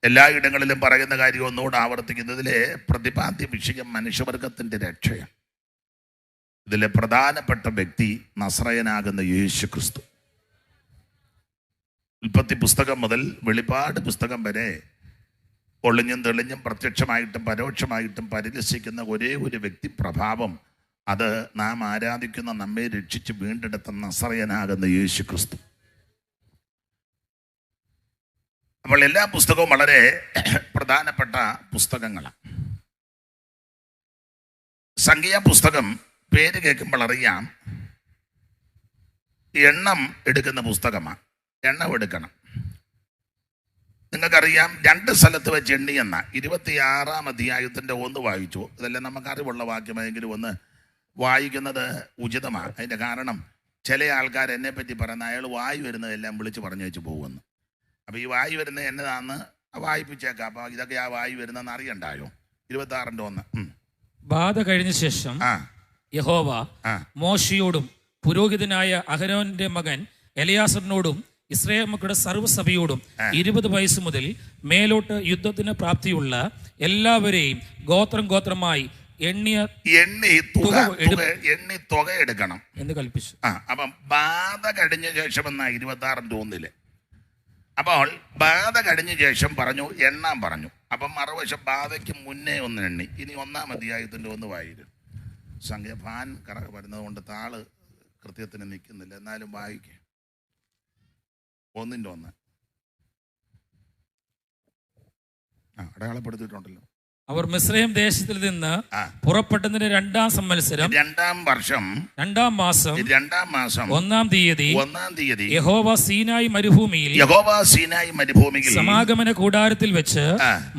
എല്ലായിടങ്ങളിലും പറയുന്ന കാര്യം ഒന്നുകൂടെ ആവർത്തിക്കുന്നതിലെ പ്രതിപാദ്യ വിഷയം മനുഷ്യവർഗത്തിൻ്റെ രക്ഷയാണ്. ഇതിലെ പ്രധാനപ്പെട്ട വ്യക്തി നസ്രയനാകുന്ന യേശു ക്രിസ്തു. ഉൽപ്പത്തി പുസ്തകം മുതൽ വെളിപ്പാട് പുസ്തകം വരെ ഒളിഞ്ഞും തെളിഞ്ഞും പ്രത്യക്ഷമായിട്ടും പരോക്ഷമായിട്ടും പരിലസിക്കുന്ന ഒരേ ഒരു വ്യക്തി പ്രഭാവം, അത് നാം ആരാധിക്കുന്ന, നമ്മെ രക്ഷിച്ച് വീണ്ടെടുത്ത നസ്രയനാകുന്ന യേശു ക്രിസ്തു. അപ്പോൾ എല്ലാ പുസ്തകവും വളരെ പ്രധാനപ്പെട്ട പുസ്തകങ്ങളാണ്. സംഖ്യാ പുസ്തകം പേര് കേൾക്കുമ്പോൾ അറിയാം, എണ്ണം എടുക്കുന്ന പുസ്തകമാണ്. എണ്ണം എടുക്കണം. നിങ്ങൾക്കറിയാം, 2 സ്ഥലത്ത് വെച്ച് എണ്ണി എന്ന 26-ാം അധ്യായത്തിൻ്റെ 1 വായിച്ചു. ഇതെല്ലാം നമുക്കറിവുള്ള വാക്യമെങ്കിലും ഒന്ന് വായിക്കുന്നത് ഉചിതമാണ്. അതിൻ്റെ കാരണം, ചില ആൾക്കാർ എന്നെ പറ്റി പറയുന്ന അയാൾ വായി വരുന്നതെല്ലാം വിളിച്ച് പറഞ്ഞു വെച്ച് പോകുമെന്ന്. അപ്പോൾ ഈ വായി വരുന്നത് എന്നതാന്ന് വായിപ്പിച്ചേക്കാം. അപ്പോൾ ഇതൊക്കെ ആ വായി വരുന്നതെന്ന് അറിയണ്ടായോ? 26-ന്റെ 1. ബാധ കഴിഞ്ഞ ശേഷം യഹോവ മോശയോടും പുരോഹിതനായ അഹരോന്റെ മകൻ എലയാസറിനോടും ഇസ്രായേൽ മക്കളുടെ സർവ്വസഭയോടും 20 വയസ്സ് മുതൽ മേലോട്ട് യുദ്ധത്തിന് പ്രാപ്തിയുള്ള എല്ലാവരെയും ഗോത്രം ഗോത്രമായി എണ്ണി തുക എടുക്കണം എന്ന് കൽപ്പിച്ചു. അപ്പം ബാധ കഴിഞ്ഞ ശേഷം എന്നാ 26-ന്റെ 1. അപ്പോൾ ബാധ കഴിഞ്ഞ ശേഷം പറഞ്ഞു, എണ്ണാൻ പറഞ്ഞു. അപ്പം മറുവശം ബാധയ്ക്ക് മുന്നേ ഒന്ന് എണ്ണി. ഇനി 1-ാം അധ്യായത്തിൻ്റെ 1 വായിരും. സംഖ്യ ഫാൻ വരുന്നത് കൊണ്ട് താള് കൃത്യത്തിന് നിൽക്കുന്നില്ല, എന്നാലും വായിക്കുക. 1-ന്റെ 1 അടയാളപ്പെടുത്തിയിട്ടുണ്ടല്ലോ. അവർ മിസ്രയീം ദേശത്തിൽ നിന്ന് പുറപ്പെട്ടതിന്റെ 2-ാം സംവത്സരം 2-ാം വർഷം 2-ാം മാസം 1-ാം തീയതി യഹോവ സീനായി മരുഭൂമിയിൽ സമാഗമന കൂടാരത്തിൽ വെച്ച്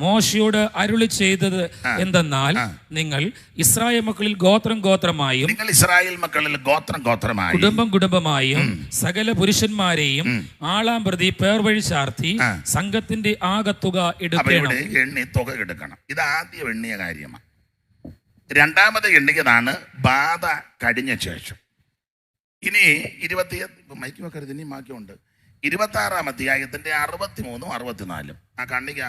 മോശയോട് അരുളി ചെയ്തത് എന്തെന്നാൽ, നിങ്ങൾ ഇസ്രായേൽ മക്കളിൽ ഗോത്രം ഗോത്രമായും കുടുംബം കുടുംബമായും സകല പുരുഷന്മാരെയും ആളാം പ്രതി പേർ വഴി ചാർത്തി സംഘത്തിന്റെ ആകത്തുക എടുക്കണം. ഇത് ആദ്യം എണ്ണിയ കാര്യമാണ്. 2-ാമത് എണ്ണിയതാണ് ബാധ കഴിഞ്ഞ ശേഷം. ഇനി 26-ാം അധ്യായത്തിന്റെ 63-ഉം 64-ഉം ആ കണ്ണിക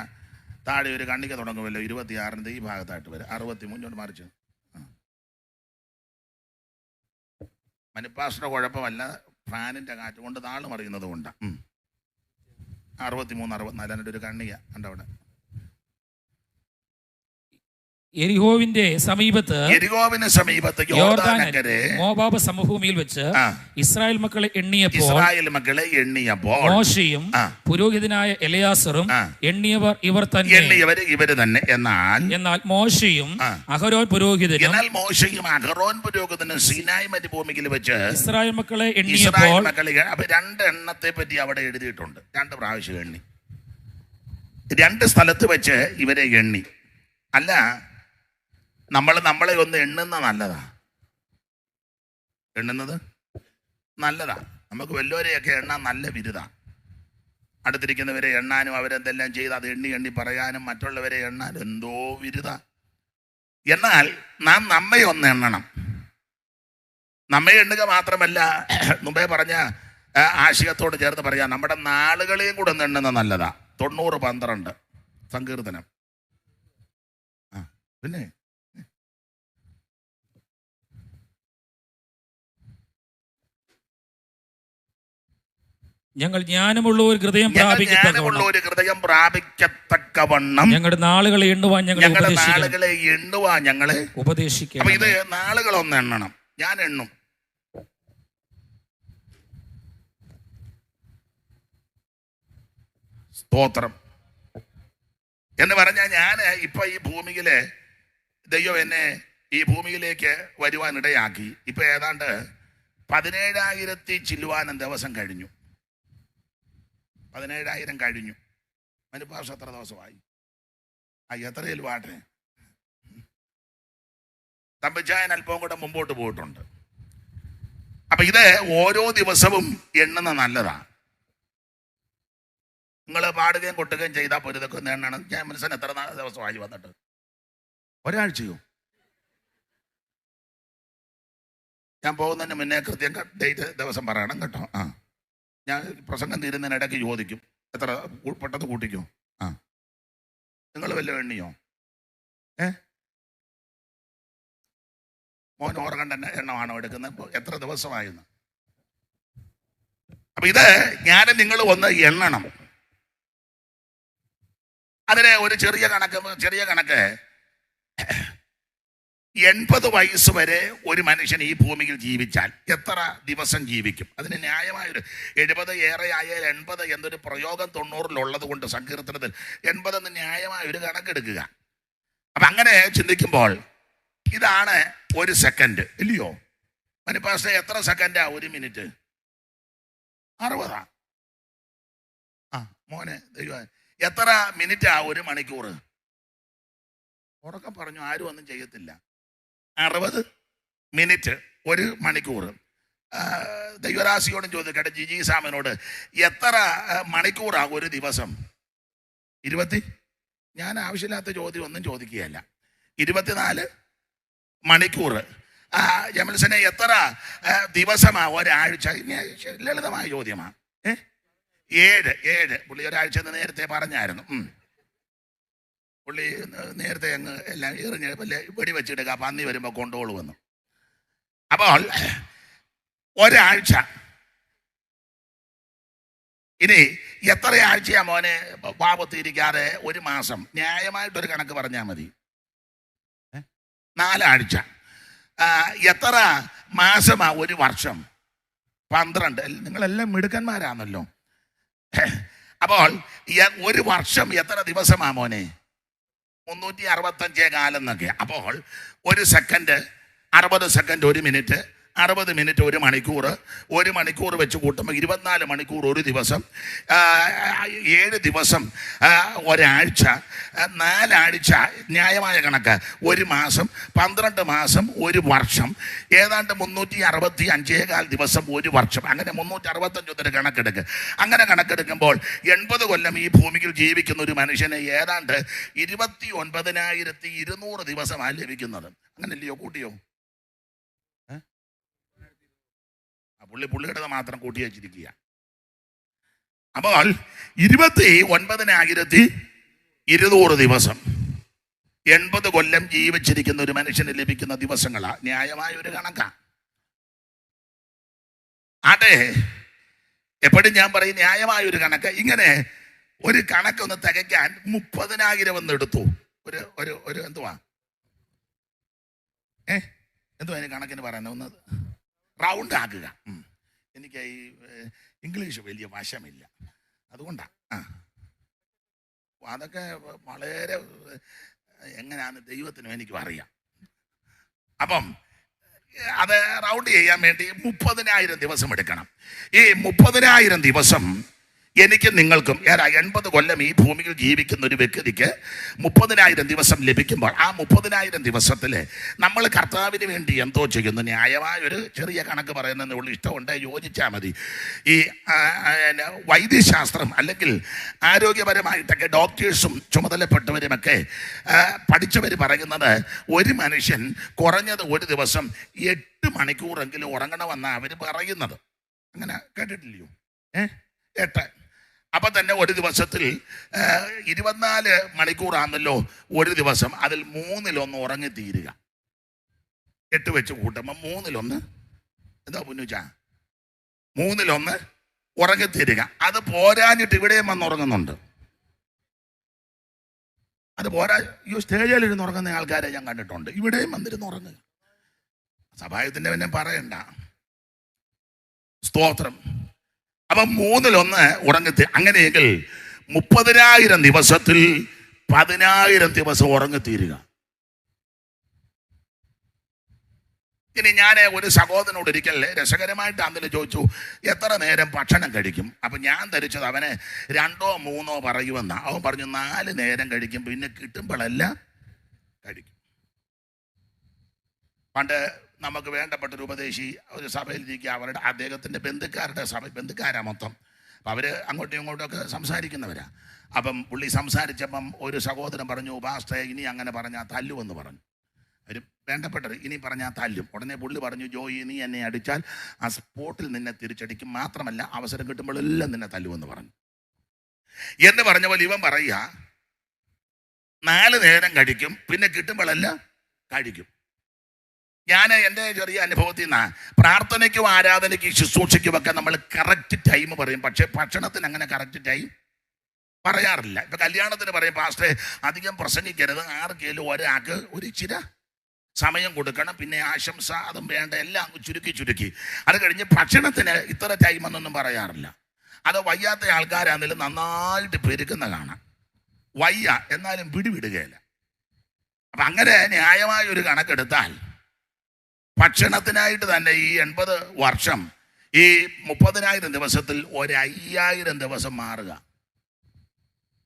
താഴെ ഒരു കണ്ണിക തുടങ്ങുമല്ലോ. 26-ന്റെ ഈ ഭാഗത്തായിട്ട് വരും. 63 മറിച്ച് മനുപ്പാസിന്റെ കുഴപ്പമല്ല, ഫാനിന്റെ കാറ്റ് കൊണ്ട് താള് മറിയുന്നത് കൊണ്ടാണ്. 63, 64 ഒരു കണ്ണിക ഉണ്ടവിടെ. യെരിഹോവിന് സമീപത്ത് മോവാബ് സമഭൂമിയിൽ വെച്ച് ഇസ്രായേൽ മക്കളെ എണ്ണിയപ്പോൾ മോശയും പുരോഹിതനായ എലയാസറും എണ്ണിയവർ ഇവർ തന്നെ. എന്നാൽ മോശയും അഹരോൻ പുരോഹിതനും സീനായി മരുഭൂമിയിൽ വെച്ച് ഇസ്രായേൽ മക്കളെ എണ്ണിയപ്പോൾ 2 എണ്ണത്തെ പറ്റി അവിടെ എഴുതിയിട്ടുണ്ട്. 2 പ്രാവശ്യം എണ്ണി. 2 സ്ഥലത്ത് വെച്ച് ഇവരെ എണ്ണി. അല്ല, നമ്മളെ ഒന്ന് എണ്ണുന്നത് നല്ലതാ. നമുക്ക് വല്ലവരെയൊക്കെ എണ്ണാൻ നല്ല ബിരുദാ. അടുത്തിരിക്കുന്നവരെ എണ്ണാനും അവരെന്തെല്ലാം ചെയ്ത് അത് എണ്ണി പറയാനും മറ്റുള്ളവരെ എണ്ണാനും എന്തോ ബിരുദ. എന്നാൽ നാം നമ്മെ ഒന്ന് എണ്ണണം. നമ്മെ എണ്ണുക മാത്രമല്ല, മുമ്പേ പറഞ്ഞ ആശയത്തോട് ചേർത്ത് പറയാം, നമ്മുടെ നാളുകളെയും കൂടെ ഒന്ന് എണ്ണുന്നത് നല്ലതാ. 90-12 സങ്കീർത്തനം. പിന്നെ ഞങ്ങൾ ജ്ഞാനമുള്ള ഒരു ഹൃദയം പ്രാപിക്കത്തക്കവണ്ണം ഞങ്ങളുടെ നാളുകളെ എണ്ണുവാൻ ഞങ്ങളെ ഉപദേശിക്കുക. ഇത് നാളുകളൊന്ന് എണ്ണണം. ഞാൻ എണ്ണും. സ്തോത്രം എന്ന് പറഞ്ഞാൽ, ഞാൻ ഇപ്പൊ ഈ ഭൂമിയിലെ ദൈവം എന്നെ ഈ ഭൂമിയിലേക്ക് വരുവാനിടയാക്കി. ഇപ്പൊ ഏതാണ്ട് 17,000 ചില്ലുവാനും ദിവസം കഴിഞ്ഞു. 17,000 കഴിഞ്ഞു. മനുപ്പാസ് എത്ര ദിവസമായി? എത്രയിൽ വാട്ടെ തമ്പിച്ചായൻ അല്പം കൂടെ മുമ്പോട്ട് പോയിട്ടുണ്ട്. അപ്പൊ ഇത് ഓരോ ദിവസവും എണ്ണുന്ന നല്ലതാ. നിങ്ങൾ പാടുകയും കൊട്ടുകയും ചെയ്താൽ പൊരുതൊക്കെ എണ്ണണം. ഞാൻ മനസ്സിന് എത്ര ദിവസമായി വന്നിട്ട്? ഒരാഴ്ചയോ? ഞാൻ പോകുന്നതിന് മുന്നേ കൃത്യം ഡേറ്റ് ദിവസം പറയണം കേട്ടോ. ഞാൻ പ്രസംഗം തീരുന്നതിനിടയ്ക്ക് ചോദിക്കും, എത്ര പെട്ടെന്ന് കൂട്ടിക്കോ. നിങ്ങൾ വല്ലതും എണ്ണിയോ? മോൻ ഓർക്കണ്ട എണ്ണമാണോ എടുക്കുന്നത്? എത്ര ദിവസമായിരുന്നു? അപ്പൊ ഇത് ഞാനും നിങ്ങൾ ഒന്ന് എണ്ണണം. അതിന് ഒരു ചെറിയ കണക്ക് 80 വയസ്സ് വരെ ഒരു മനുഷ്യൻ ഈ ഭൂമിയിൽ ജീവിച്ചാൽ എത്ര ദിവസം ജീവിക്കും? അതിന് ന്യായമായൊരു 70 ഏറെയായാൽ 80 എന്നൊരു പ്രയോഗം 90-ലുള്ളത് കൊണ്ട് സങ്കീർത്തനത്തിൽ 80 എന്ന് ന്യായമായ ഒരു കണക്കെടുക്കുക. അപ്പൊ അങ്ങനെ ചിന്തിക്കുമ്പോൾ ഇതാണ് 1 സെക്കൻഡ്, ഇല്ലയോ? മണിപ്പാസ്റ്റ എത്ര സെക്കൻഡാ 1 മിനിറ്റ്? 60. ആ മോനെ ദൈവം, എത്ര മിനിറ്റാ 1 മണിക്കൂർ? ഉറക്കം പറഞ്ഞു, ആരും ഒന്നും ചെയ്യത്തില്ല. 60 മിനിറ്റ് 1 മണിക്കൂർ. ദൈവരാശിയോടും ചോദിക്കട്ടെ, ജിജി സാമനോട്, എത്ര മണിക്കൂറാ 1 ദിവസം? 20. ഞാൻ ആവശ്യമില്ലാത്ത ചോദ്യം ഒന്നും ചോദിക്കുകയല്ല. 24 മണിക്കൂർ. ജമൽസനെ എത്ര ദിവസമാ ഒരാഴ്ച? ലളിതമായ ചോദ്യമാ. 7. പുള്ളി ഒരാഴ്ച നേരത്തെ പറഞ്ഞായിരുന്നു. പുള്ളി നേരത്തെ അങ്ങ് എല്ലാം എറിഞ്ഞ് വെടി വെച്ചിടുക, പന്നി വരുമ്പോൾ കൊണ്ടുപോകുമെന്ന്. അപ്പോൾ ഒരാഴ്ച. ഇനി എത്ര ആഴ്ചയാ മോനെ പാപത്തിരിക്കാതെ? 1 മാസം. ന്യായമായിട്ടൊരു കണക്ക് പറഞ്ഞാൽ മതി. 4 ആഴ്ച. എത്ര മാസമാ 1 വർഷം? 12. നിങ്ങളെല്ലാം മിടുക്കന്മാരാണല്ലോ. അപ്പോൾ 1 വർഷം എത്ര ദിവസമാ മോനെ? 365 കാലം എന്നൊക്കെ. അപ്പോൾ 1 സെക്കൻഡ് 60 സെക്കൻഡ് 1 മിനിറ്റ്, 60 മിനിറ്റ് 1 മണിക്കൂർ, 1 മണിക്കൂർ വെച്ച് കൂട്ടുമ്പോൾ 24 മണിക്കൂർ 1 ദിവസം, 7 ദിവസം ഒരാഴ്ച, 4 ആഴ്ച ന്യായമായ കണക്ക്, 1 മാസം, 12 മാസം, 1 വർഷം, ഏതാണ്ട് 365 ദിവസം 1 വർഷം. അങ്ങനെ 365 കണക്കെടുക്കുക. അങ്ങനെ കണക്കെടുക്കുമ്പോൾ 80 കൊല്ലം ഈ ഭൂമിയിൽ ജീവിക്കുന്ന ഒരു മനുഷ്യന് ഏതാണ്ട് 29,200 ദിവസമാണ് ലഭിക്കുന്നത്. അങ്ങനല്ലയോ? കൂട്ടിയോ? പുള്ളിയുടെ മാത്രം കൂട്ടി വെച്ചിരിക്കുക. അപ്പോൾ 29,200 ദിവസം 80 കൊല്ലം ജീവിച്ചിരിക്കുന്ന ഒരു മനുഷ്യന് ലഭിക്കുന്ന ദിവസങ്ങളാ. ന്യായമായ ഒരു കണക്കാ. അതെ, എപ്പോഴും ഞാൻ പറയും ന്യായമായ ഒരു കണക്ക്. ഇങ്ങനെ ഒരു കണക്കൊന്ന് തികയ്ക്കാൻ 30,000 എന്ന് എടുത്തു. ഒരു എന്തുവാ അതിന് കണക്കിന് പറയുന്നത്? ഒന്ന് റൗണ്ട് ആക്കുക. എനിക്ക് ഈ ഇംഗ്ലീഷ് വലിയ വശമില്ല, അതുകൊണ്ടാണ്. അതൊക്കെ വളരെ എങ്ങനെയാണ് ദൈവത്തിനും എനിക്കും അറിയാം. അപ്പം അത് റൗണ്ട് ചെയ്യാൻ വേണ്ടി 30,000 ദിവസം എടുക്കണം. ഈ 30,000 ദിവസം എനിക്കും നിങ്ങൾക്കും 80 കൊല്ലം ഈ ഭൂമിയിൽ ജീവിക്കുന്ന ഒരു വ്യക്തിക്ക് 30,000 ദിവസം ലഭിക്കുമ്പോൾ ആ 30,000 ദിവസത്തിൽ നമ്മൾ കർത്താവിന് വേണ്ടി എന്തോ ചെയ്യുന്നു? ന്യായമായ ഒരു ചെറിയ കണക്ക് പറയുന്നതിന് ഉള്ള ഇഷ്ടമുണ്ട്, യോജിച്ചാൽ മതി. ഈ വൈദ്യശാസ്ത്രം അല്ലെങ്കിൽ ആരോഗ്യപരമായിട്ടൊക്കെ ഡോക്ടേഴ്സും ചുമതലപ്പെട്ടവരുമൊക്കെ പഠിച്ചവർ പറയുന്നത് ഒരു മനുഷ്യൻ കുറഞ്ഞത് 1 ദിവസം 8 മണിക്കൂറെങ്കിലും ഉറങ്ങണമെന്നാണ് അവർ പറയുന്നത്. അങ്ങനെ കേട്ടിട്ടില്ലയോ? 8. അപ്പൊ തന്നെ 1 ദിവസത്തിൽ 24 മണിക്കൂറാണല്ലോ 1 ദിവസം. അതിൽ 3-1 ഉറങ്ങിത്തീരുക. 8 വെച്ച് കൂട്ടുമ്പോൾ 3-1 എന്താ പുന്നുച്ച? 3-1 ഉറങ്ങിത്തീരുക. അത് പോരാഞ്ഞിട്ട് ഇവിടെയും വന്ന് ഉറങ്ങുന്നുണ്ട്. അത് പോരാ, ഈ സ്റ്റേജിലിരുന്ന് ഉറങ്ങുന്ന ആൾക്കാരെ ഞാൻ കണ്ടിട്ടുണ്ട്. ഇവിടെയും വന്നിരുന്ന് ഉറങ്ങുക. സഭായത്തിന്റെ പിന്നെ പറയണ്ട. സ്തോത്രം. അപ്പം 3-1 ഉറങ്ങത്തി. അങ്ങനെയെങ്കിൽ 30,000 ദിവസത്തിൽ 10,000 ദിവസം ഉറങ്ങിത്തീരുക. ഇനി ഞാൻ ഒരു സഹോദരനോട് ഒരിക്കൽ രസകരമായിട്ട് അന്നിൽ ചോദിച്ചു, എത്ര നേരം ഭക്ഷണം കഴിക്കും? അപ്പം ഞാൻ ധരിച്ചത് അവനെ 2-3 പറയുമെന്നാ. അവൻ പറഞ്ഞു 4 നേരം കഴിക്കും, പിന്നെ കിട്ടുമ്പോഴെല്ലാം കഴിക്കും. പണ്ട് നമുക്ക് വേണ്ടപ്പെട്ട ഒരു ഉപദേശി ഒരു സഭയിലിരിക്കുക, അദ്ദേഹത്തിൻ്റെ ബന്ധുക്കാരാ മൊത്തം. അപ്പം അവർ അങ്ങോട്ടും ഇങ്ങോട്ടുമൊക്കെ സംസാരിക്കുന്നവരാ. അപ്പം പുള്ളി സംസാരിച്ചപ്പം ഒരു സഹോദരൻ പറഞ്ഞു, പാസ്റ്റേ ഇനി അങ്ങനെ പറഞ്ഞാൽ തല്ലുമെന്ന് പറഞ്ഞു. ഒരു വേണ്ടപ്പെട്ടത് ഇനി പറഞ്ഞാൽ തല്ലും. ഉടനെ പുള്ളി പറഞ്ഞു, ജോയി നീ എന്നെ അടിച്ചാൽ ആ സ്പോട്ടിൽ നിന്നെ തിരിച്ചടിക്കും, മാത്രമല്ല അവസരം കിട്ടുമ്പോഴെല്ലാം നിന്നെ തല്ലുമെന്ന് പറഞ്ഞു. എന്ന് പറഞ്ഞ പോലെ ഇവൻ പറയുക, 4 നേരം കഴിക്കും, പിന്നെ കിട്ടുമ്പോഴെല്ലാം കഴിക്കും. ഞാൻ എൻ്റെ ചെറിയ അനുഭവത്തിൽ നിന്നാണ്, പ്രാർത്ഥനയ്ക്കും ആരാധനയ്ക്കും ശുശ്രൂഷയ്ക്കുമൊക്കെ നമ്മൾ കറക്റ്റ് ടൈം പറയും, പക്ഷേ ഭക്ഷണത്തിന് അങ്ങനെ കറക്റ്റ് ടൈം പറയാറില്ല. ഇപ്പം കല്യാണത്തിന് പറയും, പാസ്റ്ററെ അധികം പ്രസംഗിക്കരുത്, ആർക്കെങ്കിലും ഒരാൾക്ക് ഒരു ഇച്ചിരി സമയം കൊടുക്കണം, പിന്നെ ആശംസ അതും വേണ്ട, എല്ലാം ചുരുക്കി. അത് കഴിഞ്ഞ് ഭക്ഷണത്തിന് ഇത്ര ടൈം എന്നൊന്നും പറയാറില്ല. അത് വയ്യാത്ത ആൾക്കാരാണെങ്കിലും നന്നായിട്ട് പെരുക്കുന്ന കാണാം. വയ്യ എന്നാലും പിടിവിടുകയില്ല. അപ്പം അങ്ങനെ ന്യായമായ ഒരു കണക്കെടുത്താൽ ഭക്ഷണത്തിനായിട്ട് തന്നെ ഈ 80 വർഷം ഈ 30,000 ദിവസത്തിൽ 1,000 ദിവസം മാറുക.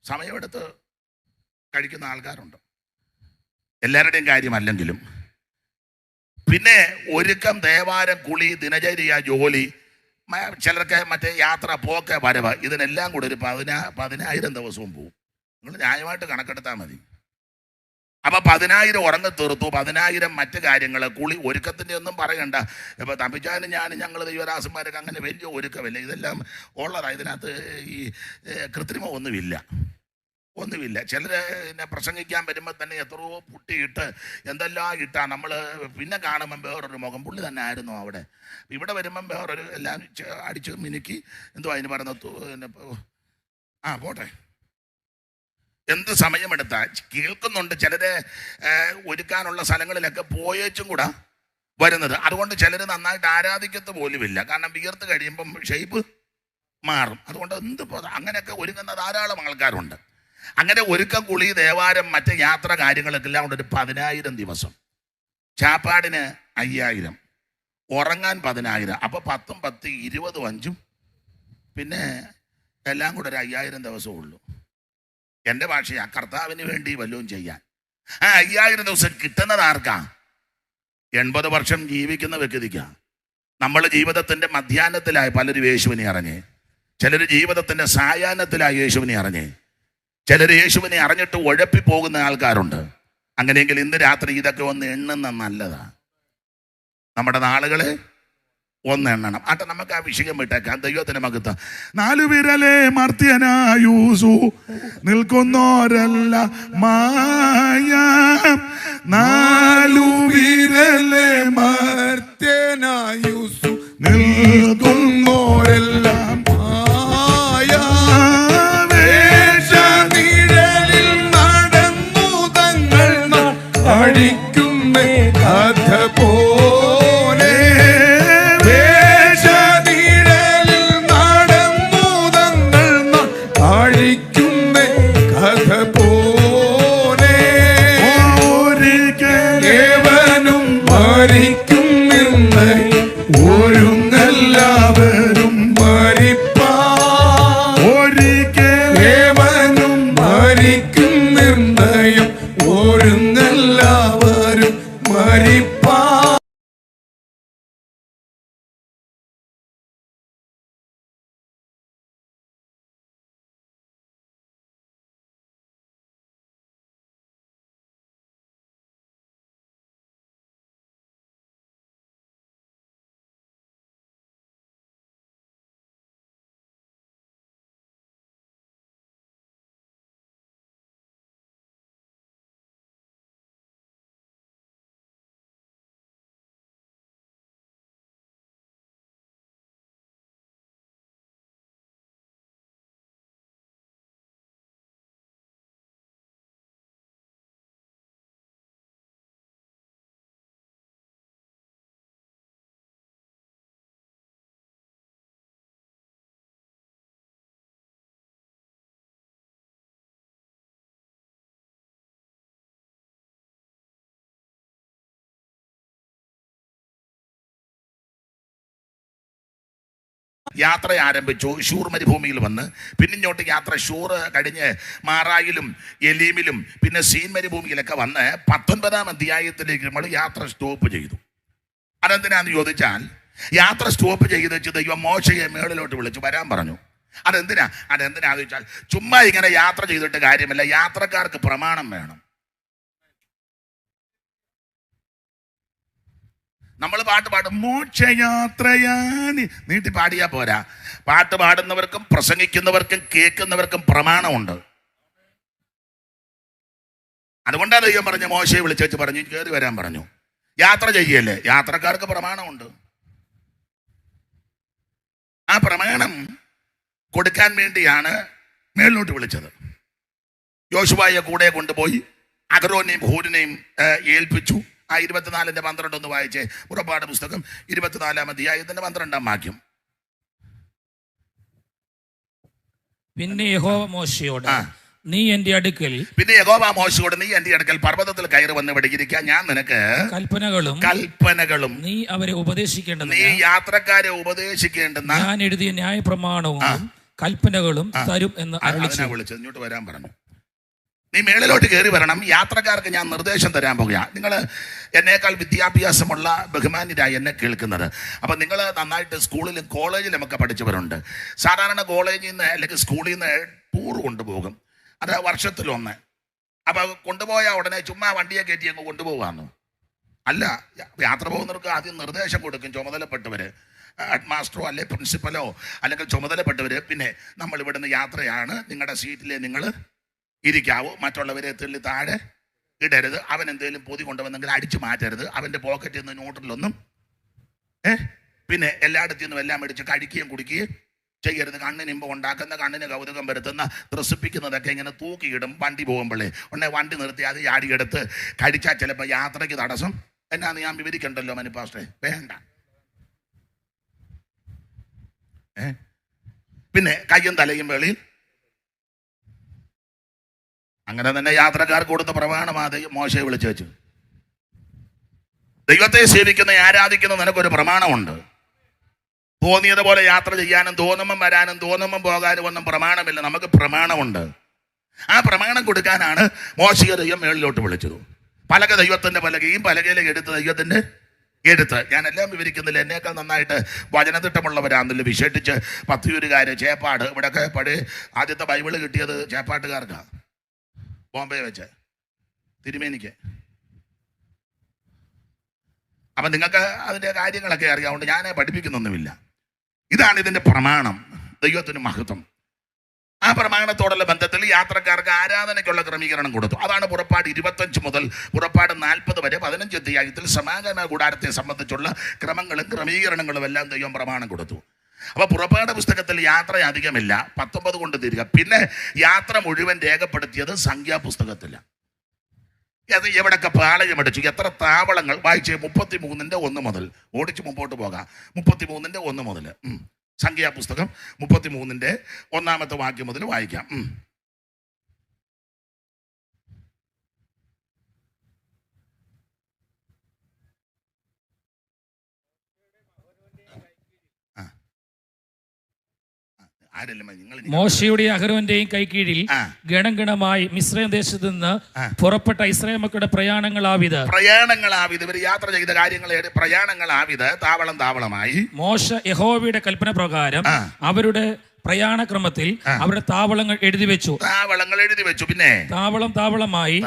സമയമെടുത്ത് കഴിക്കുന്ന ആൾക്കാരുണ്ട്, എല്ലാവരുടെയും കാര്യമല്ലെങ്കിലും. പിന്നെ ഒരുക്കം, ദേവാരം, കുളി, ദിനചര്യ, ജോലി, ചിലർക്ക് മറ്റേ യാത്ര, പോക്ക്, വരവ്, ഇതിനെല്ലാം കൂടെ ഒരു 10,000 ദിവസവും പോവും. നിങ്ങൾ ന്യായമായിട്ട് കണക്കെടുത്താൽ മതി. അപ്പം 10,000 ഉറങ്ങി തീർത്തു, 10,000 മറ്റു കാര്യങ്ങൾ, കുളി, ഒരുക്കത്തിൻ്റെ ഒന്നും പറയണ്ട. ഇപ്പം തമ്പിച്ചാനും ഞങ്ങൾ ദൈവദാസന്മാരൊക്കെ അങ്ങനെ വലിയ ഒരുക്കമില്ല, ഇതെല്ലാം ഉള്ളതാണ്. ഇതിനകത്ത് ഈ കൃത്രിമം ഒന്നുമില്ല. ചിലർ എന്നെ പ്രസംഗിക്കാൻ വരുമ്പോൾ തന്നെ എത്രയോ പുട്ടിയിട്ട് എന്തെല്ലാം ഇട്ടാ നമ്മൾ പിന്നെ കാണുമ്പം വേറൊരു മുഖം, പുള്ളി തന്നെ ആയിരുന്നു അവിടെ. ഇവിടെ വരുമ്പം വേറൊരു എല്ലാം അടിച്ച് മിനുക്കി, എന്തോ അതിന് പറയുന്ന പോട്ടെ, എന്ത് സമയമെടുത്താ കേൾക്കുന്നുണ്ട്. ചിലര് ഒരുക്കാനുള്ള സ്ഥലങ്ങളിലൊക്കെ പോയേച്ചും കൂടെ വരുന്നത്. അതുകൊണ്ട് ചിലർ നന്നായിട്ട് ആരാധിക്കത്ത് പോലുമില്ല, കാരണം വിയർത്ത് കഴിയുമ്പം ഷേപ്പ് മാറും. അതുകൊണ്ട് അങ്ങനെയൊക്കെ ഒരുങ്ങുന്ന ധാരാളം ആൾക്കാരുണ്ട്. അങ്ങനെ ഒരുക്കം, കുളി, ദേവാരം, മറ്റ് യാത്ര കാര്യങ്ങളൊക്കെ എല്ലാം കൊണ്ട് ഒരു 10,000 ദിവസം. ചാപ്പാടിന് 5,000, ഉറങ്ങാൻ 10,000. അപ്പോൾ 10ഉം 10 20 5, പിന്നെ എല്ലാം കൂടെ ഒരു 5,000 ദിവസമേ ഉള്ളൂ. എൻ്റെ ഭാഷയാ, കർത്താവിന് വേണ്ടി വല്ലതും ചെയ്യാൻ. 5,000 ദിവസം കിട്ടുന്നത് ആർക്കാ? 80 വർഷം ജീവിക്കുന്ന വ്യക്തിക്കാ. നമ്മൾ ജീവിതത്തിൻ്റെ മധ്യാഹ്നത്തിലായി പലരും യേശുവിനെ അറിഞ്ഞേ, ചിലർ ജീവിതത്തിൻ്റെ സായാഹ്നത്തിലായി യേശുവിനെ അറിഞ്ഞേ, ചിലർ യേശുവിനെ അറിഞ്ഞിട്ട് ഉഴപ്പി പോകുന്ന ആൾക്കാരുണ്ട്. അങ്ങനെയെങ്കിൽ ഇന്ന് രാത്രി ഇതൊക്കെ ഒന്ന് എണ്ണുന്ന നല്ലതാ. നമ്മുടെ നാളുകളെ ഒന്ന് എണ്ണണം. ആട്ടെ, നമുക്ക് ആ വിഷയം വിട്ടേക്കാം. ദൈവത്തിന് മകത്ത്. 4 വിരലെ മർത്യനായൂസു നിൽക്കുന്നോരല്ല മായ, 4 വിരലെ മർത്യനായൂസു നിൽക്കുന്നോരെല്ലാം മായ, വേഷനിഴലിൽ നടന്നു തങ്ങൾ അഴിക്കുന്ന കഥ പോലെ, വേഷനിഴലിൽ നടന്നു തങ്ങൾ അഴിക്കുന്ന കഥ പോലെ, ഏവനും മരിക്കും എന്ന് ഒരുങ്ങെല്ലാവരും മരിപ്പാ, ഏവനും മരിക്കും നിർണയം ഒരുങ്ങെല്ലാവരും മരിപ്പാ. യാത്ര ആരംഭിച്ചു. ഷൂർ മരുഭൂമിയിൽ വന്ന് പിന്നെ ഇങ്ങോട്ട് യാത്ര, ഷൂർ കഴിഞ്ഞ് മാറായിലും എലീമിലും പിന്നെ സീൻ മരുഭൂമിയിലൊക്കെ വന്ന് 19-ാം അധ്യായത്തിലേക്ക് നമ്മൾ യാത്ര സ്റ്റോപ്പ് ചെയ്തു. അതെന്തിനാന്ന് ചോദിച്ചാൽ, യാത്ര സ്റ്റോപ്പ് ചെയ്ത് വെച്ച് ദൈവം മോശയെ മേളിലോട്ട് വിളിച്ചു വരാൻ പറഞ്ഞു. അതെന്തിനാന്ന് ചോദിച്ചാൽ, ചുമ്മാ ഇങ്ങനെ യാത്ര ചെയ്തിട്ട് കാര്യമില്ല, യാത്രക്കാർക്ക് പ്രമാണം വേണം. നമ്മൾ പാട്ട് പാടും, മോക്ഷയാത്രയാനി നീട്ടി പാടിയാ പോരാ. പാട്ട് പാടുന്നവർക്കും പ്രസംഗിക്കുന്നവർക്കും കേൾക്കുന്നവർക്കും പ്രമാണമുണ്ട്. അതുകൊണ്ടാണ് ദൈവം പറഞ്ഞു, മോശയെ വിളിച്ചു പറഞ്ഞു കയറി വരാൻ പറഞ്ഞു. യാത്ര ചെയ്യല്ലേ, യാത്രക്കാർക്ക് പ്രമാണമുണ്ട്. ആ പ്രമാണം കൊടുക്കാൻ വേണ്ടിയാണ് മേളിലോട്ട് വിളിച്ചത്. യോശുവയെ കൂടെ കൊണ്ടുപോയി അഹരോനെയും ഹൂരിനെയും ഏൽപ്പിച്ചു. ആ 24:12 ഒന്ന് വായിച്ചേ. പുറപ്പാട് പുസ്തകം 24-ാം അധ്യായത്തിന്റെ 12-ാം വാക്യം. പിന്നെ യഹോവ മോശയോട്, നീ എന്റെ അടുക്കൽ പർവ്വതത്തിൽ കയറി വന്ന് ഇരിക്കുക, ഞാൻ നിനക്ക് കൽപ്പനകളും നീ അവരെ ഉപദേശിക്കേണ്ടത്, നീ യാത്രക്കാരെ ഉപദേശിക്കേണ്ടെന്ന ഞാൻ എഴുതിയ ന്യായപ്രമാണവും കൽപ്പനകളും തരും എന്ന് വിളിച്ചത്. ഇങ്ങോട്ട് വരാൻ പറഞ്ഞു. നീ മേളിലോട്ട് കയറി വരണം, യാത്രക്കാർക്ക് ഞാൻ നിർദ്ദേശം തരാൻ പോകുകയാണ്. നിങ്ങൾ എന്നേക്കാൾ വിദ്യാഭ്യാസമുള്ള ബഹുമാന്യരായി എന്നെ കേൾക്കുന്നത്. അപ്പം നിങ്ങൾ നന്നായിട്ട് സ്കൂളിലും കോളേജിലും ഒക്കെ പഠിച്ചവരുണ്ട്. സാധാരണ കോളേജിൽ നിന്ന് അല്ലെങ്കിൽ സ്കൂളിൽ നിന്ന് ടൂർ കൊണ്ടുപോകും, അത് വർഷത്തിലൊന്ന്. അപ്പം കൊണ്ടുപോയാൽ ഉടനെ ചുമ്മാ വണ്ടിയെ കയറ്റി അങ്ങ് കൊണ്ടുപോകാമെന്നു അല്ല. യാത്ര പോകുന്നവർക്ക് ആദ്യം നിർദ്ദേശം കൊടുക്കും ചുമതലപ്പെട്ടവർ, ഹെഡ് മാസ്റ്ററോ അല്ലെങ്കിൽ പ്രിൻസിപ്പലോ അല്ലെങ്കിൽ ചുമതലപ്പെട്ടവർ. പിന്നെ നമ്മൾ ഇവിടുന്ന് യാത്രയാണ്, നിങ്ങളുടെ സീറ്റിലെ നിങ്ങൾ ഇരിക്കാവൂ, മറ്റുള്ളവരെ തെള്ളി താഴെ ഇടരുത്, അവൻ എന്തെങ്കിലും പൊതി കൊണ്ടുവന്നെങ്കിൽ അടിച്ചു മാറ്റരുത്, അവൻ്റെ പോക്കറ്റിൽ നിന്ന് നോട്ടിലൊന്നും പിന്നെ എല്ലായിടത്തു നിന്നും എല്ലാം മേടിച്ച് കഴിക്കുകയും കുടിക്കുകയും ചെയ്യരുത്. കണ്ണിന് ഇമ്പം ഉണ്ടാക്കുന്ന, കണ്ണിന് കൗതുകം വരുത്തുന്ന, ത്രസിപ്പിക്കുന്നതൊക്കെ ഇങ്ങനെ തൂക്കിയിടും വണ്ടി പോകുമ്പോഴേ. ഉടനെ വണ്ടി നിർത്തി അത് ചാടിയെടുത്ത് കഴിച്ചാൽ ചിലപ്പോൾ യാത്രയ്ക്ക് തടസ്സം. എന്നാന്ന് ഞാൻ വിവരിക്കണ്ടല്ലോ മനുപാസ്റ്റേ, വേണ്ട. പിന്നെ കയ്യും തലയും വെളിയിൽ. അങ്ങനെ തന്നെ യാത്രക്കാർക്ക് കൊടുത്ത പ്രമാണമാണ് മോശയെ വിളിച്ചു വെച്ചു. ദൈവത്തെ സേവിക്കുന്ന ആരാധിക്കുന്ന നിനക്കൊരു പ്രമാണമുണ്ട്. തോന്നിയതുപോലെ യാത്ര ചെയ്യാനും തോന്നുമ്പം വരാനും തോന്നുമ്പം പോകാനും ഒന്നും പ്രമാണമില്ല. നമുക്ക് പ്രമാണമുണ്ട്. ആ പ്രമാണം കൊടുക്കാനാണ് മോശയെ ദൈവം മേളിലോട്ട് വിളിച്ചത്. പലക ദൈവത്തിന്റെ പലകയും പലകയിലേക്ക് എടുത്ത് ദൈവത്തിന്റെ എടുത്ത്. ഞാൻ എല്ലാം വിവരിക്കുന്നില്ല, എന്നേക്കാൾ നന്നായിട്ട് വചനത്തിട്ടമുള്ളവരാണെന്നില്ല. വിശേഷിച്ച് പത്തിയൂരുകാര്, ചേപ്പാട്, ഇവിടെയൊക്കെ പഴയ ആദ്യത്തെ ബൈബിള് കിട്ടിയത് ചേപ്പാട്ടുകാർക്കാണ്, ബോംബെ വെച്ച് തിരുമേനിക്ക്. അപ്പം നിങ്ങൾക്ക് അതിൻ്റെ കാര്യങ്ങളൊക്കെ അറിയാവുണ്ട്, ഞാൻ പഠിപ്പിക്കുന്നൊന്നുമില്ല. ഇതാണ് ഇതിൻ്റെ പ്രമാണം, ദൈവത്തിന് മഹത്വം. ആ പ്രമാണത്തോടുള്ള ബന്ധത്തിൽ യാത്രക്കാർക്ക് ആരാധനയ്ക്കുള്ള ക്രമീകരണം കൊടുത്തു. അതാണ് പുറപ്പാട് 25 മുതൽ പുറപ്പാട് 40 വരെ 15 അധ്യായത്തിൽ സമാഗമന കൂടാരത്തെ സംബന്ധിച്ചുള്ള ക്രമങ്ങളും ക്രമീകരണങ്ങളും എല്ലാം ദൈവം പ്രമാണം കൊടുത്തു. അപ്പോൾ പുറപ്പാട് പുസ്തകത്തിൽ യാത്ര അധികമില്ല, 19 കൊണ്ട് തീരുക. പിന്നെ യാത്ര മുഴുവൻ രേഖപ്പെടുത്തിയത് സംഖ്യാപുസ്തകത്തിലാണ്. അത് എവിടൊക്കെ പാളയമടിച്ചു, എത്ര താവളങ്ങൾ വായിച്ച് 33:1 മുതൽ ഓടിച്ച് മുമ്പോട്ട് പോകാം. 33:1 മുതൽ സംഖ്യാപുസ്തകം 33:1 വാക്യം മുതൽ വായിക്കാം. മോശയുടെ അഹരോന്റെയും കൈക്കീഴിൽ ഗണം ഗണമായി മിസ്രയീം ദേശത്ത് നിന്ന് പുറപ്പെട്ട ഇസ്രായേൽ മക്കളുടെ പ്രയാണങ്ങളാവിത്. ഇവർ യാത്ര ചെയ്ത കാര്യങ്ങളെ പ്രയാണങ്ങളാവിത്, താവളം താവളമായി. മോശ യഹോവയുടെ കൽപ്പന പ്രകാരം അവരുടെ പ്രയാണക്രമത്തിൽ അവരുടെ താവളങ്ങൾ എഴുതി വെച്ചു. പിന്നെ താവളം താവളമായി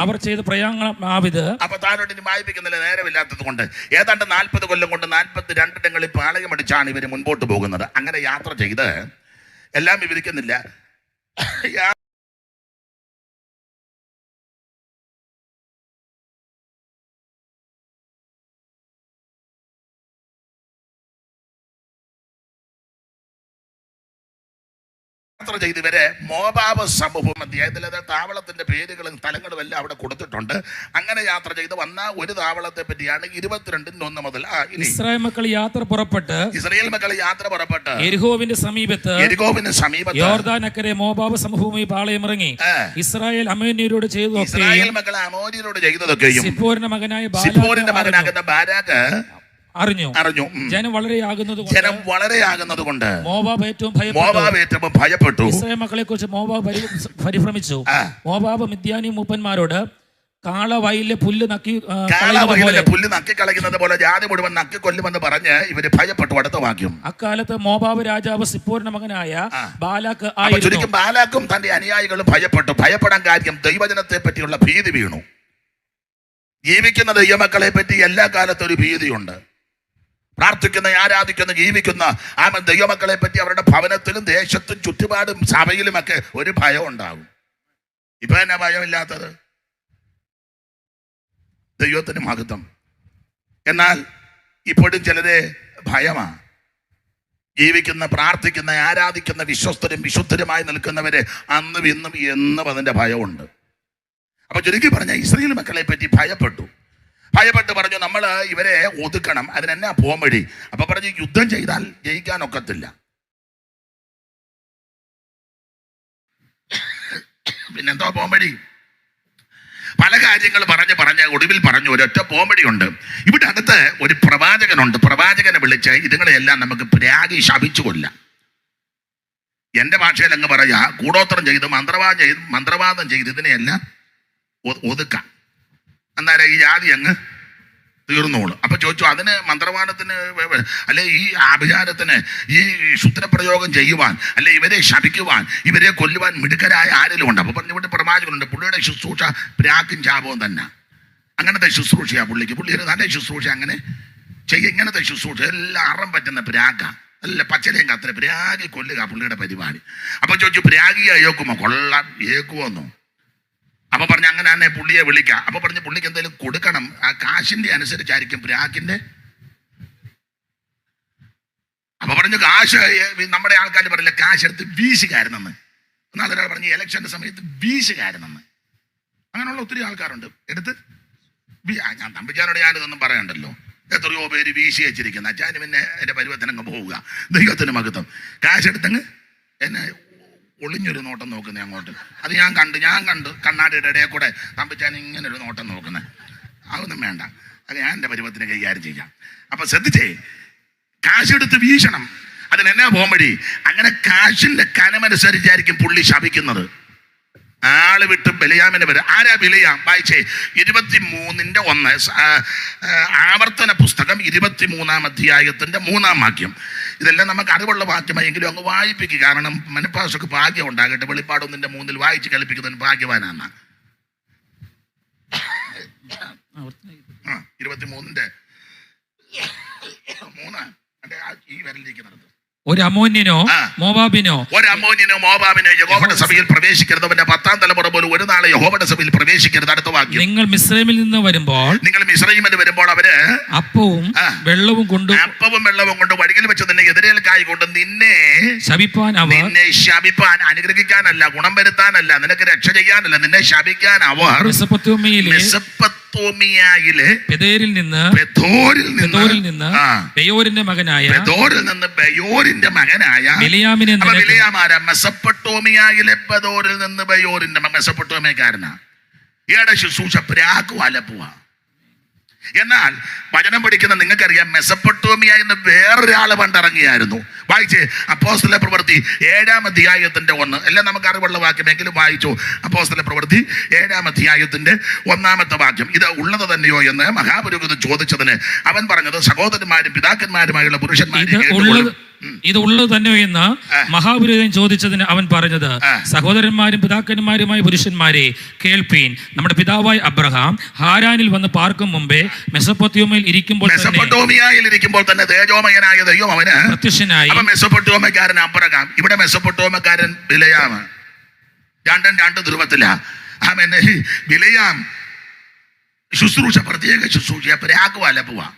അവർ ചെയ്ത പ്രയാണമാവിത്. അപ്പൊ താഴോട്ട് വായിപ്പിക്കുന്നില്ല, നേരമില്ലാത്തത് കൊണ്ട്. ഏതാണ്ട് 40 കൊല്ലം കൊണ്ട് 42 പാളയമടിച്ചാണ് ഇവര് മുൻപോട്ട് പോകുന്നത്. അങ്ങനെ യാത്ര ചെയ്ത് എല്ലാം വിവരിക്കുന്നില്ല. യാത്ര ചെയ്തവരെ മോവാബ് സമൂഹം അധ്യായത്തിൽ താവളത്തിന്റെ പേരുകളും സ്ഥലങ്ങളും എല്ലാം അവിടെ കൊടുത്തിട്ടുണ്ട്. അങ്ങനെ യാത്ര ചെയ്ത് വന്ന ഒരു താവളത്തെ പറ്റിയാണ് 22:1 മുതൽ. ഇസ്രായേൽ മക്കൾ യാത്ര പുറപ്പെട്ട് യെരിഹോവിന്റെ സമീപത്ത് യോർദാനക്കരെ മോവാബ് സമഭൂമി പാളയമിറങ്ങി ഇസ്രായേൽ അമോര്യരോട് ചെയ്തതൊക്കെയും സിപ്പോരിന്റെ മകനായ ബാരാക്ക് അറിഞ്ഞു. ജനം വളരെയാകുന്നത് കൊണ്ട് മോവാബ് ഏറ്റവും ഭയപ്പെട്ടു. ഇസ്രായേൽ മക്കളെ കുറിച്ച് മോവാബ് പരിഭ്രമിച്ചു. മോവാബ് മിദ്യാനി മൂപ്പന്മാരോട് കാളവയലിലെ പുല്ല് നക്കി കളയുന്നത് പോലെ ജാതി മുഴുവൻ നക്കി കൊല്ലുമെന്ന് പറഞ്ഞ് ഇവര് ഭയപ്പെട്ടു. അടുത്ത വാക്യം. അക്കാലത്ത് മോവാബ് രാജാവ് സിപ്പോരിന്റെ മകനായ ബാലാക്ക് ആയിരുന്നു. ബാലാക്കും തന്റെ അനുയായികളും ഭയപ്പെട്ടു. ഭയപ്പെടാൻ കാര്യം ദൈവജനത്തെ പറ്റിയുള്ള ഭീതി വീണു. ജീവിക്കുന്ന ദൈവമക്കളെ പറ്റി എല്ലാ കാലത്തും ഒരു ഭീതിയുണ്ട്. പ്രാർത്ഥിക്കുന്ന, ആരാധിക്കുന്ന, ജീവിക്കുന്ന ആ ദൈവമക്കളെ പറ്റി അവരുടെ ഭവനത്തിലും ദേശത്തും ചുറ്റുപാടും സഭയിലുമൊക്കെ ഒരു ഭയം ഉണ്ടാകും. ഇപ്പൊ എന്നാ ഭയമില്ലാത്തത്? ദൈവത്തിന് മഹത്വം. എന്നാൽ ഇപ്പോഴും ചിലരെ ഭയമാ. ജീവിക്കുന്ന, പ്രാർത്ഥിക്കുന്ന, ആരാധിക്കുന്ന, വിശ്വസ്തരും വിശുദ്ധരുമായി നിൽക്കുന്നവരെ അന്നും ഇന്നും എന്നും അതിന്റെ ഭയമുണ്ട്. അപ്പൊ ചുരുക്കി പറഞ്ഞ ഇസ്രായേൽ മക്കളെ പറ്റി ഭയപ്പെട്ട് പറഞ്ഞു നമ്മൾ ഇവരെ ഒതുക്കണം. അതിനെന്നാ പോംവഴി? അപ്പൊ പറഞ്ഞു യുദ്ധം ചെയ്താൽ ജയിക്കാനൊക്കത്തില്ല. പിന്നെന്തോ പോംവഴി? പല കാര്യങ്ങൾ പറഞ്ഞ് ഒടുവിൽ പറഞ്ഞു ഒരൊറ്റ പോംവഴിയുണ്ട്. ഇവിടെ അടുത്ത് ഒരു പ്രവാചകനുണ്ട്. പ്രവാചകനെ വിളിച്ച് ഇതുങ്ങളെല്ലാം നമുക്ക് പ്രാഗി ശപിച്ചു കൊല്ലാം. എന്റെ ഭാഷയിൽ അങ്ങ് പറയാ, കൂടോത്രം ചെയ്ത് മന്ത്രവാദം ചെയ്ത് ഇതിനെയെല്ലാം ഒതുക്കാം. അന്നേരം ഈ ജാതി അങ്ങ് തീർന്നോളൂ. അപ്പൊ ചോദിച്ചു, അതിന് മന്ത്രവാദത്തിന് അല്ലെ ഈ ആഭിചാരത്തിന് ഈ ശുദ്രപ്രയോഗം ചെയ്യുവാൻ അല്ലെ ഇവരെ ശപിക്കുവാൻ ഇവരെ കൊല്ലുവാൻ മിടുക്കരായ ആരെങ്കിലും ഉണ്ട്? അപ്പൊ പറഞ്ഞു, ഇവിടെ പ്രവാചകനുണ്ട്. പുള്ളിയുടെ ശുശ്രൂഷ പ്രാക്കും ശാപവും തന്നെ. അങ്ങനത്തെ ശുശ്രൂഷയാ പുള്ളിക്ക്. പുള്ളിയുടെ നല്ല ശുശ്രൂഷ അങ്ങനെ ഇങ്ങനത്തെ ശുശ്രൂഷ എല്ലാം അറം പറ്റുന്ന പ്രാക്ക, അല്ല പച്ചലയും കത്തിര പ്രാഗി കൊല്ലുക പുള്ളിയുടെ പരിപാടി. അപ്പൊ ചോദിച്ചു, പ്രാഗി ഏക്കുമോ? കൊള്ളാം, ഏക്കുമോന്നോ? അപ്പൊ പറഞ്ഞു, അങ്ങനെ തന്നെ പുള്ളിയെ വിളിക്കാം. അപ്പൊ പറഞ്ഞു, പുള്ളിക്ക് എന്തെങ്കിലും കൊടുക്കണം. ആ കാശിന്റെ അനുസരിച്ചായിരിക്കും പ്രാക്കിന്റെ. അപ്പൊ പറഞ്ഞു, കാശ് നമ്മുടെ ആൾക്കാർ പറയില്ല, കാശ് എടുത്ത് വീശുകാരനെന്ന്. എന്നാൽ ഒരാൾ പറഞ്ഞു, ഇലക്ഷന്റെ സമയത്ത് വീശുകാരനെന്ന്. അങ്ങനെയുള്ള ഒത്തിരി ആൾക്കാരുണ്ട്. എടുത്ത് ഞാൻ തമ്പിച്ചാനോട് ഞാനിതൊന്നും പറയണ്ടല്ലോ. എത്രയോ പേര് വീശി വെച്ചിരിക്കുന്ന അച്ഛന്. പിന്നെ എന്റെ പരുവത്തിനങ്ങ് പോവുക. ദൈവത്തിന് മഹത്വം. കാശെടുത്തങ്ങ് എന്നെ ഒളിഞ്ഞൊരു നോട്ടം നോക്കുന്നത് അങ്ങോട്ട്. അത് ഞാൻ കണ്ട് കണ്ണാടിയുടെ ഇടയിൽ കൂടെ തമ്പിച്ചാൻ ഇങ്ങനെ ഒരു നോട്ടം നോക്കുന്നത്. അതൊന്നും വേണ്ട, അത് ഞാൻ എൻ്റെ പരുവത്തിന് കൈകാര്യം ചെയ്യാം. അപ്പൊ ശ്രദ്ധിച്ചേ, കാശെടുത്ത് വീശണം. അതിനെന്നാ പോംവഴി? അങ്ങനെ കാശിന്റെ കനമനുസരിച്ചായിരിക്കും പുള്ളി ശപിക്കുന്നത്. ആള് വിട്ട് ബിലയാമിന് വരും. ആരാ ബിലയാം? വായിച്ചേ 23:1 ആവർത്തന പുസ്തകം 23-ാം അധ്യായത്തിന്റെ 3-ാം വാക്യം. ഇതെല്ലാം നമുക്ക് അറിവുള്ള വാക്യമായെങ്കിലും അങ്ങ് വായിപ്പിക്കുക. കാരണം മനഃപ്പാസൊക്കെ ഭാഗ്യം ഉണ്ടാകട്ടെ. വെളിപ്പാട് 1:3 വായിച്ച് കളിപ്പിക്കുന്നതിന് ഭാഗ്യവാനാണ്. 23:3 ഈ വരലിരിക്കുന്നത് ഒരു അമ്മോന്യനോ മോവാബിനോ യഹോവയുടെ സഭയിൽ പ്രവേശിക്കരുത്. അവന്റെ 10-ാം തലമുറ പോലും ഒരു നാളെ യഹോവയുടെ സഭയിൽ പ്രവേശിക്കരുത്. അടുത്ത വാക്യം, നിങ്ങൾ മിസ്രൈമിൽ നിന്ന് വരുമ്പോൾ അവര് അപ്പവും വെള്ളവും കൊണ്ട് വഴിയിൽ വെച്ച് നിന്നെ എതിരേൽക്കായി കൊണ്ട് നിന്നെ ശപിപ്പാൻ, അനുഗ്രഹിക്കാനല്ല, ഗുണം വരുത്താനല്ല, നിനക്ക് രക്ഷ ചെയ്യാനല്ല, നിന്നെ ശപിക്കാൻ അവർ മെസൊപ്പൊത്താമിയയിലെ ബെഥോരിൽ നിന്ന് ബെയോരിന്റെ മകനായ ബിലയാമിനെ മെസൊപ്പൊത്താമിയയിലെ ബെഥോരിൽ നിന്ന് ബെയോരിന്റെ മെസൊപ്പൊത്താമിയക്കാരനാ. ഇയാളുടെ ശുശ്രൂഷ പ്രാക്ക് വലപ്പുവാ. എന്നാൽ വചനം പഠിക്കുന്ന നിങ്ങൾക്കറിയാം, മെസൊപ്പൊത്താമിയ എന്ന് വേറൊരാള് പണ്ടിറങ്ങിയായിരുന്നു. വായിച്ചേ അപ്പോസ്തല പ്രവൃത്തി 7-ാം അധ്യായത്തിന്റെ 1. എല്ലാം നമുക്ക് അറിവുള്ള വാക്യമെങ്കിലും വായിച്ചു. അപ്പോസ്തല പ്രവൃത്തി 7-ാം അധ്യായത്തിന്റെ 1-ാമത്തെ വാക്യം. ഇത് ഉള്ളത് തന്നെയോ എന്ന് മഹാപുരോഹിതൻ ചോദിച്ചതിന് അവൻ പറഞ്ഞത്, സഹോദരന്മാരും പിതാക്കന്മാരുമായുള്ള പുരുഷന്മാരും ഇത് ഉള്ളത് തന്നെയോ എന്ന് മഹാപുരോഹിതൻ ചോദിച്ചതിന് അവൻ പറഞ്ഞത്, സഹോദരന്മാരും പിതാക്കന്മാരുമായ പുരുഷന്മാരെ കേൾപ്പീൻ. നമ്മുടെ പിതാവായ അബ്രഹാം ഹാരാനിൽ വന്ന് പാർക്കും മുമ്പേ മെസൊപ്പൊത്താമിയയിൽ ഇരിക്കുമ്പോൾ തന്നെ തേജോമയനായ ദൈവം അവന് പ്രത്യക്ഷനായി. മെസൊപ്പൊത്താമിയക്കാരൻ അബ്രഹാം, ഇവിടെ മെസൊപ്പൊത്താമിയക്കാരൻ ബിലയാം. രണ്ട് ധ്രുവത്തില. ബിലയാം ശുശ്രൂഷ, പ്രത്യേക ശുശ്രൂഷ പ്രാക്ക് വലപ്പുവാ.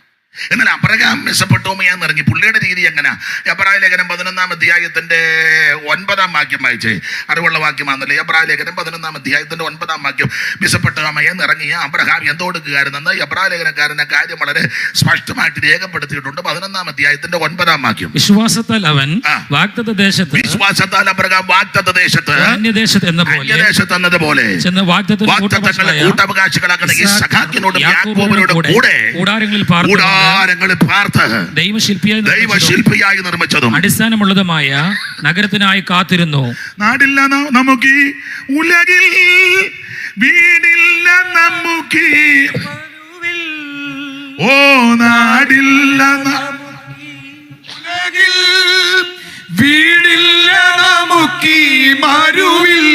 എന്നാൽ അബ്രഹാം മെസൊപ്പൊത്താമിയ ഇറങ്ങി. പുള്ളിയുടെ രീതി എങ്ങനെ? എബ്രായ ലേഖനം 11-ാം അധ്യായത്തിന്റെ 9-ാം വാക്യം വായിച്ചേ. അറിവുള്ള വാക്യമാണല്ലോ. എബ്രായ ലേഖനം 11-ാം അധ്യായത്തിന്റെ 9-ാം വാക്യം. മെസൊപ്പൊത്താമിയ ഇറങ്ങിയ അബ്രഹാം എന്തോടുക്കുകയായിരുന്നെന്ന് എബ്രായ ലേഖനക്കാരന്റെ കാര്യം വളരെ സ്പഷ്ടമായിട്ട് രേഖപ്പെടുത്തിയിട്ടുണ്ട്. 11-ാം അധ്യായത്തിന്റെ 9-ാം വാക്യം. വിശ്വാസത്താൽ അവൻ വാഗ്ദത്ത ദേശത്ത്, വിശ്വാസത്താൽ അബ്രഹാം വാഗ്ദത്ത ദേശത്ത് അന്യദേശത്ത് എന്നതുപോലെ ചെന്ന് വാഗ്ദത്തങ്ങളുടെ കൂട്ടവകാശികളാക്കുന്ന ഈ സഖാക്കിനോടും യാക്കോബിനോടും കൂടെ കൂടാരങ്ങളിൽ പാർത്ത് ദൈവശില്പിയായി നിർമ്മിച്ചതും അടിസ്ഥാനമുള്ളതുമായ നഗരത്തിനായി കാത്തിരുന്നു. നാടില്ല നമുക്ക് ഉലകിൽ, വീടില്ല നമുക്ക്, ഓ നാടില്ല ഉലകിൽ, വീടില്ല നമുക്ക് മരുവിൽ,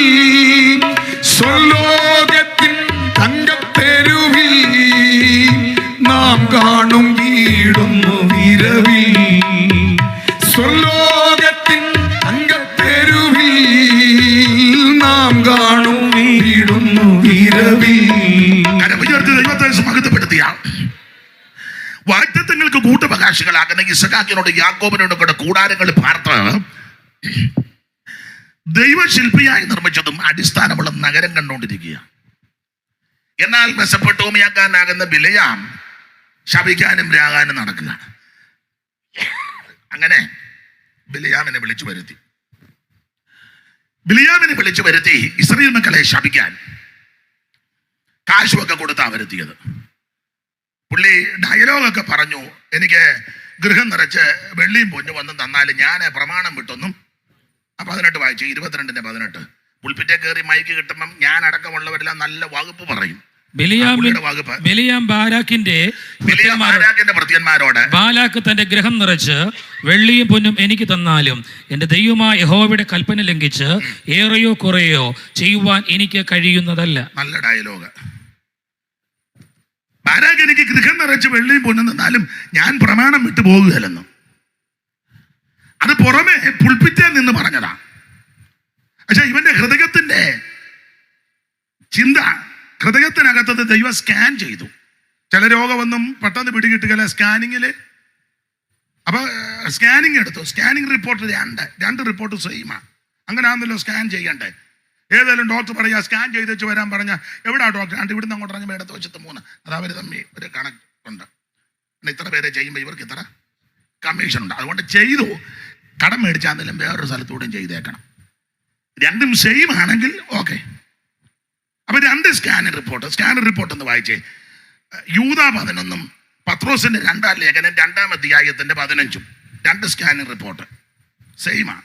സ്വർലോകത്തിൻ തങ്കത്തെരുവിൽ നാം കാണും വീടുന്നു വിരവിൽ, സ്വർലോകത്തിൻ തങ്കത്തെരുവിൽ നാം കാണും വീടും മകന് ഇസഹാക്കിനോട് യാക്കോബിനോടും കൂടെ കൂടാരങ്ങളിൽ പാർത്ത് ദൈവശില്പിയായി നിർമ്മിച്ചതും അടിസ്ഥാനമുള്ള നഗരം കണ്ടുകൊണ്ടിരിക്കുക. എന്നാൽ മെസൊപ്പൊട്ടേമിയക്കാരനാകുന്ന ബിലെയാം ശപിക്കാനും രാഗാനും നടക്കുക. അങ്ങനെ ബിലെയാമിനെ വിളിച്ചു വരുത്തി ഇസ്രായേൽ മക്കളെ ശപിക്കാൻ കാശുമൊക്കെ കൊടുത്താ വരുത്തിയത്. പുള്ളി ഡയലോഗൊക്കെ പറഞ്ഞു, എനിക്ക് ഗൃഹം നിറച്ച് വെള്ളിയും പൊന്നു വന്നും തന്നാലും ഞാൻ പ്രമാണം വിട്ടൊന്നും. 18 വായിച്ചു, 22:18. പുൽപ്പിറ്റെ കയറി മൈക്ക് കിട്ടുമ്പം ഞാൻ അടക്കമുള്ളവരെല്ലാം നല്ല വകുപ്പ് പറയും. ബിലെയാം ബാലാക്കിന്റെ ഭൃത്യന്മാരോട്, ബാലാക്ക് തന്റെ ഗൃഹം നിറച്ച് വെള്ളിയും പൊന്നും എനിക്ക് തന്നാലും എന്റെ ദൈവമായ യഹോവയുടെ കൽപ്പന ലംഘിച്ച് ഏറെയോ കുറയോ ചെയ്യുവാൻ എനിക്ക് കഴിയുന്നതല്ല. നല്ല ഡയലോഗ്. ബാലാക്ക് എനിക്ക് ഗൃഹം നിറച്ച് വെള്ളിയും പൊന്നും തന്നാലും ഞാൻ പ്രമാണം വിട്ടു പോകുകയല്ലെന്നും. അത് പുറമെ പുൽപ്പിറ്റേ നിന്ന് പറഞ്ഞതാ. പക്ഷെ ഇവന്റെ ഹൃദയത്തിന്റെ ചിന്ത, ഹൃദയത്തിനകത്തത് ദൈവം സ്കാൻ ചെയ്തു. ചില രോഗമൊന്നും പെട്ടെന്ന് പിടികിട്ടുകയല്ല സ്കാനിങ്ങില്. അപ്പൊ സ്കാനിങ് എടുത്തു. സ്കാനിങ് റിപ്പോർട്ട് രണ്ട് റിപ്പോർട്ട് സെയിമാ. അങ്ങനെ ആണല്ലോ സ്കാൻ ചെയ്യണ്ടേ. ഏതായാലും ഡോക്ടർ പറയാ സ്കാൻ ചെയ്ത് വെച്ച് വരാൻ പറഞ്ഞാൽ എവിടാ ഡോക്ടർ? ഇവിടുന്ന് അങ്ങോട്ട് ഇറങ്ങി ഇടത്ത് വെച്ചത് 3. അത് അവർ തമ്മിൽ ഒരു കണക്കുണ്ട്. ഇത്ര പേരെ ചെയ്യുമ്പോൾ ഇവർക്ക് ഇത്ര കമ്മീഷൻ ഉണ്ട്. അതുകൊണ്ട് ചെയ്തു. കടം മേടിച്ചാണെങ്കിലും വേറൊരു സ്ഥലത്തൂടെയും ചെയ്തേക്കണം. രണ്ടും സെയിം ആണെങ്കിൽ ഓക്കെ. അപ്പൊ 2 സ്കാനർ റിപ്പോർട്ട് ഒന്ന് വായിച്ചേ. യൂദാ 11 പത്രോസിന്റെ 2-ാം ലേഖനം 2-ാം അധ്യായത്തിന്റെ 15. 2 സ്കാനർ റിപ്പോർട്ട് സെയിമാ.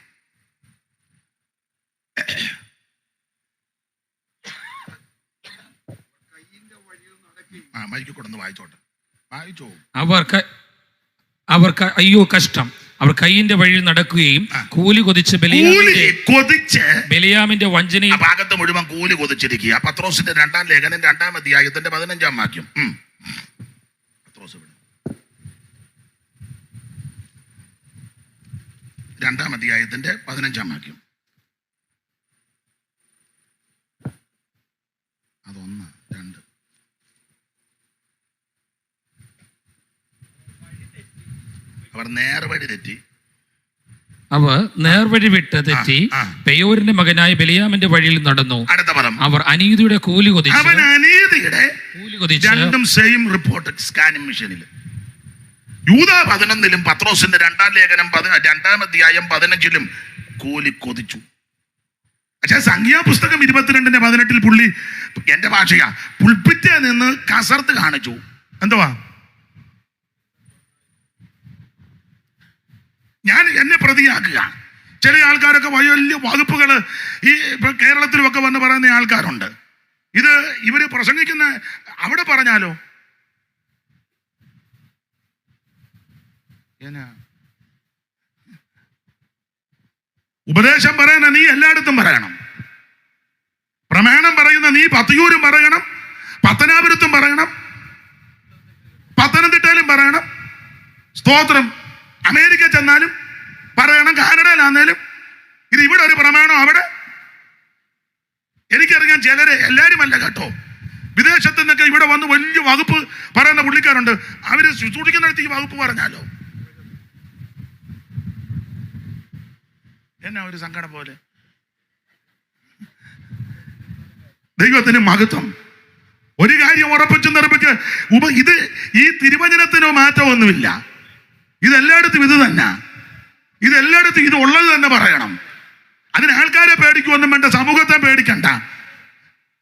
മൈക്ക് കൊടുന്ന് വായിച്ചോട്ടെ. വായിച്ചോ. അവർക്ക് അയ്യോ കഷ്ടം. അവർ കയ്യിന്റെ വഴിയിൽ നടക്കുകയും കൂലി കൊതിച്ച് ബെലിയാമിന്റെ വഞ്ചനയും ഭാഗത്ത് മുഴുവൻ കൂലി കൊതിച്ചിരിക്കുക. പത്രോസിന്റെ 2-ാം ലേഖനം 2-ാം അധ്യായത്തിന്റെ 15-ാം വാക്യം. പത്രോസ് 2-ാം അധ്യായത്തിന്റെ 15-ാം വാക്യം. അത് 1, 2. അവർ നേർവഴി വിട്ട് തെറ്റി പെയോരിന്റെ മകനായ ബെലിയാമിന്റെ വഴിയിൽ നടന്നു. അടുത്ത പദം, അവർ അനീതിയുടെ കൂലി കൊതിച്ച്. രണ്ടും സെയിം റിപ്പോർട്ട് സ്കാനിംഗ് മെഷീനിൽ. യൂദാ 11-ലും പത്രോസിന്റെ 2-ാം ലേഖനം 2-ാം അധ്യായം 15-ലും കൂലി കൊതിച്ചു. പക്ഷെ സംഖ്യാപുസ്തകം 22:18 പുള്ളി, എന്റെ ഭാഷയാ, പുൽപ്പിറ്റേ നിന്ന് കസർത്ത് കാണിച്ചു. എന്തുവാ? എന്നെ പ്രതിയാക്കുക. ചില ആൾക്കാരൊക്കെ വലിയ വകുപ്പുകൾ ഈ കേരളത്തിലുമൊക്കെ വന്ന് പറയുന്ന ആൾക്കാരുണ്ട്. ഇത് ഇവര് പ്രസംഗിക്കുന്ന അവിടെ പറഞ്ഞാലോ ഉപദേശം പറയുന്ന നീ എല്ലായിടത്തും പറയണം. പ്രമാണം പറയുന്ന നീ പത്തിയൂരും പറയണം, പത്തനാപുരത്തും പറയണം, പത്തനംതിട്ടയിലും പറയണം. സ്തോത്രം. അമേരിക്ക ചെന്നാലും പറയണം, കാനഡയിലാന്നേലും. ഇത് ഇവിടെ ഒരു പ്രമാണം, അവിടെ. എനിക്കറിയാം ചിലരെ, എല്ലാവരും അല്ല കേട്ടോ, വിദേശത്ത് നിന്നൊക്കെ ഇവിടെ വന്ന് വലിയ വകുപ്പ് പറയുന്ന പുള്ളിക്കാരുണ്ട്. അവര് സൂക്ഷിക്കുന്നിടത്ത് ഈ വകുപ്പ് പറഞ്ഞാലോ എന്നാ ഒരു സങ്കടം പോലെ. ദൈവത്തിന് മഹത്വം. ഒരു കാര്യം ഉറപ്പിച്ചു നിർമ്മിക്ക്, ഇത് ഈ തിരുവചനത്തിനോ മാറ്റമൊന്നുമില്ല. ഇതെല്ലായിടത്തും ഇത് തന്നെ. ഇതെല്ലായിടത്തും ഇത് ഉള്ളത് തന്നെ പറയണം. അതിന് ആൾക്കാരെ പേടിക്കുമൊന്നും വേണ്ട, സമൂഹത്തെ പേടിക്കണ്ട,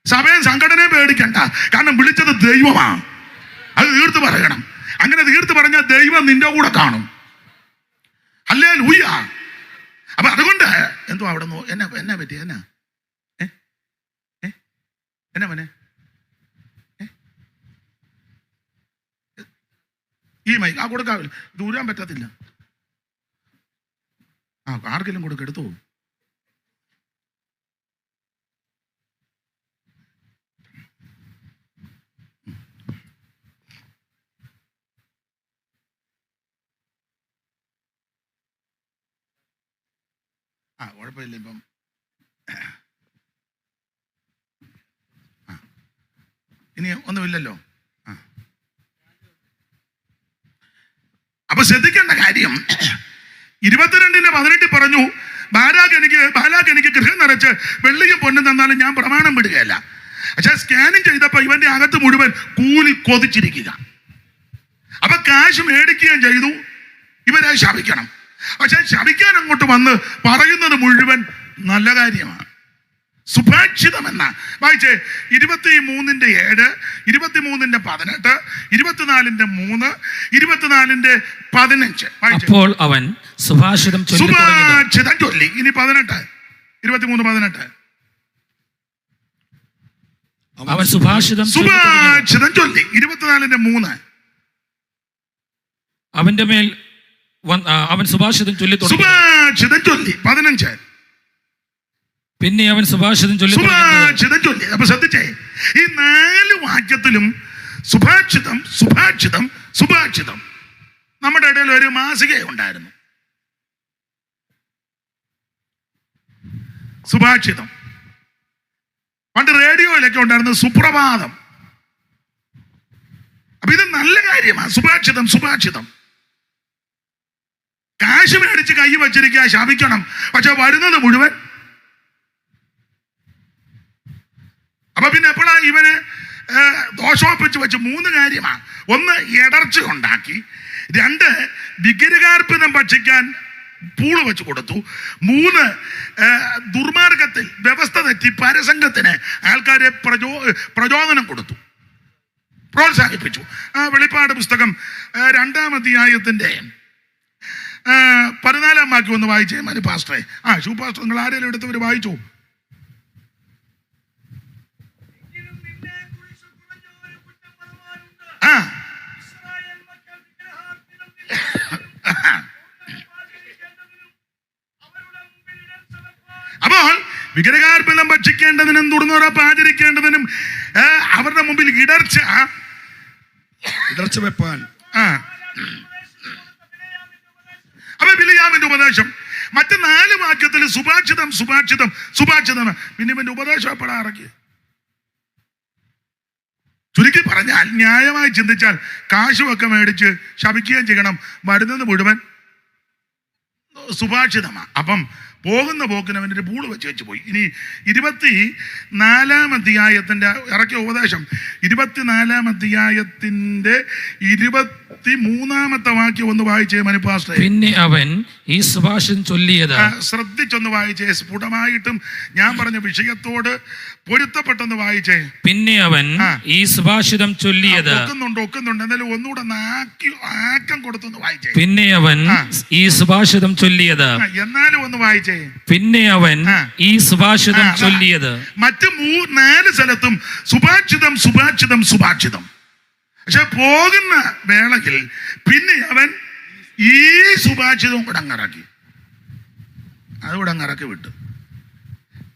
സഭയും സംഘടനയെ പേടിക്കണ്ട. കാരണം വിളിച്ചത് ദൈവമാണ്. അത് തീർത്ത് പറയണം. അങ്ങനെ തീർത്ത് പറഞ്ഞാൽ ദൈവം നിന്റെ കൂടെ കാണും. ഹല്ലേലൂയ. അപ്പൊ അതുകൊണ്ട് എന്തോ അവിടെ എന്നാ പറ്റി? എന്നാ മോനെ ഈ മൈക്ക് കൊടുക്കാവില്ല, ദൂരാൻ പറ്റത്തില്ല. ആർക്കെങ്കിലും കൊടുക്ക, എടുത്തു. കുഴപ്പമില്ല. ഇപ്പം ഇനി ഒന്നുമില്ലല്ലോ. അപ്പൊ ശ്രദ്ധിക്കേണ്ട 22:18 പറഞ്ഞു, ബാലാക്ക് എനിക്ക് ഗൃഹം നിറച്ച് വെള്ളിയും പൊന്നും തന്നാലും ഞാൻ പ്രമാണം വിടുകയല്ല. പക്ഷെ സ്കാനിങ് ചെയ്തപ്പോ ഇവന്റെ അകത്ത് മുഴുവൻ കൂലി കൊതിച്ചിരിക്കുക. അപ്പൊ കാശ് മേടിക്കുകയും ചെയ്തു. ഇവരെ ശപിക്കണം. പക്ഷെ ശപിക്കാൻ അങ്ങോട്ട് വന്ന് പറയുന്നത് മുഴുവൻ നല്ല കാര്യമാണ്. സുഭാഷിതം എന്ന വായിച്ചേ, 23:7, 23:18, 24:3, 24:15. അപ്പോൾ അവൻ സുഭാഷിതം ചൊല്ലി. ഇനി 18, 23:18. അവൻ സുഭാഷിതം ചൊല്ലി. 24:3. അവന്റെ മേൽ അവൻ സുഭാഷിതം ചൊല്ലി. 15. പിന്നെ അവൻ സുഭാഷിതം ചൊല്ലി. അപ്പൊ ശ്രദ്ധിച്ചേ, ഈ 4 വാക്യത്തിലും സുഭാഷിതം സുഭാഷിതം സുഭാഷിതം. നമ്മുടെ ഇടയിൽ ഒരു മാസിക ഉണ്ടായിരുന്നു, സുഭാഷിതം. പണ്ട് റേഡിയോയിലൊക്കെ ഉണ്ടായിരുന്നു സുപ്രഭാതം. അപ്പൊ ഇത് നല്ല കാര്യമാണ്, സുഭാഷിതം സുഭാഷിതം. കാശ് മേടിച്ച് കൈ വച്ചിരിക്കുക, ശാപിക്കണം. പക്ഷെ വരുന്നത് മുഴുവൻ. അപ്പൊ പിന്നെ എപ്പോഴാ ഇവന് ദോഷോപ്പിച്ച് വെച്ച് 3 കാര്യമാണ്. 1, ഇടർച്ച ഉണ്ടാക്കി. 2, വിഗ്രഹാർപ്പിതം ഭക്ഷിക്കാൻ പൂള് വെച്ച് കൊടുത്തു. 3, ദുർമാർഗത്തിൽ വ്യവസ്ഥ തെറ്റി പരസംഗത്തിന് ആൾക്കാരെ പ്രചോദനം കൊടുത്തു, പ്രോത്സാഹിപ്പിച്ചു. വെളിപ്പാട് പുസ്തകം 2-ാം അധ്യായത്തിന്റെ 14-ാം വാക്യം ഒന്ന് വായിച്ചേ മതി പാസ്റ്ററെ. ഷൂ പാസ്റ്റർ, നിങ്ങൾ ആരെങ്കിലും എടുത്തവർ വായിച്ചോ? അപ്പോൾ വിഗ്രഹാർപ്പണം ഭക്ഷിക്കേണ്ടതിനും തുറന്നുറപ്പ് ആചരിക്കേണ്ടതിനും അവരുടെ മുമ്പിൽ ഇടർച്ച വെപ്പാൻ. അപ്പൊ ബിലിയാമിന്റെ ഉപദേശം. മറ്റ് 4 വാക്യത്തിൽ സുഭാഷിതം സുഭാഷിതം സുഭാഷിതം. പിന്നെ ഇവന്റെ ഉപദേശം എപ്പോഴാ ഇറക്കി? ചുരുക്കി പറഞ്ഞാൽ, ന്യായമായി ചിന്തിച്ചാൽ കാശുമൊക്കെ മേടിച്ച് ശപിക്കുകയും ചെയ്യണം. വരുന്നത് മുഴുവൻ സുഭാഷിതമാണ്. അപ്പം പോകുന്ന പോക്കിന് അവൻ്റെ ഒരു പൂള് വെച്ച് പോയി. ഇനി 24-ാം അധ്യായത്തിന്റെ ഇറക്കിയ ഉപദേശം, 24-ാം അധ്യായത്തിന്റെ 23-ാമത്തെ വാക്യം ഒന്ന് വായിച്ചേ മനുപാസ്റ്റേ. പിന്നെ അവൻ ഈ സുഭാഷിതം ചൊല്ലിയത്. ശ്രദ്ധിച്ചൊന്ന് വായിച്ചേ, സ്ഫുടമായിട്ടും ഞാൻ പറഞ്ഞ വിഷയത്തോട് പൊരുത്തപ്പെട്ടൊന്ന് വായിച്ചേ. പിന്നെ അവൻ ഈ സുഭാഷിതം ചൊല്ലിയത്. ഒക്കുന്നുണ്ട് എന്നാലും ഒന്നുകൂടെ ആക്കം കൊടുത്തൊന്ന് വായിച്ചേ. പിന്നെ അവൻ ഈ സുഭാഷിതം ചൊല്ലിയത്. എന്നാലും ഒന്ന് വായിച്ചേ. പിന്നെ അവൻ ഈ സുഭാഷിതം ചൊല്ലിയത്. മറ്റ് 4 സ്ഥലത്തും സുഭാഷിതം സുഭാഷിതം സുഭാഷിതം. പക്ഷെ പോകുന്ന വേളയിൽ പിന്നെ അവൻ ഈ സുഭാഷിതം കൂടെ അങ്ങിറക്കി, അതുകൂടെ അങ്ങിറക്കി വിട്ടു.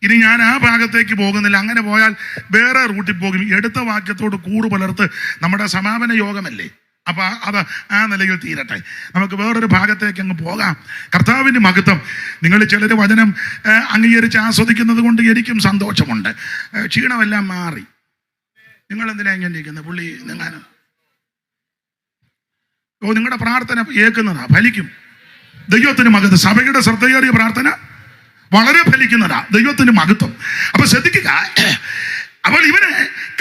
ഇനി ഞാൻ ആ ഭാഗത്തേക്ക് പോകുന്നില്ല. അങ്ങനെ പോയാൽ വേറെ റൂട്ടിൽ പോകും. എടുത്ത വാക്യത്തോട് കൂറ് പുലർത്ത് നമ്മുടെ സമാപന യോഗമല്ലേ. അപ്പൊ അത് ആ നിലയിൽ തീരട്ടെ. നമുക്ക് വേറൊരു ഭാഗത്തേക്ക് അങ്ങ് പോകാം. കർത്താവിൻ്റെ മഹത്വം. നിങ്ങൾ ചിലർ വചനം അംഗീകരിച്ച് ആസ്വദിക്കുന്നത് കൊണ്ട് എനിക്കും സന്തോഷമുണ്ട്. ക്ഷീണമെല്ലാം മാറി. നിങ്ങൾ എന്തിനാ ഇങ്ങനെ ഇരിക്കുന്നത്? പുള്ളി നിങ്ങാനും നിങ്ങളുടെ പ്രാർത്ഥന ഏൽക്കുന്നതാ, ഫലിക്കും. ദൈവത്തിന് മഹത്വം. സഭയുടെ ശ്രദ്ധയേറിയ പ്രാർത്ഥന വളരെ ഫലിക്കുന്നതാ, ദൈവത്തിന് മഹത്വം. അപ്പൊ ശ്രദ്ധിക്കുക. അപ്പോൾ ഇവന്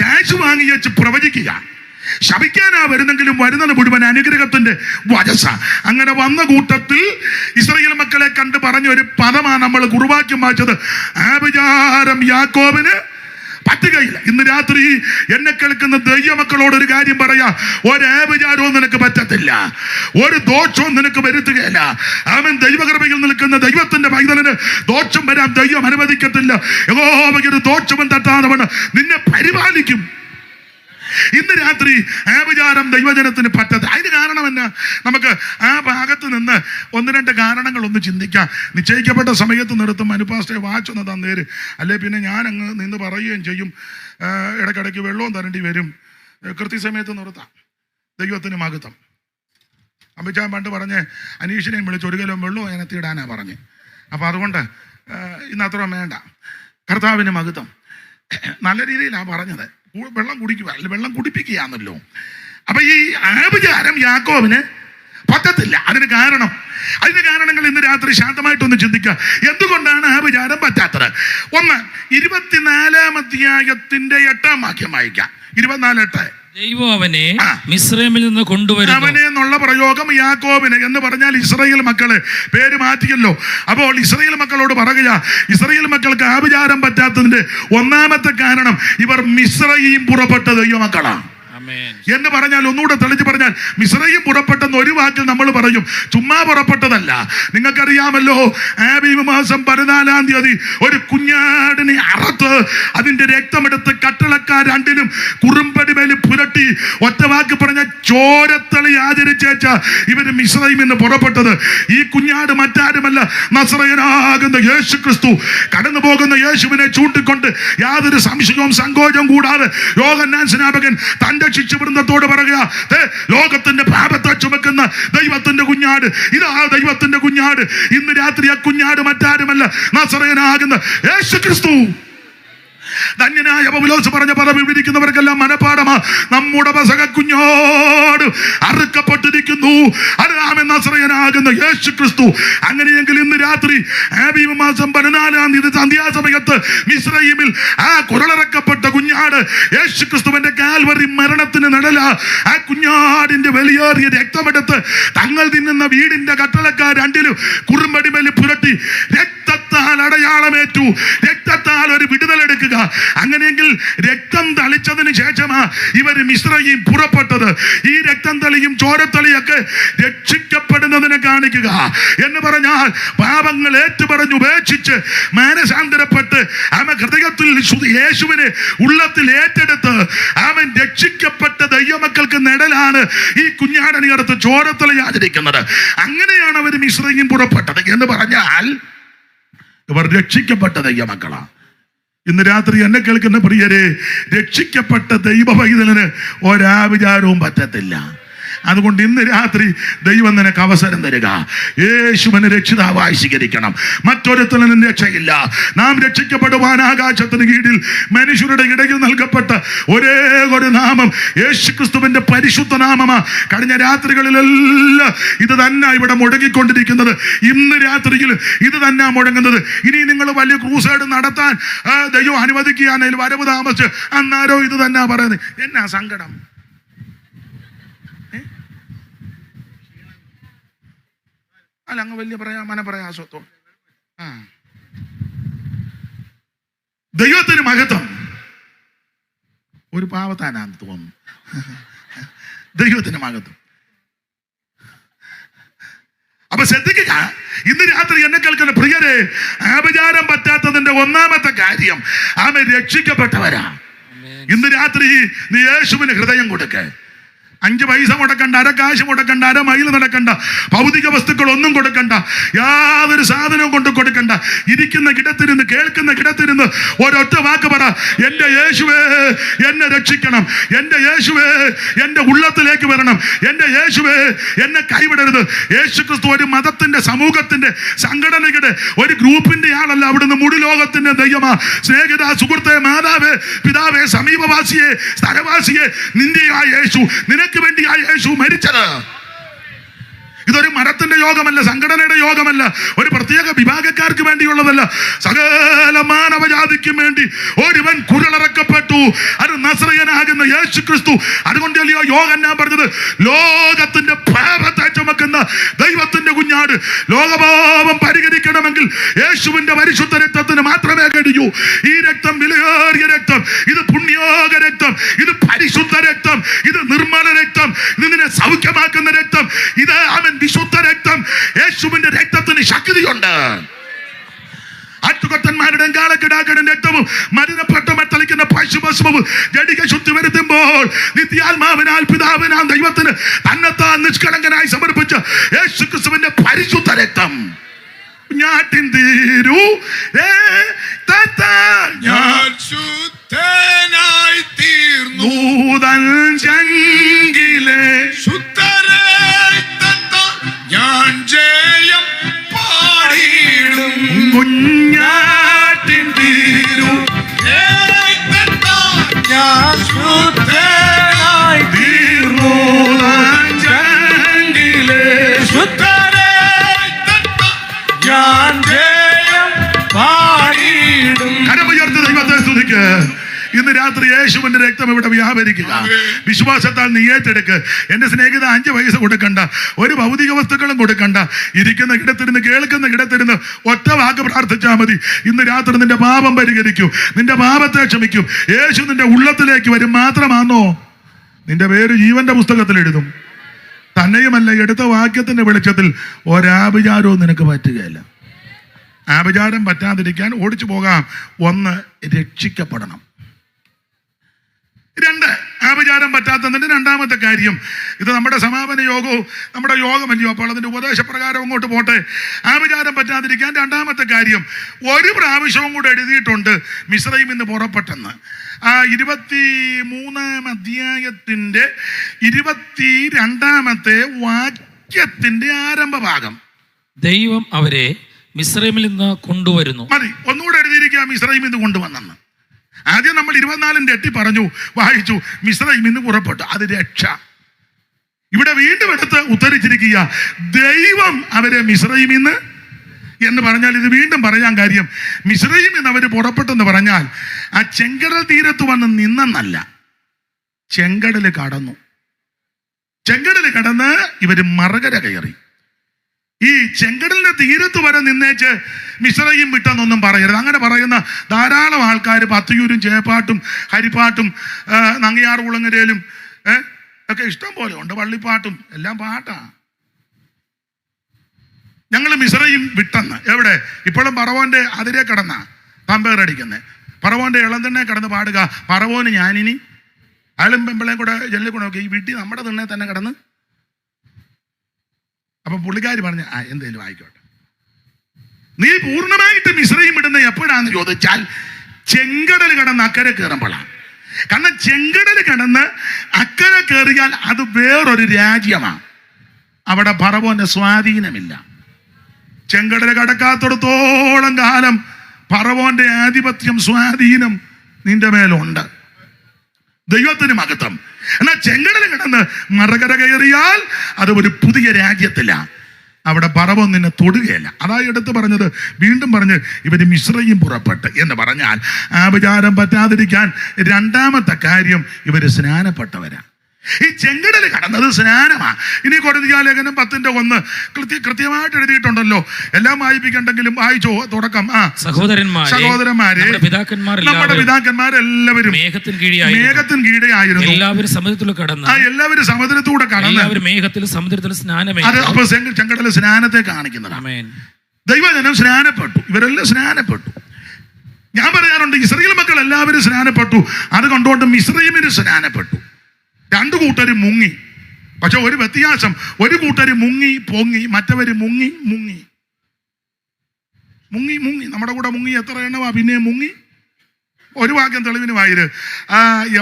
കാശ് വാങ്ങി വെച്ച് പ്രവചിക്കുക. ശപിക്കാനാ വരുന്നെങ്കിലും വരുന്നത് മുഴുവൻ അനുഗ്രഹത്തിന്റെ വചസ. അങ്ങനെ വന്ന കൂട്ടത്തിൽ ഇസ്രായേൽ മക്കളെ കണ്ട് പറഞ്ഞ ഒരു പദമാണ് നമ്മൾ കുറുവാക്യം വായിച്ചത്. ആഭിചാരം യാക്കോബിന് പറ്റുകയില്ല. ഇന്ന് രാത്രി എന്നെ കേൾക്കുന്ന ദൈവമക്കളോട് ഒരു കാര്യം പറയാ, ഒരാഭിചാരവും നിനക്ക് പറ്റത്തില്ല, ഒരു ദോഷവും നിനക്ക് വരുത്തുകയില്ല. അവൻ ദൈവകൃപയിൽ നിൽക്കുന്ന ദൈവത്തിന്റെ പൈതലിന് ദോഷം വരാൻ ദൈവം അനുവദിക്കത്തില്ല. യഹോവയ്ക്കൊരു ദോഷവും തട്ടാതെ നിന്നെ പരിപാലിക്കും. ഇന്ന് രാത്രി ആഭിചാരം ദൈവജനത്തിന് പറ്റത്ത. അതിന് കാരണം എന്നാ? നമുക്ക് ആ ഭാഗത്ത് നിന്ന് 1-2 കാരണങ്ങളൊന്ന് ചിന്തിക്കാം. നിശ്ചയിക്കപ്പെട്ട സമയത്ത് നിർത്തും. അനുപാസ്റ്റേ വാച്ചൊന്ന് തന്നേര്, അല്ലെ പിന്നെ ഞാൻ അങ്ങ് നിന്ന് പറയുകയും ചെയ്യും. ഇടയ്ക്കിടയ്ക്ക് വെള്ളവും തരേണ്ടി വരും. കൃത്യസമയത്ത് നിർത്താം. ദൈവത്തിന് മഹത്വം. അമ്പിച്ചാൻ പണ്ട് പറഞ്ഞ് അനീഷിനെയും വിളിച്ച് 1 കിലോ വെള്ളവും അതിനകത്തിടാനാ പറഞ്ഞ്. അപ്പം അതുകൊണ്ട് ഇന്ന് അത്ര വേണ്ട. കർത്താവിന് മഹത്വം. നല്ല രീതിയിലാണ് പറഞ്ഞത്. വെള്ളം കുടിക്കുക, വെള്ളം കുടിപ്പിക്കുകയാണല്ലോ. അപ്പൊ ഈ ആഭിചാരം യാക്കോബിന് പറ്റത്തില്ല. അതിന് കാരണങ്ങൾ ഇന്ന് രാത്രി ശാന്തമായിട്ടൊന്ന് ചിന്തിക്കുക. എന്തുകൊണ്ടാണ് ആ വിചാരം പറ്റാത്തത്? ഒന്ന്, 24-ാം അധ്യായത്തിന്റെ 8-ാം വാക്യം വായിക്കാം. 24:8. ദൈവം അവനെ മിസ്രൈമിൽ നിന്ന് കൊണ്ടുവരുന്നു. അവനെ എന്നുള്ള പ്രയോഗം യാക്കോബിന് എന്ന് പറഞ്ഞാൽ ഇസ്രായേൽ മക്കളെ പേര് മാറ്റിയല്ലോ. അപ്പോൾ ഇസ്രായേൽ മക്കളോട് പറയുക, ഇസ്രായേൽ മക്കൾക്ക് ആഭിചാരം പറ്റാത്തതിന്റെ ഒന്നാമത്തെ കാരണം ഇവർ മിസ്രയീം പുറപ്പെട്ട ദൈവമക്കളാണ് എന്ന് പറഞ്ഞാൽ, ഒന്നുകൂടെ തെളിച്ച് പറഞ്ഞാൽ, മിസ്രയീം പുറപ്പെട്ടെന്ന് ഒരു വാക്കിൽ നമ്മൾ പറയും, ചുമ്മാ പുറപ്പെട്ടതല്ല. നിങ്ങൾക്കറിയാമല്ലോ, ആബീബ് മാസം 14-ാം തീയതി ഒരു കുഞ്ഞാടിനെ അറുത്ത് അതിന്റെ രക്തമെടുത്ത് കട്ടളക്കാർ രണ്ടിനും കുറുമ്പടി മേൽ പുരട്ടി ഒറ്റ വാക്ക് പറഞ്ഞ ചോരത്തളി ആചരിച്ചേച്ച ഇവര് മിസ്രയീമിൽ നിന്ന് പുറപ്പെട്ടത്. ഈ കുഞ്ഞാട് മറ്റാരുമല്ല, നസറയനാകുന്ന യേശു ക്രിസ്തു. കടന്നു പോകുന്ന യേശുവിനെ ചൂണ്ടിക്കൊണ്ട് യാതൊരു സംശയവും സങ്കോചവും കൂടാതെ യോഹന്നാൻ സ്നാപകൻ തന്റെ ശിശുവൃന്ദത്തോട് പറയുക, ലോകത്തിന്റെ പാപത്തെ ചുമക്കുന്ന ദൈവത്തിന്റെ കുഞ്ഞാട്, ഇതാ ദൈവത്തിന്റെ കുഞ്ഞാട്. ഇന്ന് രാത്രി ആ കുഞ്ഞാട് മറ്റാരുമല്ല, നസറയനാകുന്ന യേശു ക്രിസ്തു. ധന്യനായ പൗലോസ് പറഞ്ഞ പദവി വിവരിക്കുന്നവർക്കെല്ലാം മനപ്പാടമാ. നമ്മുടെ പെസഹ കുഞ്ഞോട് അറുക്കപ്പെട്ടിരിക്കുന്നു, അതാമൻ നസറയനാകുന്ന യേശു ക്രിസ്തു. അങ്ങനെയെങ്കിൽ ഇന്ന് രാത്രി ആബീബ് മാസം 14-ാം തീയതി സന്ധ്യാസമയത്ത് മിസ്രയീമിൽ ആ കുരളറക്കപ്പെട്ട കുഞ്ഞാട് യേശു ക്രിസ്തുവിന്റെ കാൽവരി മരണത്തിന് നിഴല ആ കുഞ്ഞാടിന്റെ വലിയേറിയ രക്തമെടുത്ത് തങ്ങൾ തിന്നുന്ന വീടിന്റെ കട്ടളക്കാർ രണ്ടിലും കുറുമ്പടി മേൽ പുരട്ടി രക്തത്താൽ അടയാളമേറ്റു, രക്തത്താൽ ഒരു വിടുതലെടുക്കുക. അങ്ങനെയെങ്കിൽ രക്തം തളിച്ചതിന് ശേഷമാ ഇവര് മിസ്രയീം പുറപ്പെട്ടത്. ഈ രക്തം തളിയും ചോരത്തളിയൊക്കെ രക്ഷിക്കപ്പെടുന്നതിനെ കാണിക്കുക എന്ന് പറഞ്ഞാൽ, പാപങ്ങൾ ഏറ്റുപറഞ്ഞ് ഉപേക്ഷിച്ച് മാനസാന്തരപ്പെട്ട് അവൻ ഹൃദയത്തിൽ യേശുവിനെ ഉള്ളത്തിൽ ഏറ്റെടുത്ത് അവൻ രക്ഷിക്കപ്പെട്ട ദൈവമക്കൾക്ക് നിഴലാണ് ഈ കുഞ്ഞാടനെ അടുത്ത് ചോരത്തളി ആചരിക്കുന്നത്. അങ്ങനെയാണ് അവർ മിസ്രയീം പുറപ്പെട്ടത് എന്ന് പറഞ്ഞാൽ ഇവർ രക്ഷിക്കപ്പെട്ട ദൈവമക്കളാണ്. ഇന്ന് രാത്രി എന്നെ കേൾക്കുന്ന പ്രിയരെ, രക്ഷിക്കപ്പെട്ട ദൈവ പൈതലിന് ഒരാവിചാരവും പറ്റത്തില്ല. അതുകൊണ്ട് ഇന്ന് രാത്രി ദൈവം നിനക്ക് അവസരം തരിക. യേശുവിനെ രക്ഷിതാവായി സ്വീകരിക്കണം. മറ്റൊരുത്തനും രക്ഷയില്ല. നാം രക്ഷിക്കപ്പെടുവാൻ ആകാശത്തിന് കീഴിൽ മനുഷ്യരുടെ ഇടയിൽ നൽകപ്പെട്ട ഒരേ ഒരു നാമം യേശു ക്രിസ്തുവിന്റെ പരിശുദ്ധ നാമമാ. കഴിഞ്ഞ രാത്രികളിലെല്ലാം ഇത് തന്നെ ഇവിടെ മുഴങ്ങിക്കൊണ്ടിരിക്കുന്നത്. ഇന്ന് രാത്രിയിൽ ഇത് തന്നെ മുഴങ്ങുന്നത്. ഇനി നിങ്ങൾ വലിയ ക്രൂസൈഡ് നടത്താൻ ദൈവം അനുവദിക്കുകയാണെങ്കിൽ വരവ് താമസിച്ച് അന്നാരോ ഇത് തന്നെ പറയുന്നത്. എന്നാ സങ്കടം? അല്ല, അങ്ങ് വലിയ മനപ്രയാസത്തോ. ദൈവത്തിന് മഹത്വം. ഒരു പാവത്താനാന്ന് തോന്നുന്നു. ദൈവത്തിന് മഹത്വം. അപ്പൊ ശ്രദ്ധിക്കുക, ഇന്ന് രാത്രി എന്നെ കേൾക്കുന്ന പ്രിയരെ, ആഭിചാരം പറ്റാത്തതിന്റെ ഒന്നാമത്തെ കാര്യം ആമേ രക്ഷിക്കപ്പെട്ടവരാ. ഇന്ന് രാത്രി നീ യേശുവിന് ഹൃദയം കൊടുക്ക. 5 പൈസ മുടക്കണ്ട, അരക്കാശ് മുടക്കണ്ട, 1 മൈൽ നടക്കണ്ട, ഭൗതിക വസ്തുക്കൾ ഒന്നും കൊടുക്കണ്ട, യാതൊരു സാധനവും കൊണ്ട് കൊടുക്കണ്ട. ഇരിക്കുന്ന കിടത്തിരുന്ന്, കേൾക്കുന്ന കിടത്തിരുന്ന് ഒരൊറ്റ വാക്ക് പറ, എൻ്റെ യേശുവേ എന്നെ രക്ഷിക്കണം, എൻ്റെ യേശുവേ എൻ്റെ ഉള്ളത്തിലേക്ക് വരണം, എൻ്റെ യേശുവേ എന്നെ കൈവിടരുത്. യേശു ക്രിസ്തു ഒരു മതത്തിന്റെ, സമൂഹത്തിന്റെ, സംഘടനയുടെ, ഒരു ഗ്രൂപ്പിന്റെ ആളല്ല. അവിടുന്ന് മുഴു ലോകത്തിന്റെ ദൈവമാ. സ്നേഹിത, സുഹൃത്തെ, മാതാവേ, പിതാവേ, സമീപവാസിയെ, സ്ഥലവാസിയെ, നിന്റെ ആ യേശു, നിനക്ക് വേണ്ടിയാ യേശു മരിച്ചത്. ഇതൊരു മതത്തിന്റെ യോഗമല്ല, സംഘടനയുടെ യോഗമല്ല, ഒരു പ്രത്യേക വിഭാഗക്കാർക്ക് വേണ്ടിയുള്ളതല്ല. സകല മാനവജാതിക്കും വേണ്ടി ഒരുവൻ കുരളറക്കപ്പെട്ടു, അത് നസറയനാകുന്ന യേശു ക്രിസ്തു. അതുകൊണ്ടല്ലയോ യോഹന്നാൻ പറഞ്ഞത്, ലോകത്തിന്റെ പാപത്തെ ചുമക്കുന്ന ദൈവത്തിന്റെ കുഞ്ഞാട്. ലോകപാപം പരിഹരിക്കണമെങ്കിൽ യേശുവിന്റെ പരിശുദ്ധ രക്തത്തിന് മാത്രമേ കഴിയൂ. ഈ രക്തം വിലയേറിയ രക്തം, ഇത് പുണ്യോക രക്തം, ഇത് പരിശുദ്ധ രക്തം, ഇത് നിർമ്മല രക്തം, ഇത് നിന്നെ സൗഖ്യമാക്കുന്ന രക്തം, ഇത് അവൻ വിശുദ്ധ രക്തം. യേശുവിന്റെ രക്തത്തിന് ശക്തിയുണ്ട്. ആറ്റുകൊറ്റന്മാരുടെയും കാളക്കിടാക്കളുടെയും രക്തവും മരുന്നപ്പെട്ട മത്തളിക്കുന്ന പശുഭസ്മവും ജഡിക ശുദ്ധി വരുത്തുമ്പോൾ നിത്യാത്മാവിനാൽ പിതാവിനാൽ ദൈവത്തിന് തന്നെത്താൻ നിഷ്കളങ്കനായി സമർപ്പിച്ച യേശു ക്രിസ്തുവിന്റെ പരിശുദ്ധ രക്തം. ഞാട്ടിൻ തീരൂ ഞാൻ ശുദ്ധനായി തീർന്നു തൻ ചങ്കിലെ ശുദ്ധരേ ഞാൻ ജയം പാടിയിടും. കുഞ്ഞാട്ടിൻ തീരു ഞാൻ ശുദ്ധനായി തീർന്നു ചങ്കിലെ ഇന്ന് രാത്രി യേശുവിന്റെ രക്തം ഇവിടെ വ്യാപരിക്കുക. വിശ്വാസത്താൽ നീ ഏറ്റെടുക്ക്. എന്റെ സ്നേഹിത, 5 പൈസ കൊടുക്കണ്ട, ഒരു ഭൗതിക വസ്തുക്കളും കൊടുക്കണ്ട. ഇരിക്കുന്ന ഇടത്തിരുന്ന്, കേൾക്കുന്ന ഇടത്തിരുന്ന് ഒറ്റ വാക്ക് പ്രാർത്ഥിച്ചാൽ മതി. ഇന്ന് രാത്രി നിന്റെ പാപം പരിഹരിക്കും, നിന്റെ പാപത്തെ ക്ഷമിക്കും. യേശു നിന്റെ ഉള്ളത്തിലേക്ക് വരും. മാത്രമാണോ നിന്റെ പേര് ജീവന്റെ പുസ്തകത്തിൽ എഴുതും. തന്നെയുമല്ല, എടുത്ത വാക്യത്തിന്റെ വെളിച്ചത്തിൽ ഒരാഭിചാരവും നിനക്ക് പറ്റുകയില്ല. ആഭിചാരം പറ്റാതിരിക്കാൻ ഓടിച്ചു പോകാം. 1, രക്ഷിക്കപ്പെടണം. 2, ആഭിചാരം പറ്റാത്തതിന്റെ രണ്ടാമത്തെ കാര്യം, ഇത് നമ്മുടെ സമാപന യോഗവും നമ്മുടെ യോഗമല്ലയോ, അപ്പോൾ അതിന്റെ ഉപദേശപ്രകാരം അങ്ങോട്ട് പോട്ടെ. ആഭിചാരം പറ്റാതിരിക്കാൻ രണ്ടാമത്തെ കാര്യം, ഒരു പ്രാവശ്യവും കൂടെ എഴുതിയിട്ടുണ്ട് മിസ്രയീമിൽ നിന്ന് പുറപ്പെട്ടെന്ന്. ആ 23-ാം അധ്യായത്തിന്റെ 22-ാമത്തെ വാക്യത്തിന്റെ ആരംഭ ഭാഗം, ദൈവം അവരെ മിസ്രയീമിൽ നിന്ന് കൊണ്ടുവരുന്നു. മതി, ഒന്നുകൂടെ എഴുതിയിരിക്കുക മിസ്രയീമിൽ നിന്ന് കൊണ്ടുവന്നെന്ന്. ആദ്യം നമ്മൾ 24-ന്റെ 8 പറഞ്ഞു, വായിച്ചു, മിസ്രയീമിൽ നിന്ന് പുറപ്പെട്ടു, അത് രക്ഷ. ഇവിടെ വീണ്ടും എടുത്ത് ഉദ്ധരിച്ചിരിക്കുക, ദൈവം അവരെ മിസ്രയീമിൽ നിന്ന് എന്ന് പറഞ്ഞാൽ, ഇത് വീണ്ടും പറയാൻ കാര്യം, മിസ്രയീമിൽ നിന്ന് അവർ പുറപ്പെട്ടെന്ന് പറഞ്ഞാൽ ആ ചെങ്കടൽ തീരത്ത് വന്ന് നിന്നെന്നല്ല, ചെങ്കടൽ കടന്നു. ചെങ്കടൽ കടന്ന് ഇവര് മറുകര കയറി. ഈ ചെങ്കടലിന്റെ തീരത്ത് വരെ നിന്നേച്ച് മിസ്രയീം വിട്ടെന്നൊന്നും പറയരുത്. അങ്ങനെ പറയുന്ന ധാരാളം ആൾക്കാർ പത്തിയൂരും ചേപ്പാട്ടും ഹരിപ്പാട്ടും നങ്ങിയാർ കുളങ്ങരയിലും ഒക്കെ ഇഷ്ടം പോലെ ഉണ്ട്. വള്ളിപ്പാട്ടും എല്ലാം പാട്ടാ. ഞങ്ങൾ മിസ്രയീം വിട്ടെന്ന്. എവിടെ? ഇപ്പോഴും പറവോന്റെ അതിരെ കടന്ന പമ്പേറടിക്കുന്നത്. പറവോന്റെ ഇളം തന്നെ കടന്ന് പാടുക, പറവോന് ഞാനിനി. അയാളും പെമ്പിളേയും കൂടെ ജനലിൽ കൂടെ നോക്കി, ഈ വീട്ടിൽ നമ്മുടെ തിണ്ണെ തന്നെ കടന്ന്. അപ്പൊ പുള്ളിക്കാരി പറഞ്ഞ, എന്തേലും ആയിക്കോട്ടെ. നീ പൂർണ്ണമായിട്ട് മിസ്രയീം വിടുന്ന എപ്പോഴാന്ന് ചോദിച്ചാൽ ചെങ്കടൽ കടന്ന് അക്കരെ കയറുമ്പോഴാണ്. കാരണം ചെങ്കടൽ കടന്ന് അക്കരെ കയറിയാൽ അത് വേറൊരു രാജ്യമാണ്. അവിടെ ഫറവോന്റെ സ്വാധീനമില്ല. ചെങ്കടൽ കടക്കാത്തിടത്തോളം കാലം ഫറവോന്റെ ആധിപത്യം, സ്വാധീനം നിന്റെ മേലുണ്ട്. ദൈവത്തിന് മഹത്വം. എന്നാൽ ചെങ്കടൽ കിടന്ന് മറുകര കയറിയാൽ അത് ഒരു പുതിയ രാജ്യത്തിലാണ്. അവിടെ ഫറവോൻ നിന്നെ തൊടുകയില്ല. അതാ എടുത്ത് പറഞ്ഞത്. വീണ്ടും പറഞ്ഞ് ഇവര് മിസ്രയീം പുറപ്പെട്ട് എന്ന് പറഞ്ഞാൽ ആഭിചാരം പറ്റാതിരിക്കാൻ രണ്ടാമത്തെ കാര്യം, ഇവര് സ്നാനപ്പെട്ടവരാ. ഈ ചെങ്കടൽ കടന്നത് സ്നാനമാണ്. ഇനി കൊരിന്ത്യലേഖനം 10:1 കൃത്യമായിട്ട് എഴുതിയിട്ടുണ്ടല്ലോ. എല്ലാം വായിപ്പിക്കണ്ടെങ്കിലും വായിച്ചോ. തുടക്കം, സഹോദരന്മാരെ, നമ്മുടെ പിതാക്കന്മാരെല്ലാവരും മേഘത്തിൻ കീഴെയായിരുന്നു. എല്ലാവരും സമുദ്രത്തിലൂടെ കടന്ന് അത് അപ്പൊ ചെങ്കടൽ സ്നാനത്തെ കാണിക്കുന്നതാണ്. ദൈവജനം സ്നാനപ്പെട്ടു, ഇവരെല്ലാം സ്നാനപ്പെട്ടു. ഞാൻ പറയാറുണ്ട്, ഇസ്രായേൽ മക്കൾ എല്ലാവരും സ്നാനപ്പെട്ടു. അത് കൊണ്ടുകൊണ്ട് മിസ്രയീമിന് സ്നാനപ്പെട്ടു. 2 കൂട്ടരും മുങ്ങി. പക്ഷെ ഒരു വ്യത്യാസം, ഒരു കൂട്ടര് മുങ്ങി പൊങ്ങി, മറ്റവര് മുങ്ങി മുങ്ങി മുങ്ങി മുങ്ങി. നമ്മുടെ കൂടെ മുങ്ങി എത്ര എണ്ണവാ പിന്നെ മുങ്ങി. ഒരു വാക്യം തെളിവിന് വായിര്.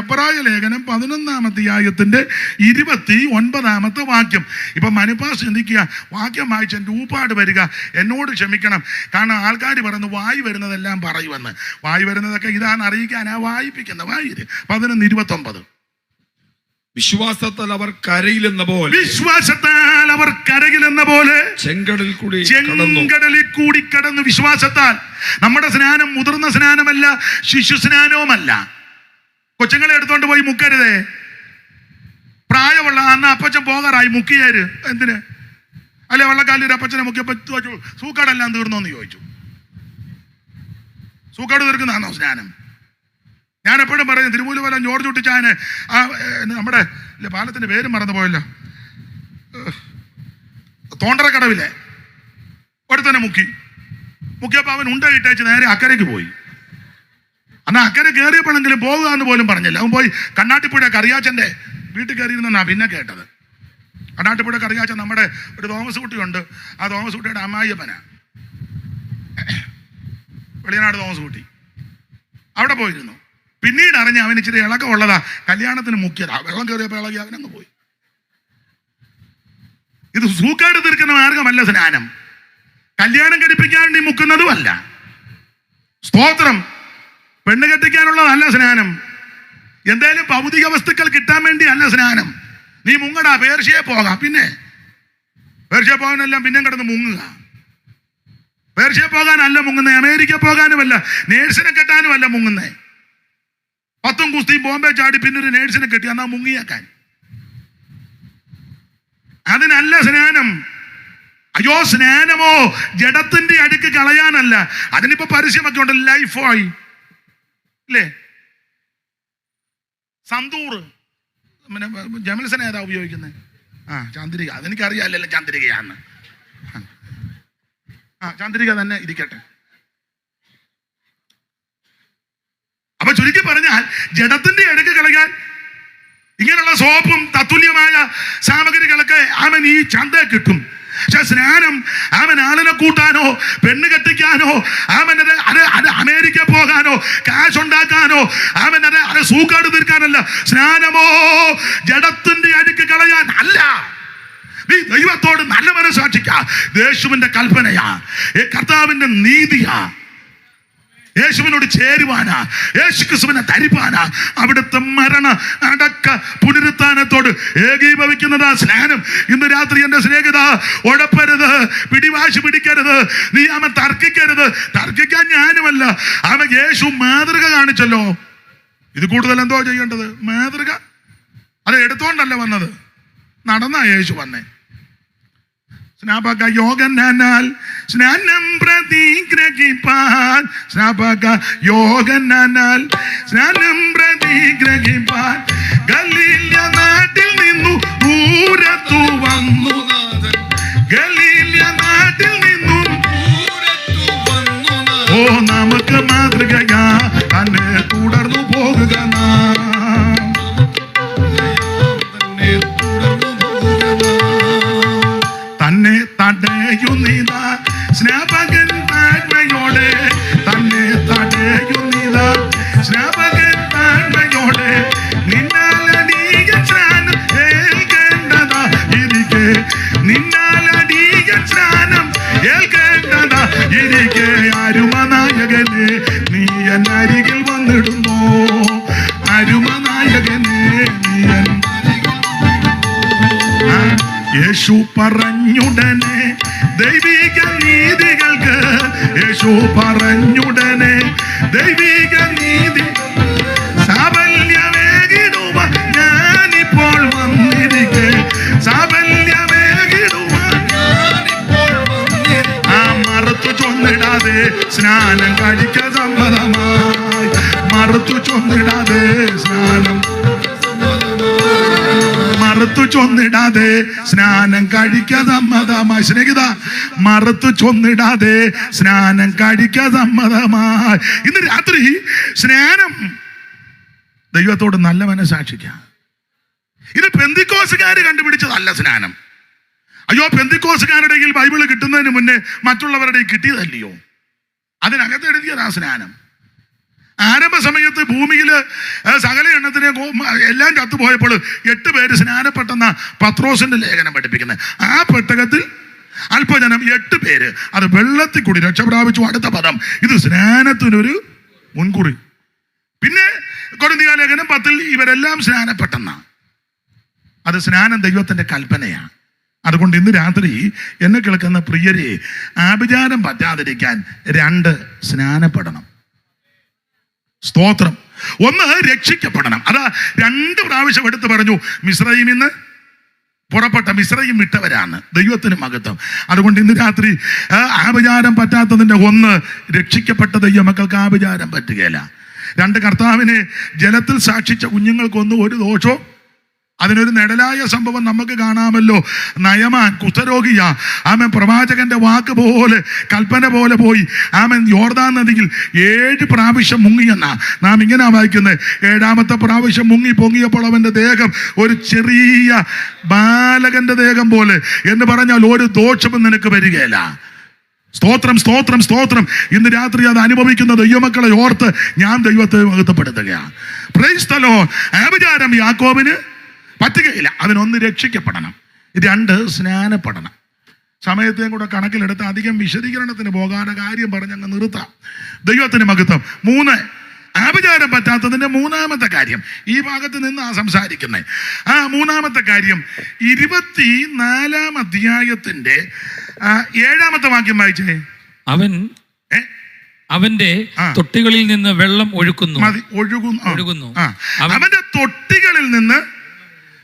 എബ്രായ ലേഖനം 11-ാം അധ്യായത്തിന്റെ 29-ാമത്തെ വാക്യം. ഇപ്പൊ മനുപ്പാസ് ചിന്തിക്കുക, വാക്യം വായിച്ച് എൻ്റെ ഊപ്പാട് വരിക, എന്നോട് ക്ഷമിക്കണം. കാരണം ആൾക്കാർ പറയുന്നു വായി വരുന്നതെല്ലാം പറയുമെന്ന്. വായി വരുന്നതൊക്കെ ഇതാണ് അറിയിക്കാനാ വായിപ്പിക്കുന്ന. വായിര് 11:29. വിശ്വാസത്താൽ അവർ കരയിലെന്ന പോലെ ചെങ്കടലിൽ കൂടി കടന്നു. വിശ്വാസത്താൽ. നമ്മുടെ സ്നാനം മുതിർന്ന സ്നാനമല്ല, ശിശു സ്നാനവുമല്ല. കൊച്ചുങ്ങളെ എടുത്തോണ്ട് പോയി മുക്കരുതേ. പ്രായമുള്ള അന്ന് അപ്പച്ചൻ പോകാറായി, മുക്കിയാര് എന്തിന്? അല്ലെ വള്ളക്കാലിൽ അപ്പച്ചനെ മുക്കിയപ്പോ സൂക്കാടെല്ലാം തീർന്നോന്ന് ചോദിച്ചു. സൂക്കാട് തീർക്കുന്നതാണോ സ്നാനം? ഞാൻ എപ്പോഴും പറയും, തിരുമൂലവലം ജോർജ് കുട്ടിച്ചായന് നമ്മുടെ പാലത്തിന്റെ പേരും മറന്നു പോയല്ലോ, തോണ്ടറക്കടവിലെ ഒരുത്തനെ മുക്കിയപ്പോ അവൻ ഉണ്ടയിട്ടയച്ച് നേരെ അക്കരയ്ക്ക് പോയി. അന്ന് അക്കരെ കയറിയപ്പോഴെങ്കിലും പോകുക എന്ന് പോലും പറഞ്ഞില്ല. അവൻ പോയി കണ്ണാട്ടിപ്പുഴ കറിയാച്ചന്റെ വീട്ടിൽ കയറിയിരുന്നാ പിന്നെ കേട്ടത്. കണ്ണാട്ടിപ്പുഴ കറിയാച്ചൻ നമ്മുടെ ഒരു തോമസ് കുട്ടിയുണ്ട്. ആ തോമസ് കുട്ടിയുടെ അമ്മായിയപ്പനാ, വെളിയനാട് തോമസ് കുട്ടി. അവിടെ പോയിരുന്നു. പിന്നീട് അറിഞ്ഞ അവന് ഇച്ചിരി ഇളക്കം ഉള്ളതാ, കല്യാണത്തിന് മുക്കിയതാ. വെള്ളം കയറിയപ്പോൾ ഇളകി അവനങ്ങ് പോയി. ഇത് സൂക്കാട് തീർക്കുന്ന മാർഗമല്ല സ്നാനം. കല്യാണം കഴിപ്പിക്കാൻ വേണ്ടി മുക്കുന്നതുമല്ല. സ്തോത്രം. പെണ്ണ് കെട്ടിക്കാനുള്ളതല്ല സ്നാനം. എന്തായാലും ഭൗതിക വസ്തുക്കൾ കിട്ടാൻ വേണ്ടി അല്ല സ്നാനം. നീ മുങ്ങടാ, പേർഷ്യയെ പോകാം. പിന്നെ പേർഷ്യ പോകാനെല്ലാം പിന്നെ കിടന്ന് മുങ്ങുക. പേർഷ്യ പോകാനല്ല മുങ്ങുന്നേ, അമേരിക്ക പോകാനുമല്ല, നേഴ്സിനെ കെട്ടാനുമല്ല മുങ്ങുന്നേ. 10 കുസ്തിയും ബോംബെ ചാടി പിന്നെ ഒരു നേഴ്സിനെ കെട്ടി എന്നാ മുങ്ങിയാക്കാൻ. അതിനല്ല സ്നാനം. അയ്യോ, സ്നാനമോ ജഡത്തിന്റെ അടുക്ക് കളയാനല്ല. അതിനിപ്പോ പരസ്യമൊക്കെ ഉണ്ട്, ലൈഫ് ഓയിൽ അല്ലേ, സന്തൂർ, പിന്നെ ജമൽസന ഏതാ ഉപയോഗിക്കുന്നത്? ചന്ദ്രിക. അതെനിക്കറിയാമല്ലോ ചന്ദ്രികയാന്ന്. ചന്ദ്രിക തന്നെ ഇരിക്കട്ടെ. അപ്പൊ ചുരുക്കി പറഞ്ഞാൽ ജഡത്തിന്റെ അടുക്ക് കളയാൻ ഇങ്ങനെയുള്ള സോപ്പും തത്തുല്യമായ സാമഗ്രികളൊക്കെ അവൻ ഈ ചന്ത കിട്ടും. പക്ഷെ സ്നാനം അവൻ ആളിനെ കൂട്ടാനോ പെണ്ണ് കെട്ടിക്കാനോ അവനത് അത് അമേരിക്ക പോകാനോ കാശുണ്ടാക്കാനോ അവനത് സൂക്കാട് തീർക്കാനല്ല. സ്നാനമോ ജഡത്തിന്റെ അടുക്ക് കളയാൻ അല്ല. നീ ദൈവത്തോട് നല്ല മനസ്സാക്ഷിക്കാ. യേശുവിന്റെ കൽപ്പനയാ, കർത്താവിന്റെ നീതിയാ, യേശുവിനോട് ചേരുവാനാ, യേശു ക്രിസ്തുവിനെ ധരിപ്പാനാ, അവിടുത്തെ മരണ അടക്ക പുനരുത്ഥാനത്തോട് ഏകീഭവിക്കുന്നതാ സ്നാനം. ഇന്ന് രാത്രി എൻ്റെ സ്നേഹിത, ഉഴപ്പരുത്, പിടിവാശി പിടിക്കരുത്, നീ അവൻ തർക്കിക്കരുത്. തർക്കിക്കാൻ ഞാനുമല്ല, അവൻ യേശു മാതൃക കാണിച്ചല്ലോ. ഇത് കൂടുതൽ എന്തോ ചെയ്യേണ്ടത്? മാതൃക. അത് എടുത്തോണ്ടല്ല വന്നത്, നടന്നാ യേശു വന്നേ. സ്നാപക യോഗനാൽ സ്നാനം പ്രതിഗ്രഹിപ്പാൻ, സ്നാപക യോഗനാൽ സ്നാനം പ്രതിഗ്രഹിപ്പാൻ ഗലീല നാട്ടിൽ നിന്നു ദൂരത്തു വന്നു. ഗലീല നാട്ടിൽ നിന്നും ഓ നമുക്ക് മാതൃകയാ തന്നെ തുടർന്നു പോകുക. തന്നെ തടയുന്നിത സ്നാപകൻ താഴ്മയോടെ, തന്നെ തടയുന്നിത സ്നാപകൻ താഴ്മയോടെ, നിന്നാലടിയ സ്നാനം ഏൽക്കേണ്ടതാ ഇരിക്കെ, നിന്നാലടിയ സ്നാനം ഏൽക്കേണ്ടതാ ഇരിക്കെ. അരുമനായകനെ നീ എന്നരികിൽ വന്നിടുന്നു, അരുമനായകനെ നീ യേശു പറഞ്ഞുടനെ ദൈവിക നീതികൾക്ക്, യേശു പറഞ്ഞുടനെ ദൈവിക നീതി സാഫല്യമേകിടുവ ഞാനിപ്പോൾ വന്നിരിക്കെ, സാഫല്യമേകിടുവ മറുത്തു ചൊന്നിടാതെ സ്നാനം കഴിക്ക സമ്മതമായി, മറുത്തു ചൊന്നിടാതെ സ്നാനം, മറുത്തു ചൊന്നിടാതെ സ്നാനം കഴിക്ക സമ്മതമായി. സ്നേഹിത, മറുത്തു ചൊന്നിടാതെ സ്നാനം കഴിക്ക സമ്മതമായി. ഇന്ന് രാത്രി സ്നാനം ദൈവത്തോട് നല്ല മനസ്സാക്ഷിക്കാം. ഇത് പെന്തിക്കോസുകാര് കണ്ടുപിടിച്ചതല്ല സ്നാനം. അയ്യോ, പെന്തിക്കോസുകാരുടെ ബൈബിള് കിട്ടുന്നതിന് മുന്നേ മറ്റുള്ളവരുടെ കിട്ടിയതല്ലയോ? അതിനകത്ത് എഴുതിയതാ സ്നാനം. ആരംഭ സമയത്ത് ഭൂമിയിൽ സകല എണ്ണത്തിനെ എല്ലാം ചത്തുപോയപ്പോൾ 8 പേര് സ്നാനപ്പെട്ടെന്ന പത്രോസിന്റെ ലേഖനം പഠിപ്പിക്കുന്നത്. ആ പെട്ടകത്തിൽ അല്പജനം 8 പേര് അത് വെള്ളത്തിൽ കൂടി രക്ഷപ്രാപിച്ചു. അടുത്ത പദം, ഇത് സ്നാനത്തിനൊരു മുൻകുറി. പിന്നെ കൊരിന്ത്യർ ലേഖനം 10 ഇവരെല്ലാം സ്നാനപ്പെട്ടെന്ന. അത് സ്നാനം ദൈവത്തിന്റെ കൽപ്പനയാണ്. അതുകൊണ്ട് ഇന്ന് രാത്രി എന്നെ കേൾക്കുന്ന പ്രിയരെ, ആഭിചാരം പറ്റാതിരിക്കാൻ 2 സ്നാനപ്പെടണം. സ്തോത്രം. 1 രക്ഷിക്കപ്പെടണം. അതാ 2 പ്രാവശ്യം എടുത്ത് പറഞ്ഞു. മിസ്രയീമിൽ നിന്ന് പുറപ്പെട്ട, മിസ്രയീം വിട്ടവരാണ്. ദൈവത്തിന് മഹത്വം. അതുകൊണ്ട് ഇന്ന് രാത്രി ആഭിചാരം പറ്റാത്തതിന്റെ 1, രക്ഷിക്കപ്പെട്ട ദൈവമക്കൾക്ക് ആഭിചാരം പറ്റുകയില്ല. 2, കർത്താവിനെ ജലത്തിൽ സാക്ഷിച്ച കുഞ്ഞുങ്ങൾക്കൊന്നും ഒരു ദോഷവും. അതിനൊരു നിഴലായ സംഭവം നമുക്ക് കാണാമല്ലോ. നയമാൻ കുഷ്ഠരോഗിയ, ആമൻ പ്രവാചകന്റെ വാക്ക് പോലെ കൽപ്പന പോലെ പോയി ആമൻ യോർദാൻ നദിയിൽ 7 പ്രാവശ്യം മുങ്ങിയെന്നാ നാം ഇങ്ങനെ വായിക്കുന്നത്. 7ാമത്തെ പ്രാവശ്യം മുങ്ങി പൊങ്ങിയപ്പോൾ അവന്റെ ദേഹം ഒരു ചെറിയ ബാലകന്റെ ദേഹം പോലെ എന്ന് പറഞ്ഞാൽ ഒരു ദോഷവും നിനക്ക് വരികയില്ല. സ്തോത്രം, സ്തോത്രം, സ്തോത്രം. ഇന്ന് രാത്രി അത് അനുഭവിക്കുന്ന ദൈവമക്കളെ ഓർത്ത് ഞാൻ ദൈവത്തെ മഹത്വപ്പെടുത്തുകയാണ്. Praise the lord. ആഭിചാരം യാക്കോബിന് പറ്റുകയില്ല. അതിനൊന്ന് രക്ഷിക്കപ്പെടണം, 2 സ്നാനപ്പെടണം. സമയത്തെയും കൂടെ കണക്കിലെടുത്ത് അധികം വിശദീകരണത്തിന് പോകാതെ കാര്യം പറഞ്ഞങ്ങ് നിർത്താം. ദൈവത്തിന് മഹത്വം. 3, ആഭിചാരം പറ്റാത്തതിന്റെ 3ാമത്തെ കാര്യം. ഈ ഭാഗത്ത് നിന്നാ സംസാരിക്കുന്നത്. ആ 3ാമത്തെ കാര്യം 24-ാം അധ്യായത്തിന്റെ 7ാമത്തെ വാക്യം വായിച്ചേ. അവൻ അവന്റെ തൊട്ടികളിൽ നിന്ന് വെള്ളം ഒഴുകുന്നു. അവന്റെ തൊട്ടികളിൽ നിന്ന്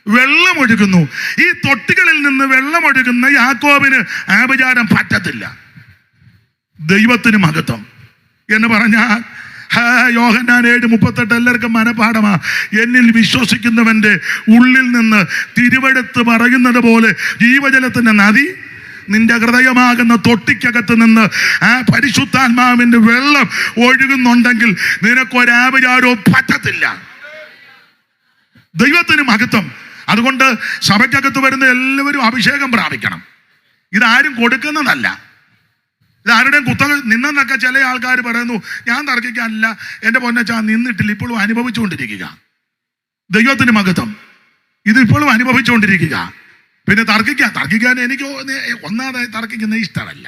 വെള്ളം ഒഴുകുന്നു. ഈ തൊട്ടികളിൽ നിന്ന് വെള്ളം ഒഴുകുന്ന യാക്കോബിന് ആഭിചാരം പറ്റത്തില്ല. ദൈവത്തിന് മഹത്വം എന്ന് പറഞ്ഞാൽ യോഹന്നാൻ 7:38 എല്ലാവർക്കും മനപാഠമാ. എന്നിൽ വിശ്വസിക്കുന്നവന്റെ ഉള്ളിൽ നിന്ന് തിരുവെടുത്ത് പറയുന്നത് പോലെ ജീവജലത്തിന്റെ നദി നിന്റെ ഹൃദയമാകുന്ന തൊട്ടിക്കകത്ത് നിന്ന് ആ പരിശുദ്ധാത്മാവിന്റെ വെള്ളം ഒഴുകുന്നുണ്ടെങ്കിൽ നിനക്കൊരാഭിചാരവും പറ്റത്തില്ല. ദൈവത്തിന് മഹത്വം. അതുകൊണ്ട് സഭയ്ക്കകത്ത് വരുന്ന എല്ലാവരും അഭിഷേകം പ്രാപിക്കണം. ഇതാരും കൊടുക്കുന്നതല്ല, ഇതാരുടെയും കുത്തക നിന്നെന്നൊക്കെ ചില ആൾക്കാർ പറയുന്നു. ഞാൻ തർക്കിക്കാനില്ല, എൻ്റെ പൊന്നച്ചാ നിന്നിട്ടില്ല, ഇപ്പോഴും അനുഭവിച്ചുകൊണ്ടിരിക്കുക. ദൈവത്തിന് മഹത്വം. ഇതിപ്പോഴും അനുഭവിച്ചുകൊണ്ടിരിക്കുക. പിന്നെ തർക്കിക്കാൻ എനിക്ക് ഒന്നാമതായി തർക്കിക്കുന്ന ഇഷ്ടമല്ല,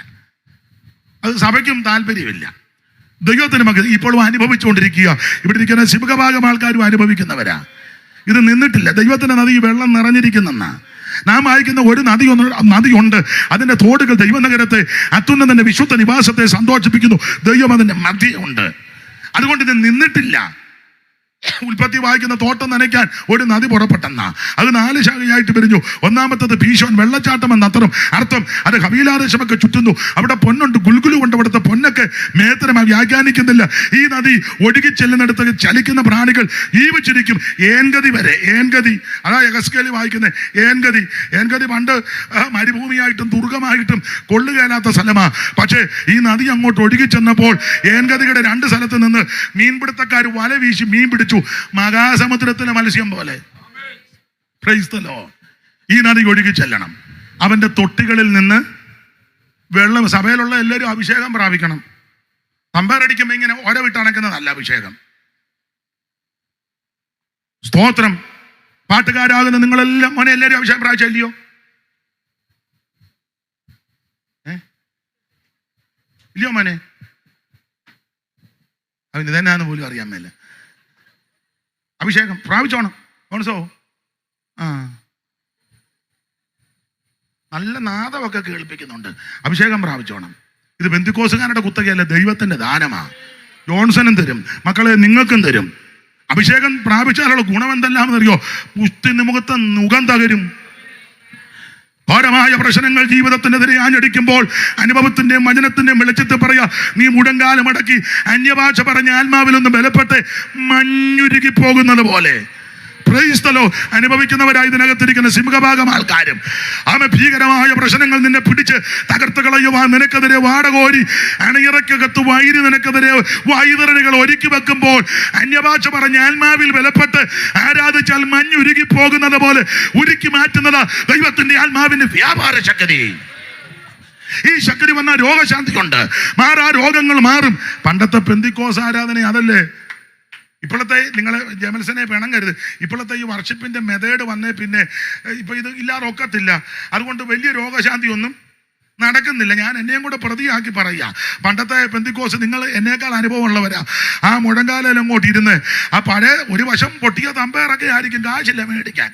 അത് സഭയ്ക്കും താല്പര്യമില്ല. ദൈവത്തിന് മഹത്വം. ഇപ്പോഴും അനുഭവിച്ചുകൊണ്ടിരിക്കുക. ഇവിടെ ഇരിക്കുന്ന ശിവഭാഗം ആൾക്കാരും അനുഭവിക്കുന്നവരാ. ഇത് നിന്നിട്ടില്ല. ദൈവത്തിന്റെ നദി വെള്ളം നിറഞ്ഞിരിക്കുന്നെന്നാ നാം വായിക്കുന്ന ഒരു നദിയുണ്ട്. അതിന്റെ തോടുകൾ ദൈവനഗരത്തെ അത്യുന്നതന്റെ വിശുദ്ധ നിവാസത്തെ സന്തോഷിപ്പിക്കുന്നു. ദൈവം അതിന്റെ മധ്യമുണ്ട്. അതുകൊണ്ട് ഇത് നിന്നിട്ടില്ല. ഉൽപ്പത്തി വായിക്കുന്ന തോട്ടം നനയ്ക്കാൻ ഒരു നദി പുറപ്പെട്ടെന്നാ. അത് 4 ശാഖയായിട്ട് പിരിഞ്ഞു. ഒന്നാമത്തത് പീശോൻ, വെള്ളച്ചാട്ടം എന്നർത്ഥം. അത് ഹവീലാദേശമൊക്കെ ചുറ്റുന്നു. അവിടെ പൊന്നുണ്ട്, ഗുൽഗുലു കൊണ്ട്. അവിടുത്തെ പൊന്നൊക്കെ മേത്തരമായി വ്യാഖ്യാനിക്കുന്നില്ല. ഈ നദി ഒഴുകി ചെല്ലുന്നിടത്ത് ചലിക്കുന്ന പ്രാണികൾ ജീവിച്ചിരിക്കും. ഏൻഗതി വരെ. ഏൻഗതി അതാ യഹസ്കേലി വായിക്കുന്നത്. ഏൻഗതി പണ്ട് മരുഭൂമിയായിട്ടും ദുർഗമായിട്ടും കൊള്ളുകയില്ലാത്ത സ്ഥലമാ. പക്ഷേ ഈ നദി അങ്ങോട്ട് ഒഴുകി ചെന്നപ്പോൾ ഏൻഗതിയുടെ 2 സ്ഥലത്ത് നിന്ന് മീൻപിടുത്തക്കാർ വല വീശി മീൻ പിടിച്ചു. മഹാസമുദ്രത്തിലെ മത്സ്യം പോലെ. Praise the Lord. ഈ നദി ഒഴുകി ചെല്ലണം. അവന്റെ തൊട്ടികളിൽ നിന്ന് വെള്ളം. സഭയിലുള്ള എല്ലാവരും അഭിഷേകം പ്രാപിക്കണം. തമ്പേറടിക്കുമ്പോൾ ഇങ്ങനെ ഓരോ വിട്ടണക്കുന്നതല്ല അഭിഷേകം. സ്തോത്രം. പാട്ടുകാരാകുന്ന നിങ്ങളെല്ലാം മോനെ എല്ലാവരും അഭിഷേകം പ്രാപിച്ചല്ലയോ? ഇല്ലയോ മോനെ? അവന് ഇതെന്നാന്ന് പോലും അറിയാൻ മേല. അഭിഷേകം പ്രാപിച്ചോണം. മനസ്സോ? നല്ല നാദമൊക്കെ കേൾപ്പിക്കുന്നുണ്ട്. അഭിഷേകം പ്രാപിച്ചോണം. ഇത് പെന്തിക്കോസുകാരുടെ കുത്തകയല്ല, ദൈവത്തിന്റെ ദാനമാ. ജോൺസനും തരും, മക്കളെ നിങ്ങൾക്കും തരും. അഭിഷേകം പ്രാപിച്ചാലുള്ള ഗുണം എന്തെല്ലാമെന്നറിയോ? പുഷ്ടി നിമുഖത്തെ മുഖം തകരും. ഘോരമായ പ്രശ്നങ്ങൾ ജീവിതത്തിനെതിരെ ആഞ്ഞടിക്കുമ്പോൾ അനുഭവത്തിന്റെയും വചനത്തിന്റെയും വെളിച്ചത്തിൽ പറയാ, നീ മുഴങ്കാലമടക്കി അന്യഭാഷ പറഞ്ഞ ആത്മാവിലൊന്ന് ബലപ്പെട്ട് മഞ്ഞുരുകി പോകുന്നത് പോലെ. Praise the lord. അനുഭവിക്കുന്നവരായി ഇതിനകത്തിരിക്കുന്ന സിംഹഭാഗം ആൾക്കാരും ഭീകരമായ പ്രശ്നങ്ങൾ നിന്നെ പിടിച്ച് തകർത്ത് കളയുവാൻ നിനക്കെതിരെ വാടകോരി അണിയറക്കകത്ത് വൈരി നിനക്കെതിരെ വൈതരണികൾ ഒരുക്കി വെക്കുമ്പോൾ അന്യഭാഷ പറഞ്ഞ ആത്മാവിൽ ബലപ്പെട്ട് ആരാധിച്ചാൽ മഞ്ഞുരുകി പോകുന്നത് പോലെ ഉരുക്കി മാറ്റുന്നത് ദൈവത്തിന്റെ ആത്മാവിന്റെ വ്യാപാര ശക്തി. ഈ ശക്തി വന്നാൽ രോഗശാന്തിയുണ്ട്. മാറാ രോഗങ്ങൾ മാറും. പണ്ടത്തെ പെന്തിക്കോസ് ആരാധന അതല്ലേ. ഇപ്പോഴത്തെ നിങ്ങളെ ജമൽസനെ പിണങ്ങരുത്. ഇപ്പോഴത്തെ ഈ വർഷിപ്പിന്റെ മെത്തേഡ് വന്നേ പിന്നെ ഇപ്പൊ ഇത് ഇല്ലാതെ ഒക്കത്തില്ല. അതുകൊണ്ട് വലിയ രോഗശാന്തി ഒന്നും നടക്കുന്നില്ല. ഞാൻ എന്നെയും കൂടെ പ്രതിയാക്കി പറയുക. പണ്ടത്തെ പെന്തിക്കോസ് നിങ്ങൾ എന്നേക്കാൾ അനുഭവമുള്ളവരാ. ആ മുഴങ്കാലം അങ്ങോട്ട് ഇരുന്ന് ആ പഴയ ഒരു വശം പൊട്ടിയ തമ്പേറൊക്കെ ആയിരിക്കും, കാശില്ല മേടിക്കാൻ.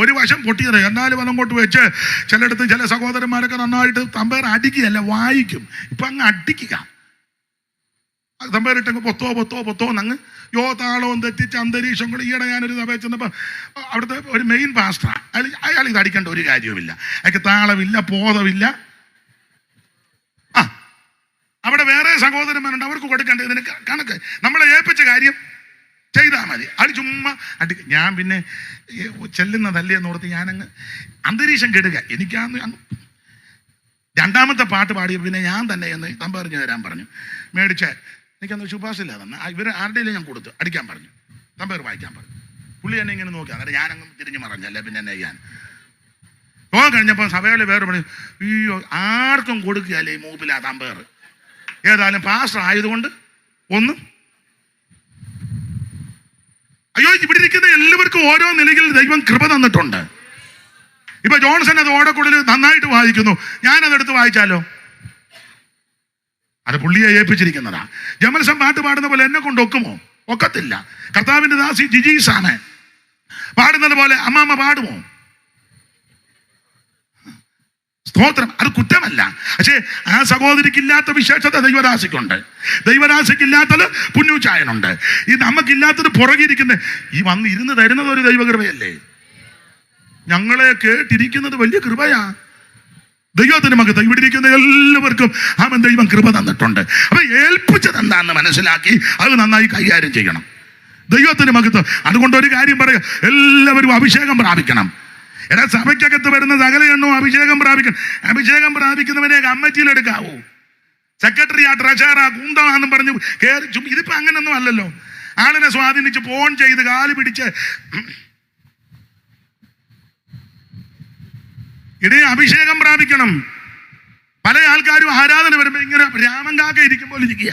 ഒരു വശം പൊട്ടിയത് എന്നാലും അതങ്ങോട്ട് വെച്ച് ചിലയിടത്ത് ചില സഹോദരന്മാരൊക്കെ നന്നായിട്ട് തമ്പേർ അടിക്കുകയല്ല, വായിക്കും. ഇപ്പൊ അങ്ങ് അടിക്കുക. തമ്പേറിട്ടങ്ങ് പൊത്തോ നങ്ങ് താളവും തെറ്റിച്ച് അന്തരീക്ഷം കൂടി. ഈയിടെ ഞാനൊരു സഭ ചെന്നപ്പോൾ അവിടുത്തെ ഒരു മെയിൻ പാസ്റ്റർ അയാൾ ഇത് അടിക്കേണ്ട ഒരു കാര്യവുമില്ല. അയാൾക്ക് താളമില്ല, ബോധമില്ല. അവിടെ വേറെ സഹോദരന്മാരുണ്ട്, അവർക്ക് കൊടുക്കേണ്ട ഇതിന് കണക്ക്. നമ്മളെ ഏൽപ്പിച്ച കാര്യം ചെയ്താൽ മതി. അത് ചുമ്മാ ഞാൻ പിന്നെ ചെല്ലുന്നതല്ലേ എന്നോർത്ത് ഞാനങ്ങ് അന്തരീക്ഷം കെടുക. എനിക്കാന്ന് രണ്ടാമത്തെ പാട്ട് പാടിയ പിന്നെ ഞാൻ തന്നെ എന്ന് തമ്പറിഞ്ഞു തരാൻ പറഞ്ഞു. മേടിച്ച് എനിക്കന്ന് ശുപാർശയില്ല തന്നെ. ഇവർ ആരുടെയും ഞാൻ കൊടുത്തു അടിക്കാൻ പറഞ്ഞു. തമ്പേർ വായിക്കാൻ പറഞ്ഞു. പുള്ളി എന്നെ ഇങ്ങനെ നോക്കി. അന്നേരം ഞാനങ്ങ് തിരിഞ്ഞു മറഞ്ഞല്ലേ പിന്നെ എന്നെ ചെയ്യാൻ. കഴിഞ്ഞപ്പോൾ സഭയിൽ വേറെ പറഞ്ഞു, അയ്യോ ആർക്കും കൊടുക്കുകയല്ലേ ഈ മൂപ്പിൽ ആ തമ്പേർ. ഏതായാലും പാസ്റ്റർ ആയതുകൊണ്ട് ഒന്നും. അയ്യോ ഇവിടെ ഇരിക്കുന്ന എല്ലാവർക്കും ഓരോ നിലയിൽ ദൈവം കൃപ തന്നിട്ടുണ്ട്. ഇപ്പൊ ജോൺസൺ അത് ഓടക്കൂടൽ നന്നായിട്ട് വായിക്കുന്നു. ഞാനതെടുത്ത് വായിച്ചാലോ? അത് പുള്ളിയെ ഏൽപ്പിച്ചിരിക്കുന്നതാ. ജമൽസൻ പാട്ട് പാടുന്ന പോലെ എന്നെ കൊണ്ട് ഒക്കുമോ? ഒക്കത്തില്ല. കർത്താവിന്റെ ദാസി ജിജീസാണ് പാടുന്നത് പോലെ അമ്മാമ്മ പാടുമോ? സ്തോത്രം. അത് കുറ്റമല്ല. പക്ഷേ ആ സഹോദരിക്കില്ലാത്ത വിശേഷത ദൈവദാസിക്കുണ്ട്, ദൈവദാസിക്കില്ലാത്തത് പുന്നൂച്ചായനുണ്ട്. ഈ നമുക്കില്ലാത്തത് പുറകിരിക്കുന്ന ഈ വന്ന് ഇരുന്ന് തരുന്നത് ഒരു ദൈവകൃപയല്ലേ? ഞങ്ങളെ കേട്ടിരിക്കുന്നത് വലിയ കൃപയാ. ദൈവത്തിന് മകത്ത് ഇവിടെ ഇരിക്കുന്ന എല്ലാവർക്കും അവൻ ദൈവം കൃപ തന്നിട്ടുണ്ട്. അപ്പൊ ഏൽപ്പിച്ചത് എന്താണെന്ന് മനസ്സിലാക്കി അത് നന്നായി കൈകാര്യം ചെയ്യണം. ദൈവത്തിന് മകത്ത്. അതുകൊണ്ട് ഒരു കാര്യം പറയുക, എല്ലാവരും അഭിഷേകം പ്രാപിക്കണം. എടാ, സഭയ്ക്കകത്ത് വരുന്ന സകല എണ്ണവും അഭിഷേകം പ്രാപിക്കണം. അഭിഷേകം പ്രാപിക്കുന്നവനെ കമ്മിറ്റിയിലെടുക്കാവൂ. സെക്രട്ടറിയാ, ട്രഷറാ, കുന്തമാണെന്നും പറഞ്ഞു കയറി. ഇതിപ്പോ അങ്ങനൊന്നും അല്ലല്ലോ. ആളിനെ സ്വാധീനിച്ച് ഫോൺ ചെയ്ത് കാല് പിടിച്ച് ഇടേ അഭിഷേകം പ്രാപിക്കണം. പല ആൾക്കാരും ആരാധന വരുമ്പോ ഇങ്ങനെ രാമൻ കാക്ക ഇരിക്കുമ്പോൾ ഇരിക്കുക.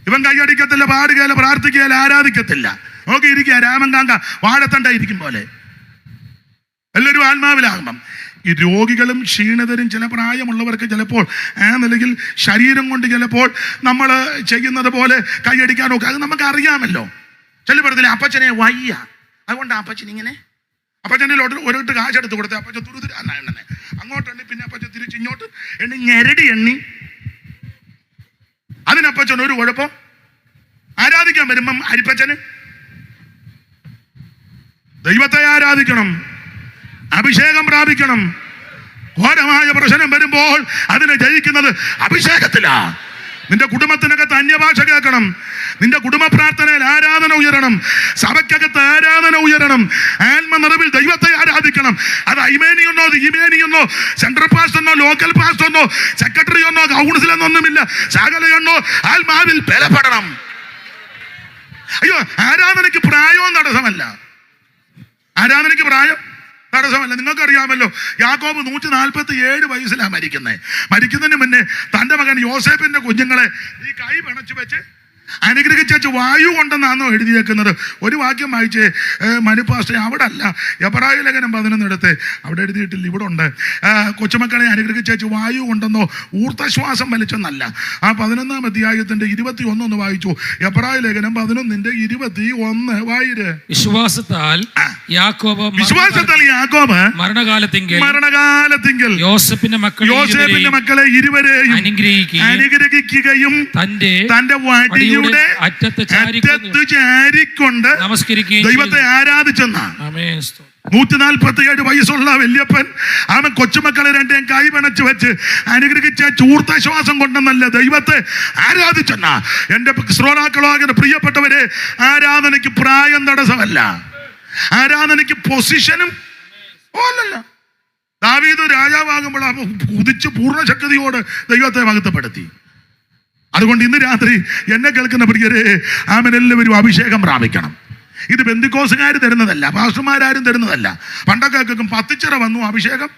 ഇവൻ കൈയടിക്കത്തില്ല, പാടുകയില്ല, പ്രാർത്ഥിക്കുകയില്ല, ആരാധിക്കത്തില്ല. നോക്കി ഇരിക്കുക രാമൻ കാക്ക വാഴത്തണ്ട ഇരിക്കും പോലെ. എല്ലാവരും ആത്മാവിലാകുമ്പം ഈ രോഗികളും ക്ഷീണിതരും ചില പ്രായമുള്ളവർക്ക് ചിലപ്പോൾ ആ നിലയിൽ ശരീരം കൊണ്ട് ചിലപ്പോൾ നമ്മൾ ചെയ്യുന്നത് പോലെ കൈയടിക്കാൻ നോക്കുക. അത് നമുക്ക് അറിയാമല്ലോ. ചിലപ്പോഴത്തില്ലേ അപ്പച്ചനെ വയ്യ, അതുകൊണ്ട് അപ്പച്ചൻ ഇങ്ങനെ അപ്പച്ചൻ്റെ ഒരിട്ട് കാശെടുത്ത് കൊടുത്ത് അപ്പച്ചൻ തുരുതിര എണ്ണ അങ്ങോട്ടെണ്ണി, പിന്നെ അപ്പച്ചൻ തിരിച്ച് ഇങ്ങോട്ട് എണ്ണി ഞെരടി എണ്ണി. അതിനപ്പച്ചൻ ഒരു കുഴപ്പം. ആരാധിക്കാൻ വരുമ്പം അരിപ്പച്ചന് ദൈവത്തെ ആരാധിക്കണം, അഭിഷേകം പ്രാപിക്കണം. ഘോരമായ പ്രശ്നം വരുമ്പോൾ അതിനെ ജയിക്കുന്നത് അഭിഷേകത്തിലാ. നിന്റെ കുടുംബത്തിനകത്ത് അന്യഭാഷ കേൾക്കണം. നിന്റെ കുടുംബ പ്രാർത്ഥനയിൽ ആരാധന ഉയരണം. സഭയ്ക്കകത്ത് ആരാധന ഉയരണം. ആത്മനിറവിൽ ദൈവത്തെ ആരാധിക്കണം. അത് ഐമേനിയെന്നോ ഈമേനിയെന്നോ സെൻട്രൽ പാസ്റ്ററെന്നോ ലോക്കൽ പാസ്റ്ററെന്നോ സെക്രട്ടറിയെന്നോ കൗൺസിലെന്നൊന്നുമില്ല. സകലയെന്നോ ആത്മാവിൽ ബലപ്പെടണം. അയ്യോ, ആരാധനയ്ക്ക് പ്രായവും തടസ്സമല്ല. ആരാധനയ്ക്ക് പ്രായം തടസ്സമല്ല. നിങ്ങൾക്കറിയാമല്ലോ, യാക്കോബ് 147 വയസ്സിലാണ് മരിക്കുന്നതിന് മുന്നേ തൻ്റെ മകൻ യോസേഫിന്റെ കുഞ്ഞുങ്ങളെ ഈ കൈ പിണച്ചു വെച്ച് അനുഗ്രഹിച്ചു വായു കൊണ്ടെന്നാണോ എഴുതിയേക്കുന്നത്. ഒരു വാക്യം വായിച്ചേ മനുപാസ്റ്റ. അവിടെ അല്ല, എബ്രായ ലേഖനം 11 അവിടെ എഴുതിയിട്ടില്ല, ഇവിടെ ഉണ്ട്. കൊച്ചുമക്കളെ അനുഗ്രഹിച്ചു വായു കൊണ്ടെന്നോ ഊർത്തശ്വാസം വലിച്ചെന്നല്ല. ആ 11-ാം അധ്യായത്തിന്റെ 21 വായിച്ചു. എബ്രായ ലേഖനം 11-21 വായിര്. വിശ്വാസത്താൽ യാക്കോബ് മരണകാലത്തിങ്കൽ യോസേഫിന്റെ മക്കളെ ഇരുവരെയും അനുഗ്രഹിക്കുകയും തന്റെ വടിയുടെ അറ്റത്ത് ചാരിക്കൊണ്ട് ദൈവത്തെ ആരാധിച്ചെന്ന. 147 വയസ്സുള്ള വല്യപ്പൻ അവൻ കൊച്ചുമക്കളെ രണ്ടേം കൈ പിണച്ചു വെച്ച് അനുഗ്രഹിച്ച ചൂർത്തശ്വാസം കൊണ്ടെന്നല്ല, ദൈവത്തെ ആരാധിച്ചെന്ന. എന്റെ ശ്രോതാക്കളാകുന്ന പ്രിയപ്പെട്ടവരെ, ആരാധനയ്ക്ക് പ്രായം തടസ്സമല്ല. ആരാധനയ്ക്ക് പൊസിഷനും അല്ലല്ല. ദാവീദ് രാജാവാകുമ്പോൾ കുതിച്ച് പൂർണ്ണ ശക്തിയോട് ദൈവത്തെ മഹത്വപ്പെടുത്തി. അതുകൊണ്ട് ഇന്ന് രാത്രി എന്നെ കേൾക്കുന്ന പ്രിയരെ, ആമനെല്ലാവരും അഭിഷേകം പ്രാപിക്കണം. ഇത് പെന്തിക്കോസുകാർ തരുന്നതല്ല, പാസ്റ്റർമാരും തരുന്നതല്ല. പണ്ടൊക്കെ കേൾക്കും 10 ചിറ വന്നു അഭിഷേകം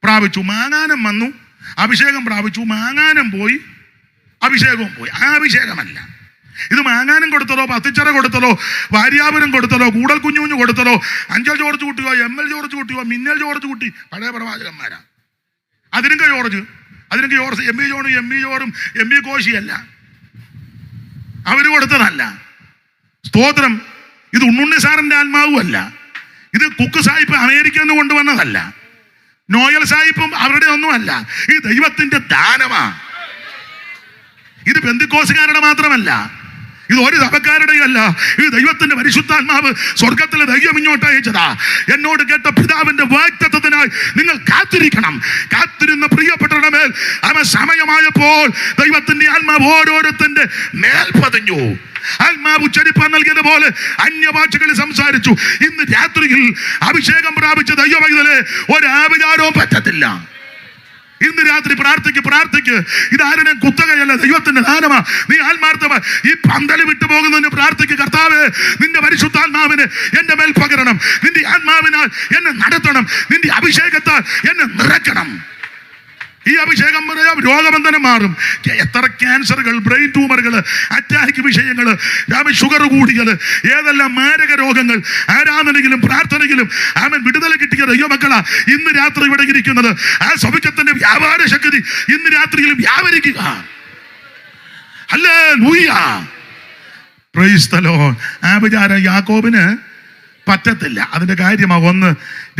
പ്രാപിച്ചു, മാങ്ങാനം വന്നു അഭിഷേകം പ്രാപിച്ചു, മാങ്ങാനം പോയി അഭിഷേകവും പോയി. ആ അഭിഷേകമല്ല ഇത്. മാങ്ങാനം കൊടുത്തതോ 10 ചിറ കൊടുത്തതോ വാര്യാപുരം കൊടുത്തതോ കൂടൽ കുഞ്ഞുകുഞ്ഞു കൊടുത്തതോ അഞ്ചൽ ജോർജ് കുട്ടിയോ ML ജോർജ് കുട്ടിയോ മിന്നൽ ജോർജ് കുട്ടി പഴയ പ്രവാചകന്മാരാ. അതിനൊക്കെ ജോർജ് എം ഇ ജോറും എം ഇ കോശിയല്ല, അവര് കൊടുത്തതല്ല. സ്തോത്രം. ഇത് ഉണ്ണുണ്ണി സാറിന്റെ ആത്മാവും അല്ല. ഇത് കുക്ക് സാഹിബ് അമേരിക്കയിൽ നിന്ന് കൊണ്ടുവന്നതല്ല. നോയൽ സാഹിബും അവരുടെ ഒന്നുമല്ല. ഇത് ദൈവത്തിന്റെ ദാനമാ. ഇത് പെന്തിക്കോസുകാരുടെ മാത്രമല്ല, ഇത് ഒരു സഭക്കാരുടെയും അല്ല. ഇത് ദൈവത്തിന്റെ പരിശുദ്ധാത്മാവ് സ്വർഗത്തിലെ ദൈവം ഇങ്ങോട്ട് അയച്ചതാ. എന്നോട് കേട്ട പിതാവിന്റെ വാഗ്ദത്തത്തിനായി നിങ്ങൾ കാത്തിരിക്കണം. കാത്തിരുന്ന പ്രിയപ്പെട്ടവരുടെ മേൽ അവൻ സമയമായപ്പോൾ ദൈവത്തിന്റെ ആത്മാവ് ഓരോരുത്തന്റെ മേൽ പതിഞ്ഞു. ആത്മാവ് ഉച്ചരിപ്പാൻ നൽകിയത് പോലെ അന്യഭാഷകളിൽ സംസാരിച്ചു. ഇന്ന് രാത്രിയിൽ അഭിഷേകം പ്രാപിച്ച ദൈവമൈതലേ ഒരാവിചാരവും പറ്റത്തില്ല. ഇന്ന് രാത്രി പ്രാർത്ഥിക്ക്. ഇതാരുടെ കുത്തകയല്ല, ദൈവത്തിന്റെ ദാനമാ. നീ ആത്മാർത്ഥമാ ഈ പന്തല് വിട്ടു പോകുന്നതിന് പ്രാർത്ഥിക്ക്. കർത്താവേ, നിന്റെ പരിശുദ്ധാത്മാവിനെ എന്റെ മേൽ പകരണം. നിന്റെ ആത്മാവിനാൽ എന്നെ നടത്തണം. നിന്റെ അഭിഷേകത്താൽ എന്നെ നിറയ്ക്കണം. ഈ അഭിഷേകം രോഗബന്ധനം മാറും. എത്ര ക്യാൻസറുകൾ, ബ്രെയിൻ ട്യൂമറുകൾ, അറ്റാക്ക് വിഷയങ്ങൾ, ഷുഗർ കൂടിയത്, ഏതെല്ലാം മാരക രോഗങ്ങൾ ആരാധനയിലും പ്രാർത്ഥനയിലും അവൻ വിടുതല കിട്ടിയ ദൈവമക്കളാ ഇന്ന് രാത്രി ഇവിടെ ഇരിക്കുന്നത്. ആ സൗഖ്യത്തിന്റെ വ്യാപാര ശക്തി ഇന്ന് രാത്രിയിലും വ്യാപരിക്കുക. Hallelujah, praise the lord. ആ വിചാരം യാക്കോബിന് പറ്റത്തില്ല. അതിന്റെ കാര്യമാണ്: ഒന്ന്,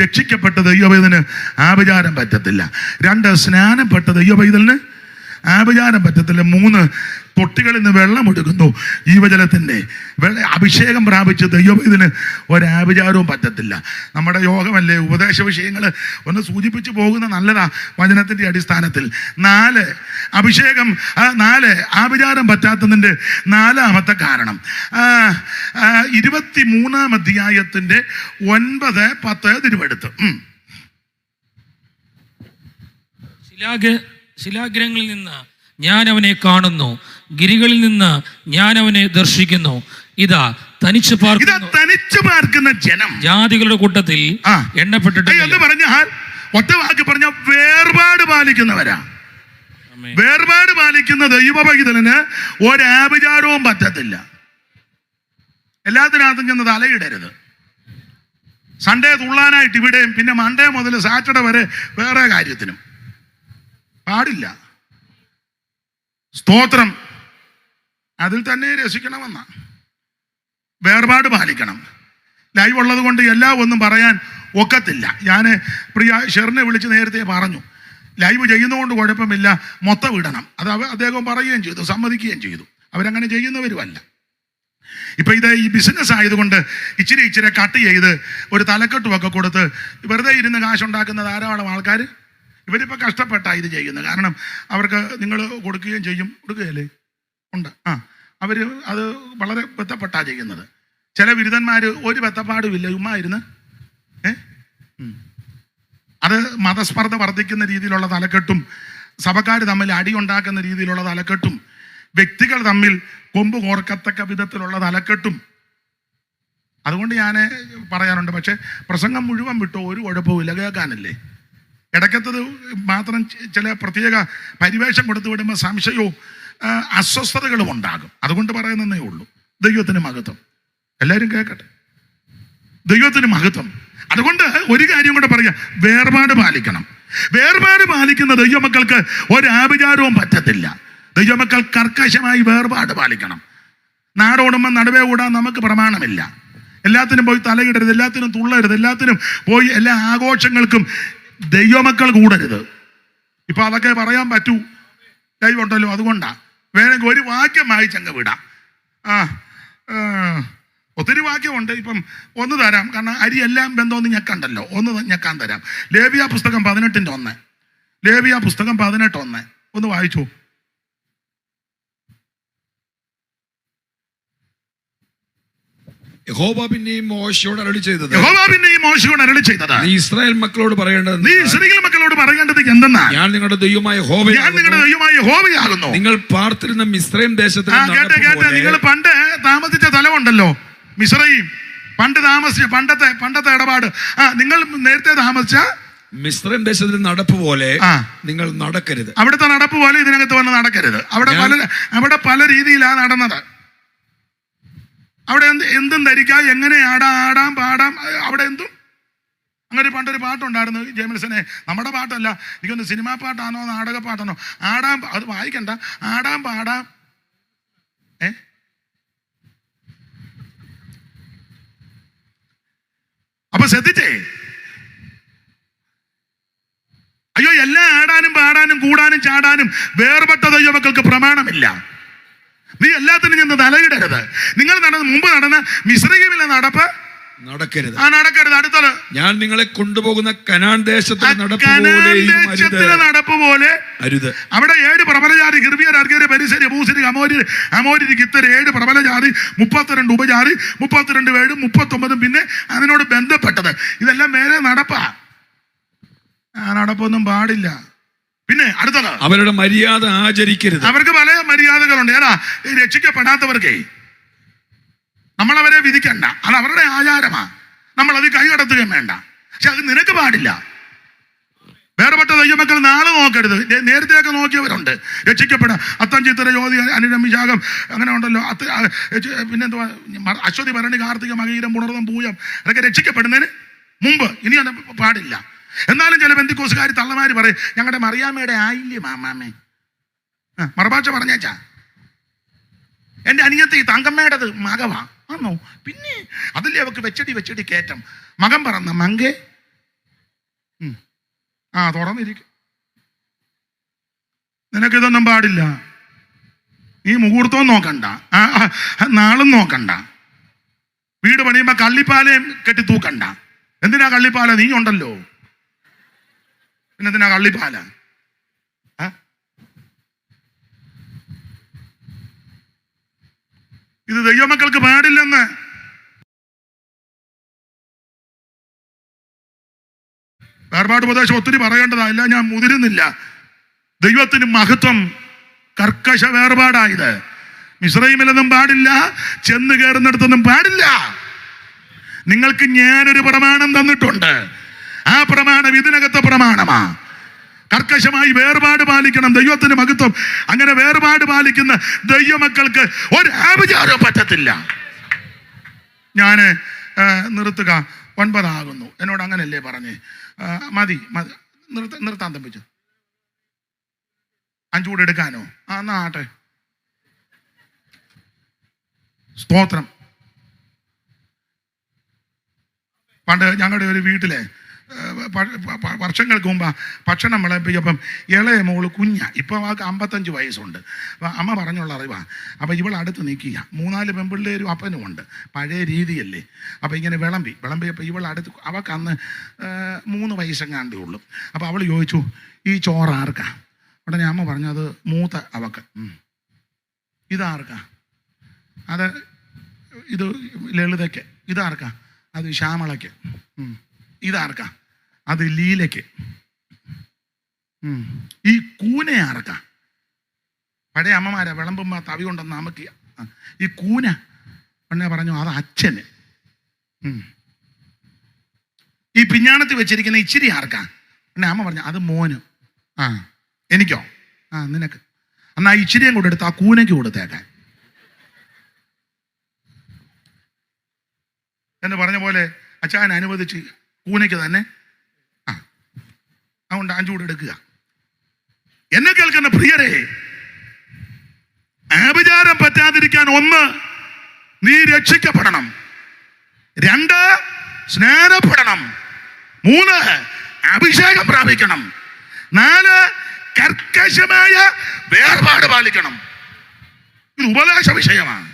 രക്ഷിക്കപ്പെട്ട ദൈവവൈതലിന് ആഭിചാരം പറ്റത്തില്ല. 2, സ്നാനപ്പെട്ട ദൈവവൈതലിന് ആഭിചാരം പറ്റത്തില്ല. 3, തൊട്ടികളിൽ നിന്ന് വെള്ളം ഒഴുകുന്നു ജീവജലത്തിൻ്റെ അഭിഷേകം പ്രാപിച്ച് ദൈവവൈതലിന് ഒരാഭിചാരവും പറ്റത്തില്ല. നമ്മുടെ യോഗമല്ലേ, ഉപദേശ വിഷയങ്ങൾ ഒന്ന് സൂചിപ്പിച്ചു പോകുന്ന നല്ലതാ വചനത്തിൻ്റെ അടിസ്ഥാനത്തിൽ. 4 ആഭിചാരം പറ്റാത്തതിൻ്റെ 4ാമത്തെ കാരണം 23-ാം അധ്യായത്തിൻ്റെ 9, 10 തിരുവെടുത്ത്. ശിലാഗ്രഹങ്ങളിൽ നിന്ന് ഞാൻ അവനെ കാണുന്നു, ഗിരികളിൽ നിന്ന് ഞാൻ അവനെ ദർശിക്കുന്നു. ഇതാ തനിച്ചു പാർക്കുന്ന ജനം ജാതികളുടെ കൂട്ടത്തിൽ എണ്ണപ്പെട്ടിട്ട് എന്ന് പറഞ്ഞാൽ ഒറ്റ വാക്ക് പറഞ്ഞ വേർപാട് പാലിക്കുന്നവരാ. വേർപാട് പാലിക്കുന്ന ദൈവപൈതലിന് ഒരാഭിചാരവും പറ്റത്തില്ല. എല്ലാത്തിനകത്തും ചെന്ന് തലയിടരുത്. സൺഡേ തുള്ളാനായിട്ട് ഇവിടെയും, പിന്നെ മൺഡേ മുതൽ സാറ്റർഡേ വരെ വേറെ കാര്യത്തിനും പാടില്ല. സ്തോത്രം. അതിൽ തന്നെ രസിക്കണമെന്ന വേർപാട് പാലിക്കണം. ലൈവ് ഉള്ളത് കൊണ്ട് എല്ലാം ഒന്നും പറയാൻ ഒക്കത്തില്ല. ഞാൻ പ്രിയ ഷെറിനെ വിളിച്ച് നേരത്തെ പറഞ്ഞു, ലൈവ് ചെയ്യുന്നതുകൊണ്ട് കുഴപ്പമില്ല, മൊത്തം ഇടണം. അത് അദ്ദേഹം പറയുകയും ചെയ്തു, സമ്മതിക്കുകയും ചെയ്തു. അവരങ്ങനെ ചെയ്യുന്നവരുമല്ല. ഇപ്പം ഇത് ഈ ബിസിനസ് ആയതുകൊണ്ട് ഇച്ചിരി കട്ട് ചെയ്ത് ഒരു തലക്കെട്ടുമൊക്കെ കൊടുത്ത് വെറുതെ ഇരുന്ന് കാശുണ്ടാക്കുന്ന ധാരാളം ആൾക്കാർ ഇവരിപ്പോൾ കഷ്ടപ്പെട്ടാണ് ഇത് ചെയ്യുന്നത്. കാരണം അവർക്ക് നിങ്ങൾ കൊടുക്കുകയും ചെയ്യും. കൊടുക്കുകയല്ലേ ഉണ്ട്. അവർ അത് വളരെ ബന്ധപ്പെട്ടാണ് ചെയ്യുന്നത്. ചില ബിരുദന്മാർ ഒരു ബന്ധപ്പാടുമില്ല, ഉമ്മായിരുന്നു. അത് മതസ്പർദ്ധ വർദ്ധിക്കുന്ന രീതിയിലുള്ള തലക്കെട്ടും, സഭക്കാർ തമ്മിൽ അടിയുണ്ടാക്കുന്ന രീതിയിലുള്ള തലക്കെട്ടും, വ്യക്തികൾ തമ്മിൽ കൊമ്പ് കോർക്കത്തക്ക വിധത്തിലുള്ള തലക്കെട്ടും. അതുകൊണ്ട് ഞാൻ പറയാറുണ്ട്, പക്ഷെ പ്രസംഗം മുഴുവൻ വിട്ടോ ഒരു കുഴപ്പമില്ല, കേൾക്കാനല്ലേ. ഇടയ്ക്കത്തത് മാത്രം ചില പ്രത്യേക പരിവേഷം കൊടുത്തു വിടുമ്പോൾ സംശയവും അസ്വസ്ഥതകളും ഉണ്ടാകും. അതുകൊണ്ട് പറയുന്നതേ ഉള്ളൂ. ദൈവത്തിന് മഹത്വം. എല്ലാവരും കേൾക്കട്ടെ. ദൈവത്തിന് മഹത്വം. അതുകൊണ്ട് ഒരു കാര്യം കൂടെ പറയാം, വേർപാട് പാലിക്കണം. വേർപാട് പാലിക്കുന്ന ദൈവമക്കൾക്ക് ഒരാഭിചാരവും പറ്റത്തില്ല. ദൈവമക്കൾ കർക്കശമായി വേർപാട് പാലിക്കണം. നാടോടുമ്പോൾ നടുവേ കൂടാൻ നമുക്ക് പ്രമാണമില്ല. എല്ലാത്തിനും പോയി തലയിടരുത്, എല്ലാത്തിനും തുള്ളരുത്, എല്ലാത്തിനും പോയി എല്ലാ ആഘോഷങ്ങൾക്കും ദൈവമക്കൾ കൂടരുത്. ഇപ്പൊ അതൊക്കെ പറയാൻ പറ്റൂ, ദൈവമുണ്ടല്ലോ. അതുകൊണ്ടാ വേണമെങ്കിൽ ഒരു വാക്യം വായിച്ചങ്ങ് വിടാം. ഒത്തിരി വാക്യമുണ്ട്. ഇപ്പം ഒന്ന് തരാം, കാരണം അരി എല്ലാം ബന്ധമൊന്ന് ഞെക്കണ്ടല്ലോ. ഒന്ന് ഞെക്കാൻ തരാം. ലേവ്യ പുസ്തകം 18:1. ലേവ്യ പുസ്തകം 18:1 ഒന്ന് വായിച്ചു. യഹോവ പിന്നെയും മോശയോട് അരുളി ചെയ്തത്, നീ ഇസ്രായേൽ മക്കളോട് പറയേണ്ടത്, എന്തെന്നാ, ഞാൻ നിങ്ങളുടെ ദൈവമായ യഹോവയാകുന്നു. നിങ്ങൾ പാർത്തിരുന്ന മിസ്രയീം ദേശത്തിൽ നിങ്ങൾ പണ്ട് താമസിച്ച സ്ഥലമുണ്ടല്ലോ, മിസ്രയീം. പണ്ടത്തെ ഇടപാട്. നിങ്ങൾ നേരത്തെ താമസിച്ച മിസ്രയീം ദേശത്തിൽ നടപ്പ് പോലെ നിങ്ങൾ നടക്കരുത്. അവിടുത്തെ നടപ്പ് പോലെ ഇതിനകത്ത് വന്ന് നടക്കരുത്. അവിടെ പല രീതിയിലാണ് നടന്നത്. അവിടെ എന്തും ധരിക്കാം, എങ്ങനെ ആടാം പാടാം, അവിടെ എന്തും. അങ്ങനെ പണ്ടൊരു പാട്ടുണ്ടായിരുന്നു ജയമത്സനെ, നമ്മുടെ പാട്ടല്ല, എനിക്കൊന്ന് സിനിമാ പാട്ടാണോ നാടക പാട്ടാണോ, അത് വായിക്കണ്ട, ആടാം പാടാം. അപ്പൊ ശ്രദ്ധിച്ചേ, അയ്യോ എല്ലാം ആടാനും പാടാനും കൂടാനും ചാടാനും വേർപെട്ട ദൈവമക്കൾക്ക് പ്രമാണമില്ല. നീ എല്ലാത്തിനും ചെന്ന് തലയിടരുത്. നിങ്ങൾ മുമ്പ് നടന്ന മിസ്രയീമിലെ നടപ്പ് നടക്കരുത്. അടുത്തത്, ഞാൻ നിങ്ങളെ കൊണ്ടുപോകുന്ന കനാൻ ദേശത്തിലെ നടപ്പ് പോലെ അരുത്. അവിടെ 7 പ്രബലജാതി, ഹിർവിയർ, അർഗ്യര്, പെരിസര്, യബൂസര്, അമോര്യര്, കിത്തര്, 7 പ്രബലജാതി, 32 ഉപജാതി, 32 വേഴും 39 പിന്നെ അതിനോട് ബന്ധപ്പെട്ടത്. ഇതെല്ലാം മേലെ നടപ്പാ. നടപ്പൊന്നും പാടില്ല. പിന്നെ അടുത്തത്, അവരുടെ മര്യാദ ആചരിക്കരുത്. അവർക്ക് പല മര്യാദകളുണ്ട്. ഏതാ? രക്ഷിക്കപ്പെടാത്തവർക്കേ നമ്മളവരെ വിധിക്കണ്ട, അത് അവരുടെ ആചാരമാ. നമ്മളത് കൈകടത്തുകയും വേണ്ട. പക്ഷെ അത് നിനക്ക് പാടില്ല. വേറെപ്പെട്ട ദൈവമക്കൾ നാളെ നോക്കരുത്. നേരത്തെയൊക്കെ നോക്കിയവരുണ്ട്. രക്ഷിക്കപ്പെടാം, അത്തം, ചിത്തിര, ജ്യോതി, അനിഴം, വിശാഖം, അങ്ങനെ ഉണ്ടല്ലോ. പിന്നെന്തുവാ, അശ്വതി, ഭരണി, കാർത്തിക, മകീരം, പുണർതം, പൂയം, അതൊക്കെ രക്ഷിക്കപ്പെടുന്നതിന് മുമ്പ്. ഇനി അത് പാടില്ല. എന്നാലും ചില ബന്ധുക്കോസുകാർ തള്ളമാര് പറയും, ഞങ്ങളുടെ മറിയാമ്മയുടെ ആയില്ലേ മാമാമേ. മറുഭാഷ പറഞ്ഞേച്ചാ എൻ്റെ അനിയത്തി തങ്കമ്മയുടേത് മകവാ ആണോ? പിന്നെ അതില്ലേ അവക്ക് വെച്ചടി കയറ്റം. മകൻ പറഞ്ഞ മങ്കേ തുറന്നിരിക്കും. നിനക്കിതൊന്നും പാടില്ല. നീ മുഹൂർത്തവും നോക്കണ്ട, നാളും നോക്കണ്ട. വീട് പണിയുമ്പോ കള്ളിപ്പാലയും കെട്ടി തൂക്കണ്ട. എന്തിനാ കള്ളിപ്പാല? നീ ഉണ്ടല്ലോ, പിന്നെന്തിനാ കള്ളിപ്പാല? ഇത് ദൈവമക്കൾക്ക് പാടില്ലെന്ന്. വേർപാട് ഉപദേശം ഒത്തിരി പറയേണ്ടതാ, ഇല്ല ഞാൻ മുതിരുന്നില്ല. ദൈവത്തിന് മഹത്വം. കർക്കശ വേർപാടായത്. മിസ്രൈമിലൊന്നും പാടില്ല, ചെന്ന് കയറുന്നിടത്തൊന്നും പാടില്ല. നിങ്ങൾക്ക് ഞാനൊരു പ്രമാണം തന്നിട്ടുണ്ട്. ആ പ്രമാണം ഇതിനകത്തെ പ്രമാണമാ. കർക്കശമായി വേർപാട് പാലിക്കണം. ദൈവത്തിന് മഹത്വം. അങ്ങനെ വേർപാട് പാലിക്കുന്ന ദൈവമക്കൾക്ക് ഒരു ആഭിചാരവും പറ്റത്തില്ല. ഞാന് നിർത്തുക, 9 ആകുന്നു. എന്നോട് അങ്ങനല്ലേ പറഞ്ഞേ? മതി നിർത്താൻ തമ്പിച്ചു. 5 കൂടെ എടുക്കാനോ? എന്നാ ആട്ടെ. സ്തോത്രം. പണ്ട് ഞങ്ങളുടെ ഒരു വീട്ടിലെ വർഷങ്ങൾക്ക് മുമ്പ് ഭക്ഷണം വിളമ്പിയപ്പം ഇളയ മോള് കുഞ്ഞാ. ഇപ്പം അവൾക്ക് 55 വയസ്സുണ്ട്. അപ്പം അമ്മ പറഞ്ഞുള്ള അറിവാ. അപ്പം ഇവൾ അടുത്ത് നിൽക്കുക. 3-4 പെൺപിള്ളേരും അപ്പനും ഉണ്ട്. പഴയ രീതിയല്ലേ. അപ്പം ഇങ്ങനെ വിളമ്പിയപ്പോൾ ഇവൾ അടുത്ത്, അവൾക്ക് അന്ന് 3 വയസ്സെങ്ങാണ്ടേ ഉള്ളൂ. അപ്പം അവൾ ചോദിച്ചു, ഈ ചോറ് ആർക്കാ? ഉടനെ അമ്മ പറഞ്ഞു, അത് മൂത്ത അവക്ക്. ഇതാർക്കാ? അത് ഇത് ലളിതയ്ക്ക്. ഇതാർക്കാ? അത് ശ്യാമളയ്ക്ക്. ഇതാർക്കാ? അത് ലീലയ്ക്ക്. ഈ കൂന ആർക്കാ? പഴയ അമ്മമാരാ വിളമ്പുമ്പോ തവി കൊണ്ടെന്ന് അമക്കുക. ഈ കൂന എന്നെ പറഞ്ഞു, അത് അച്ഛന്. ഈ പിഞ്ഞാണത്തിൽ വെച്ചിരിക്കുന്ന ഇച്ചിരി ആർക്കാ? എന്നെ അമ്മ പറഞ്ഞു, അത് മോന്. എനിക്കോ? നിനക്ക്. എന്നാ ഇച്ചിരിയും കൂടെ എടുത്ത് ആ കൂനയ്ക്ക് കൊടുത്തേക്കാൻ എന്ന് പറഞ്ഞ പോലെ അച്ഛൻ അനുവദിച്ച് കൂനയ്ക്ക് തന്നെ. അതുകൊണ്ട് 5 കൂടെ എടുക്കുക. എന്നെ കേൾക്കുന്ന പ്രിയരെ, ആഭിചാരം പറ്റാതിരിക്കാൻ 1 നീ രക്ഷിക്കപ്പെടണം, 2 സ്നാനപ്പെടണം, 3 അഭിഷേകം പ്രാപിക്കണം, 4 കർക്കശമായ വേർപാട് പാലിക്കണം. ഇത് ഉപദേശ വിഷയമാണ്.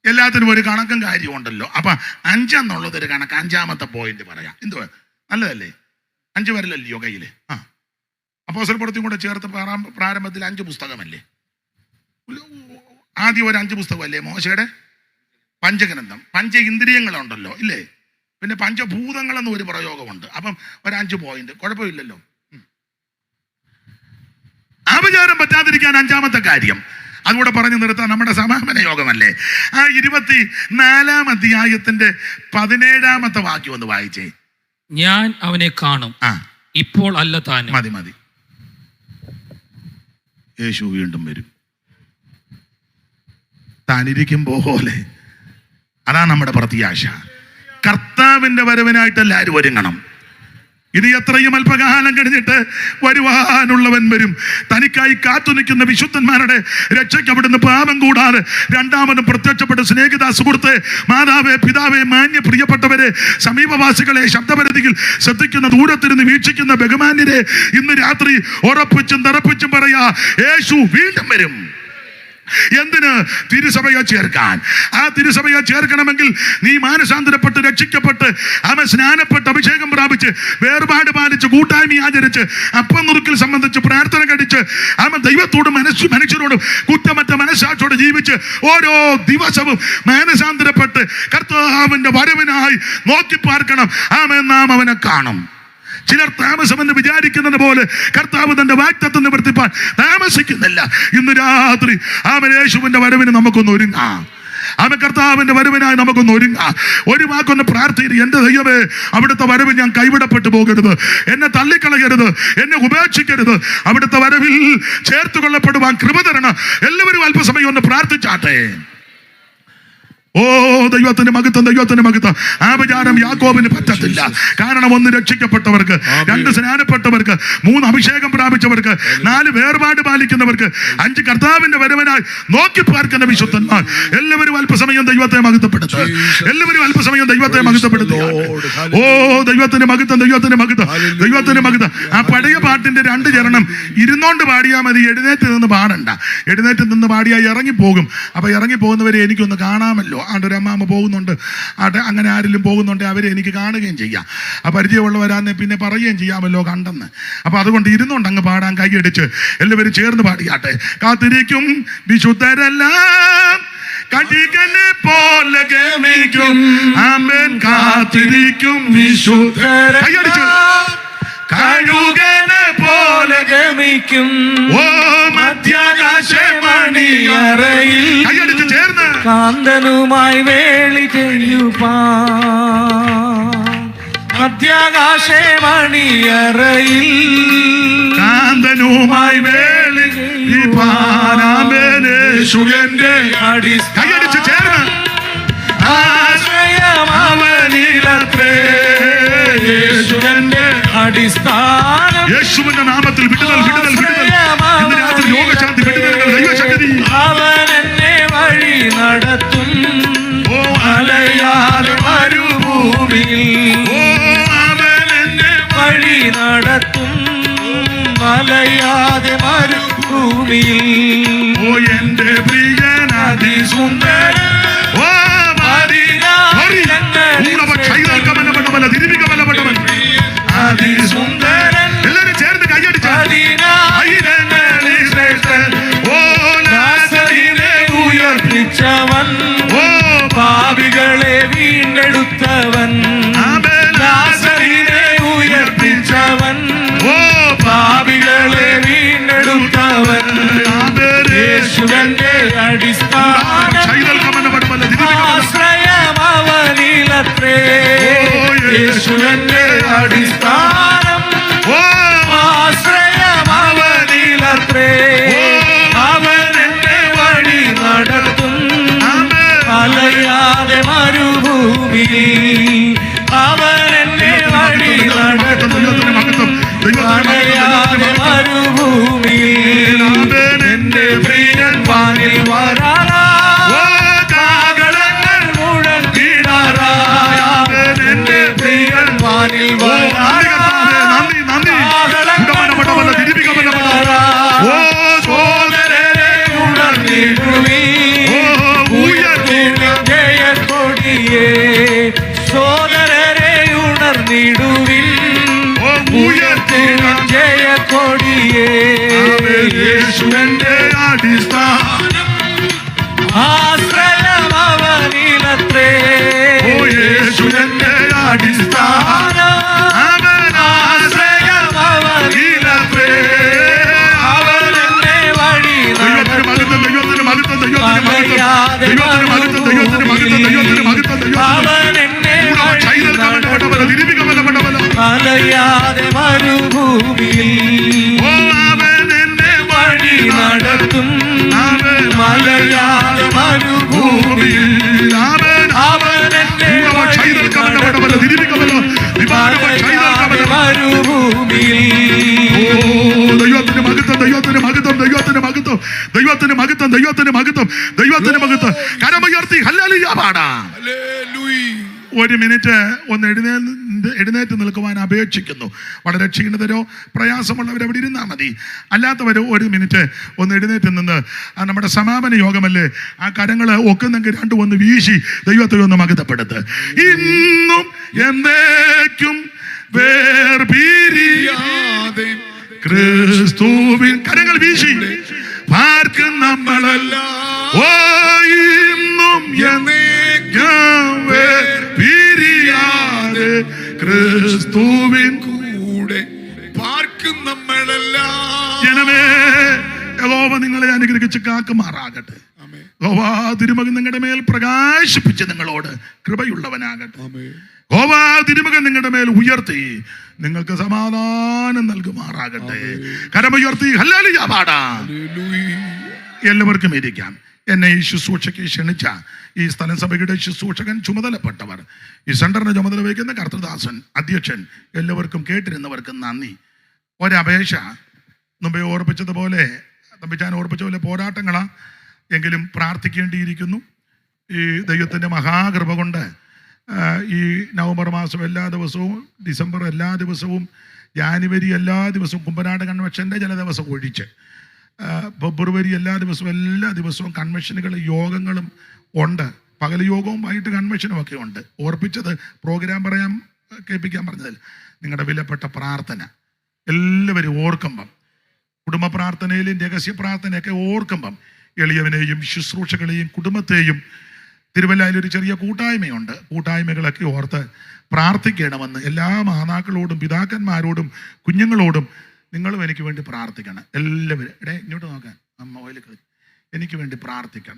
എല്ലാത്തിനും ഒരു കണക്കും കാര്യവും ഉണ്ടല്ലോ. അപ്പൊ 5 എന്നുള്ളതൊരു കണക്ക്. 5ാമത്തെ പോയിന്റ് പറയാം. എന്തുവാ? നല്ലതല്ലേ? 5 വരലല്ലയോ കയ്യില്? അപ്പോസ്തലപ്രവൃത്തിയും കൂടെ ചേർത്ത് പ്രാരംഭത്തിൽ 5 പുസ്തകമല്ലേ? ആദ്യം ഒരു 5 പുസ്തകമല്ലേ മോശയുടെ? പഞ്ചഗ്രന്ഥം. 5 ഇന്ദ്രിയങ്ങളുണ്ടല്ലോ ഇല്ലേ? പിന്നെ 5 ഭൂതങ്ങളെന്ന് ഒരു പ്രയോഗമുണ്ട്. അപ്പം ഒരു 5 പോയിന്റ്, കുഴപ്പമില്ലല്ലോ. ആഭിചാരം പറ്റാതിരിക്കാൻ 5ാമത്തെ കാര്യം അതുകൂടെ പറഞ്ഞു നിർത്താൻ നമ്മുടെ സമാപന യോഗമല്ലേ. ആ 24-ാം അധ്യായത്തിന്റെ 17-ാമത്തെ വാക്യം ഒന്ന് വായിച്ചേ. ഞാൻ അവനെ കാണും, ഇപ്പോൾ അല്ല താനും. മതി. യേശു വീണ്ടും വരും. താനിരിക്കും പോലെ. അതാ നമ്മുടെ പ്രത്യാശ. കർത്താവിന്റെ വരവിനായിട്ട് എല്ലാവരും ഒരുങ്ങണം. ഇനി എത്രയും അല്പകാലം കഴിഞ്ഞിട്ട് വരുവാനുള്ളവൻ വരും. തനിക്കായി കാത്തു നിൽക്കുന്ന വിശുദ്ധന്മാരുടെ രക്ഷയ്ക്ക് അവിടുന്ന് പാപം കൂടാതെ രണ്ടാമതും പ്രത്യക്ഷപ്പെട്ട് സ്നേഹിത സുഹൃത്തെ, മാതാവേ, പിതാവേ, മാന്യ പ്രിയപ്പെട്ടവരെ, സമീപവാസികളെ, ശബ്ദപരിധിയിൽ ശ്രദ്ധിക്കുന്ന, ദൂരത്തിരുന്ന് വീക്ഷിക്കുന്ന ബഹുമാന്യരെ, ഇന്ന് രാത്രി ഉറപ്പിച്ചും തറപ്പിച്ചും പറയാ, യേശു വീണ്ടും വരും. എന്തിന്? തിരുസഭയെ ചേർക്കാൻ. ആ തിരുസഭയെ ചേർക്കണമെങ്കിൽ നീ മാനസാന്തരപ്പെട്ട് രക്ഷിക്കപ്പെട്ട് അവൻ സ്നാനപ്പെട്ട് അഭിഷേകം പ്രാപിച്ച് വേർപാട് പാലിച്ച് കൂട്ടായ്മ ആചരിച്ച് അപ്പം നുറുക്കിൽ സംബന്ധിച്ച് പ്രാർത്ഥന കഴിച്ച് അവൻ ദൈവത്തോടും മനുഷ്യരോടും കുറ്റമറ്റ മനസ്സാക്ഷോട് ജീവിച്ച് ഓരോ ദിവസവും മാനസാന്തരപ്പെട്ട് കർത്താവിന്റെ വരവിനായി നോക്കി പാർക്കണം. ആമേൻ. നാം അവനെ കാണും. ചിലർ താമസമെന്ന് വിചാരിക്കുന്നത് പോലെ കർത്താവ് തന്റെ വാഗ്ദത്തം നിവർത്തിപ്പാൻ താമസിക്കുന്നില്ല. ഇന്ന് രാത്രി ആമേൻ, യേശുവിന്റെ വരവിന് നമുക്കൊന്ന് ഒരുങ്ങാം. ആമേൻ, കർത്താവിന്റെ വരവിനായി നമുക്കൊന്ന് ഒരുങ്ങാം. ഒരു വാക്കൊന്ന് പ്രാർത്ഥിക്കുക. എന്റെ ദൈവമേ, അവിടുത്തെ വരവിൽ ഞാൻ കൈവിടപ്പെട്ടു പോകരുത്, എന്നെ തള്ളിക്കളയരുത്, എന്നെ ഉപേക്ഷിക്കരുത്. അവിടുത്തെ വരവിൽ ചേർത്ത് കൊള്ളപ്പെടുവാൻ കൃപ തരണം. എല്ലാവരും അല്പസമയം ഒന്ന് പ്രാർത്ഥിച്ചാട്ടെ. ഓ ദൈവത്തിന്റെ മഹത്വം, ദൈവത്തിന്റെ മഹത്വം. ആ വിചാരം യാക്കോബിന് പറ്റത്തില്ല. കാരണം 1 രക്ഷിക്കപ്പെട്ടവർക്ക്, 2 സ്നാനപ്പെട്ടവർക്ക്, 3 അഭിഷേകം പ്രാപിച്ചവർക്ക്, 4 വേർപാട് പാലിക്കുന്നവർക്ക്, 5 കർത്താവിന്റെ വരവനായി നോക്കി പാർക്കുന്ന വിശുദ്ധന്മാർ. എല്ലാവരും അല്പസമയം ദൈവത്തെ മഹത്വപ്പെടുത്തുക. എല്ലാവരും അല്പസമയം ദൈവത്തെ മഹത്വപ്പെടുത്തുക. ഓ ദൈവത്തിന്റെ മഹത്വം, ദൈവത്തിന്റെ മഹത്വം, ദൈവത്തിന്റെ മഹത്വം. ആ പഴയ പാട്ടിന്റെ 2 ചരണം ഇരുന്നോണ്ട് പാടിയാൽ മതി, എഴുന്നേറ്റ് നിന്ന് പാടണ്ട. എഴുന്നേറ്റ് നിന്ന് പാടിയാൽ ഇറങ്ങിപ്പോകും. അപ്പൊ ഇറങ്ങി പോകുന്നവരെ എനിക്കൊന്ന് കാണാമല്ലോ. ആണ്ടൊരു അമ്മാമ്മ പോകുന്നുണ്ട്, അങ്ങനെ ആരെങ്കിലും പോകുന്നുണ്ട് അവരെ എനിക്ക് കാണുകയും ചെയ്യാം. ആ പരിചയമുള്ളവരാന്നെ പിന്നെ പറയുകയും ചെയ്യാമല്ലോ കണ്ടെന്ന്. അപ്പൊ അതുകൊണ്ട് ഇരുന്നുകൊണ്ട് അങ്ങ് പാടാൻ കൈയടിച്ച് എല്ലാവരും ചേർന്ന് പാടിയാട്ടെ. കാത്തിരിക്കും വിശുദ്ധരെല്ലാം കടികനെ പോലെ ഗമിക്കും, ആമേൻ. കാത്തിരിക്കും വിശുദ്ധരെ കൈയടിച്ച് കഴുകനെ പോലെ ഗമിക്കും. ഓ മധ്യാകാശമണിയറയിൽ കൈയടിച്ച് ചേർന്ന് കാന്തനുമായി വേളി ചെയ്യുവാൻ, മധ്യാകാശമണിയറയിൽ കാന്തനുമായി വേളി ചെയ്യുവാനാമേനേശുവിന്റെ കൈയടിച്ച് ചേർന്ന് ആശ്രയമവനിലത്രേ യേശുവിന്റെ അടിസ്ഥാനം. യേശുവിന്റെ നാമത്തിൽ വിടുതൽ, വിടുതൽ, വിടുതൽ. ഇന്ന് രാത്രി രോഗശാന്തി, വിടുതലുകൾ, ദൈവശക്തി. അവൻ എന്നെ വഴി നടത്തും, ഓ അലയാതെ മരുഭൂമിയിൽ. ഓ അവൻ എന്നെ വഴി നടത്തും, അലയാതെ മരുഭൂമിയിൽ. ഓ എന്റെ പ്രിയൻ അതിസുന്ദരൻ, ഓ അതിസുന്ദരൻ. എല്ലാവരും ചേർന്ന് കൈയടിച്ച് ഉയർപ്പിച്ചവൻ, ഓ പാപികളെ വീണ്ടെടുത്തവൻ. ലാസറിനെ ഉയർപ്പിച്ചവൻ, ഓ പാപികളെ വീണ്ടെടുത്തവൻ. യേശുവിന്റെ അടിസ്ഥാനം, ആശ്രയമവനിലത്രേ യേശുവിന്റെ അടിസ്ഥാനം. ആശ്രയമവനിലത്രേ അവൻ എന്നെ വഴി നടത്തും, അലയാതെ മരുഭൂമിയിൽ. അവൻ എന്നെ വഴി നടത്തും, അലയാതെ മരുഭൂമിയിൽ. എന്റെ പ്രിയൻ വാനിൽ വരാറാ, കാകളങ്ങൾ മുഴങ്ങിടാറായ. എന്റെ പ്രിയൻ വാനിൽ വരാറാ, സോദരരെ ഉണർന്നിടുവീൻ, ജയക്കൊടിയേ. സോദരരെ ഉണർന്നിടുവിൻ, ഉയർത്തുവിൻ ജയക്കൊടിയേ. യേശുവിന്റെ അടിസ്ഥാനം, ആശ്രയമവനിലത്രേ യേശുവിന്റെ അടിസ്ഥാനം. ആശ്രയമവനിലത്രേ അവൻ എന്നെ വഴി നടത്തും, അലയാതെ അവൻ എന്നെ വഴി നടത്തും, അലയാതെ മരുഭൂമിയിൽ. അവൻ എന്നെ വഴി നടത്തും, മലയാതെ മരുഭൂമിയിൽ. അവൻ എന്നെ വഴി നടത്തും, മലയാതെ മരുഭൂമിയിൽ. ദൈവത്തിന്റെ മഹത്വം, ദൈവത്തിന്റെ മഹത്വം, ദൈവത്തിന്റെ മഹത്വം, ദൈവത്തിന്റെ മഹത്വം, ദൈവത്തിന്റെ മഹത്വം, ദൈവത്തിന്റെ മഹത്വം. കരമുയർത്തി ഹല്ലേലൂയ പാടാം. ഒരു മിനിറ്റ് ഒന്ന് എഴുന്നേറ്റ് നിൽക്കുവാൻ അപേക്ഷിക്കുന്നു. വളരെ ക്ഷീണിതരോ പ്രയാസമുള്ളവർ അവിടെ ഇരുന്നാൽ മതി. അല്ലാത്തവരോ ഒരു മിനിറ്റ് ഒന്ന് എഴുന്നേറ്റ് നിന്ന് നമ്മുടെ സമാപന യോഗമല്ലേ, ആ കരങ്ങൾ ഒക്കുന്നെങ്കിൽ 2 ഒന്ന് വീശി ദൈവത്തെ ഒന്ന് മഹത്വപ്പെടുത്ത്. ഇന്നും എന്നേക്കും വേർപിരിയാതെ ക്രിസ്തുവിൻ കരങ്ങൾ വീശി പാർക്കും നമ്മളല്ല. ഓ ഇന്നും എന്നേക്കും വേർപിരിയാതെ ക്രിസ്തുവിൻ കൂടെ പാർക്കും നമ്മളെല്ലാം. ജനമേ, യഹോവ നിങ്ങളെ അനുഗ്രഹിച്ച് കാക്കുമാറാകട്ടെ. യഹോവ തിരുമകൻ നിങ്ങളുടെ മേൽ പ്രകാശിപ്പിച്ച് നിങ്ങളോട് കൃപയുള്ളവനാകട്ടെ. യഹോവ തിരുമകൻ നിങ്ങളുടെ മേൽ ഉയർത്തി നിങ്ങൾക്ക് സമാധാനം നൽകുമാറാകട്ടെ. കരമുയർത്തി ഹല്ലേലൂയ പാടാം. എല്ലാവർക്കും ഇരിക്കാം. എന്നെ ഈ ശുശ്രൂഷയ്ക്ക് ക്ഷണിച്ച ഈ സ്ഥലം സഭയുടെ ശുശ്രൂഷകൻ, ചുമതലപ്പെട്ടവർ, ഈ സെന്ററിന് ചുമതല വഹിക്കുന്ന കർത്തൃദാസൻ, അധ്യക്ഷൻ, എല്ലാവർക്കും കേട്ടിരുന്നവർക്കും നന്ദി. ഒരപേക്ഷ മുമ്പേ ഓർപ്പിച്ചതുപോലെ, തമ്പിച്ചാൻ ഓർപ്പിച്ച പോലെ പോരാട്ടങ്ങളാ, എങ്കിലും പ്രാർത്ഥിക്കേണ്ടിയിരിക്കുന്നു. ഈ ദൈവത്തിൻ്റെ മഹാകൃപ കൊണ്ട് ഈ നവംബർ മാസം എല്ലാ ദിവസവും, ഡിസംബർ എല്ലാ ദിവസവും, ജാനുവരി എല്ലാ ദിവസവും, കുമ്പനാട് കൺവെൻഷൻ്റെ ചില ദിവസം ഒഴിച്ച് ഫെബ്രുവരി എല്ലാ ദിവസവും കൺവെൻഷനുകൾ, യോഗങ്ങളും ഉണ്ട്. പകൽ യോഗവും വൈകിട്ട് കൺവെൻഷനും ഒക്കെ ഉണ്ട്. ഓർപ്പിച്ചത് പ്രോഗ്രാം കേൾപ്പിക്കാൻ പറഞ്ഞതിൽ നിങ്ങളുടെ വിലപ്പെട്ട പ്രാർത്ഥന എല്ലാവരും ഓർക്കുമ്പം, കുടുംബ പ്രാർത്ഥനയിലും രഹസ്യ പ്രാർത്ഥനയൊക്കെ ഓർക്കുമ്പം, എളിയവനെയും ശുശ്രൂഷകളെയും കുടുംബത്തെയും, തിരുവല്ലയിൽ ഒരു ചെറിയ കൂട്ടായ്മയുണ്ട്, കൂട്ടായ്മകളൊക്കെ ഓർത്ത് പ്രാർത്ഥിക്കണമെന്ന് എല്ലാ മാതാക്കളോടും പിതാക്കന്മാരോടും കുഞ്ഞുങ്ങളോടും നിങ്ങളും എനിക്ക് വേണ്ടി പ്രാർത്ഥിക്കണം. എല്ലാവരും ഇങ്ങോട്ട് നോക്കാൻ, അമ്മ ഓയിൽ എനിക്ക് വേണ്ടി പ്രാർത്ഥിക്കണം.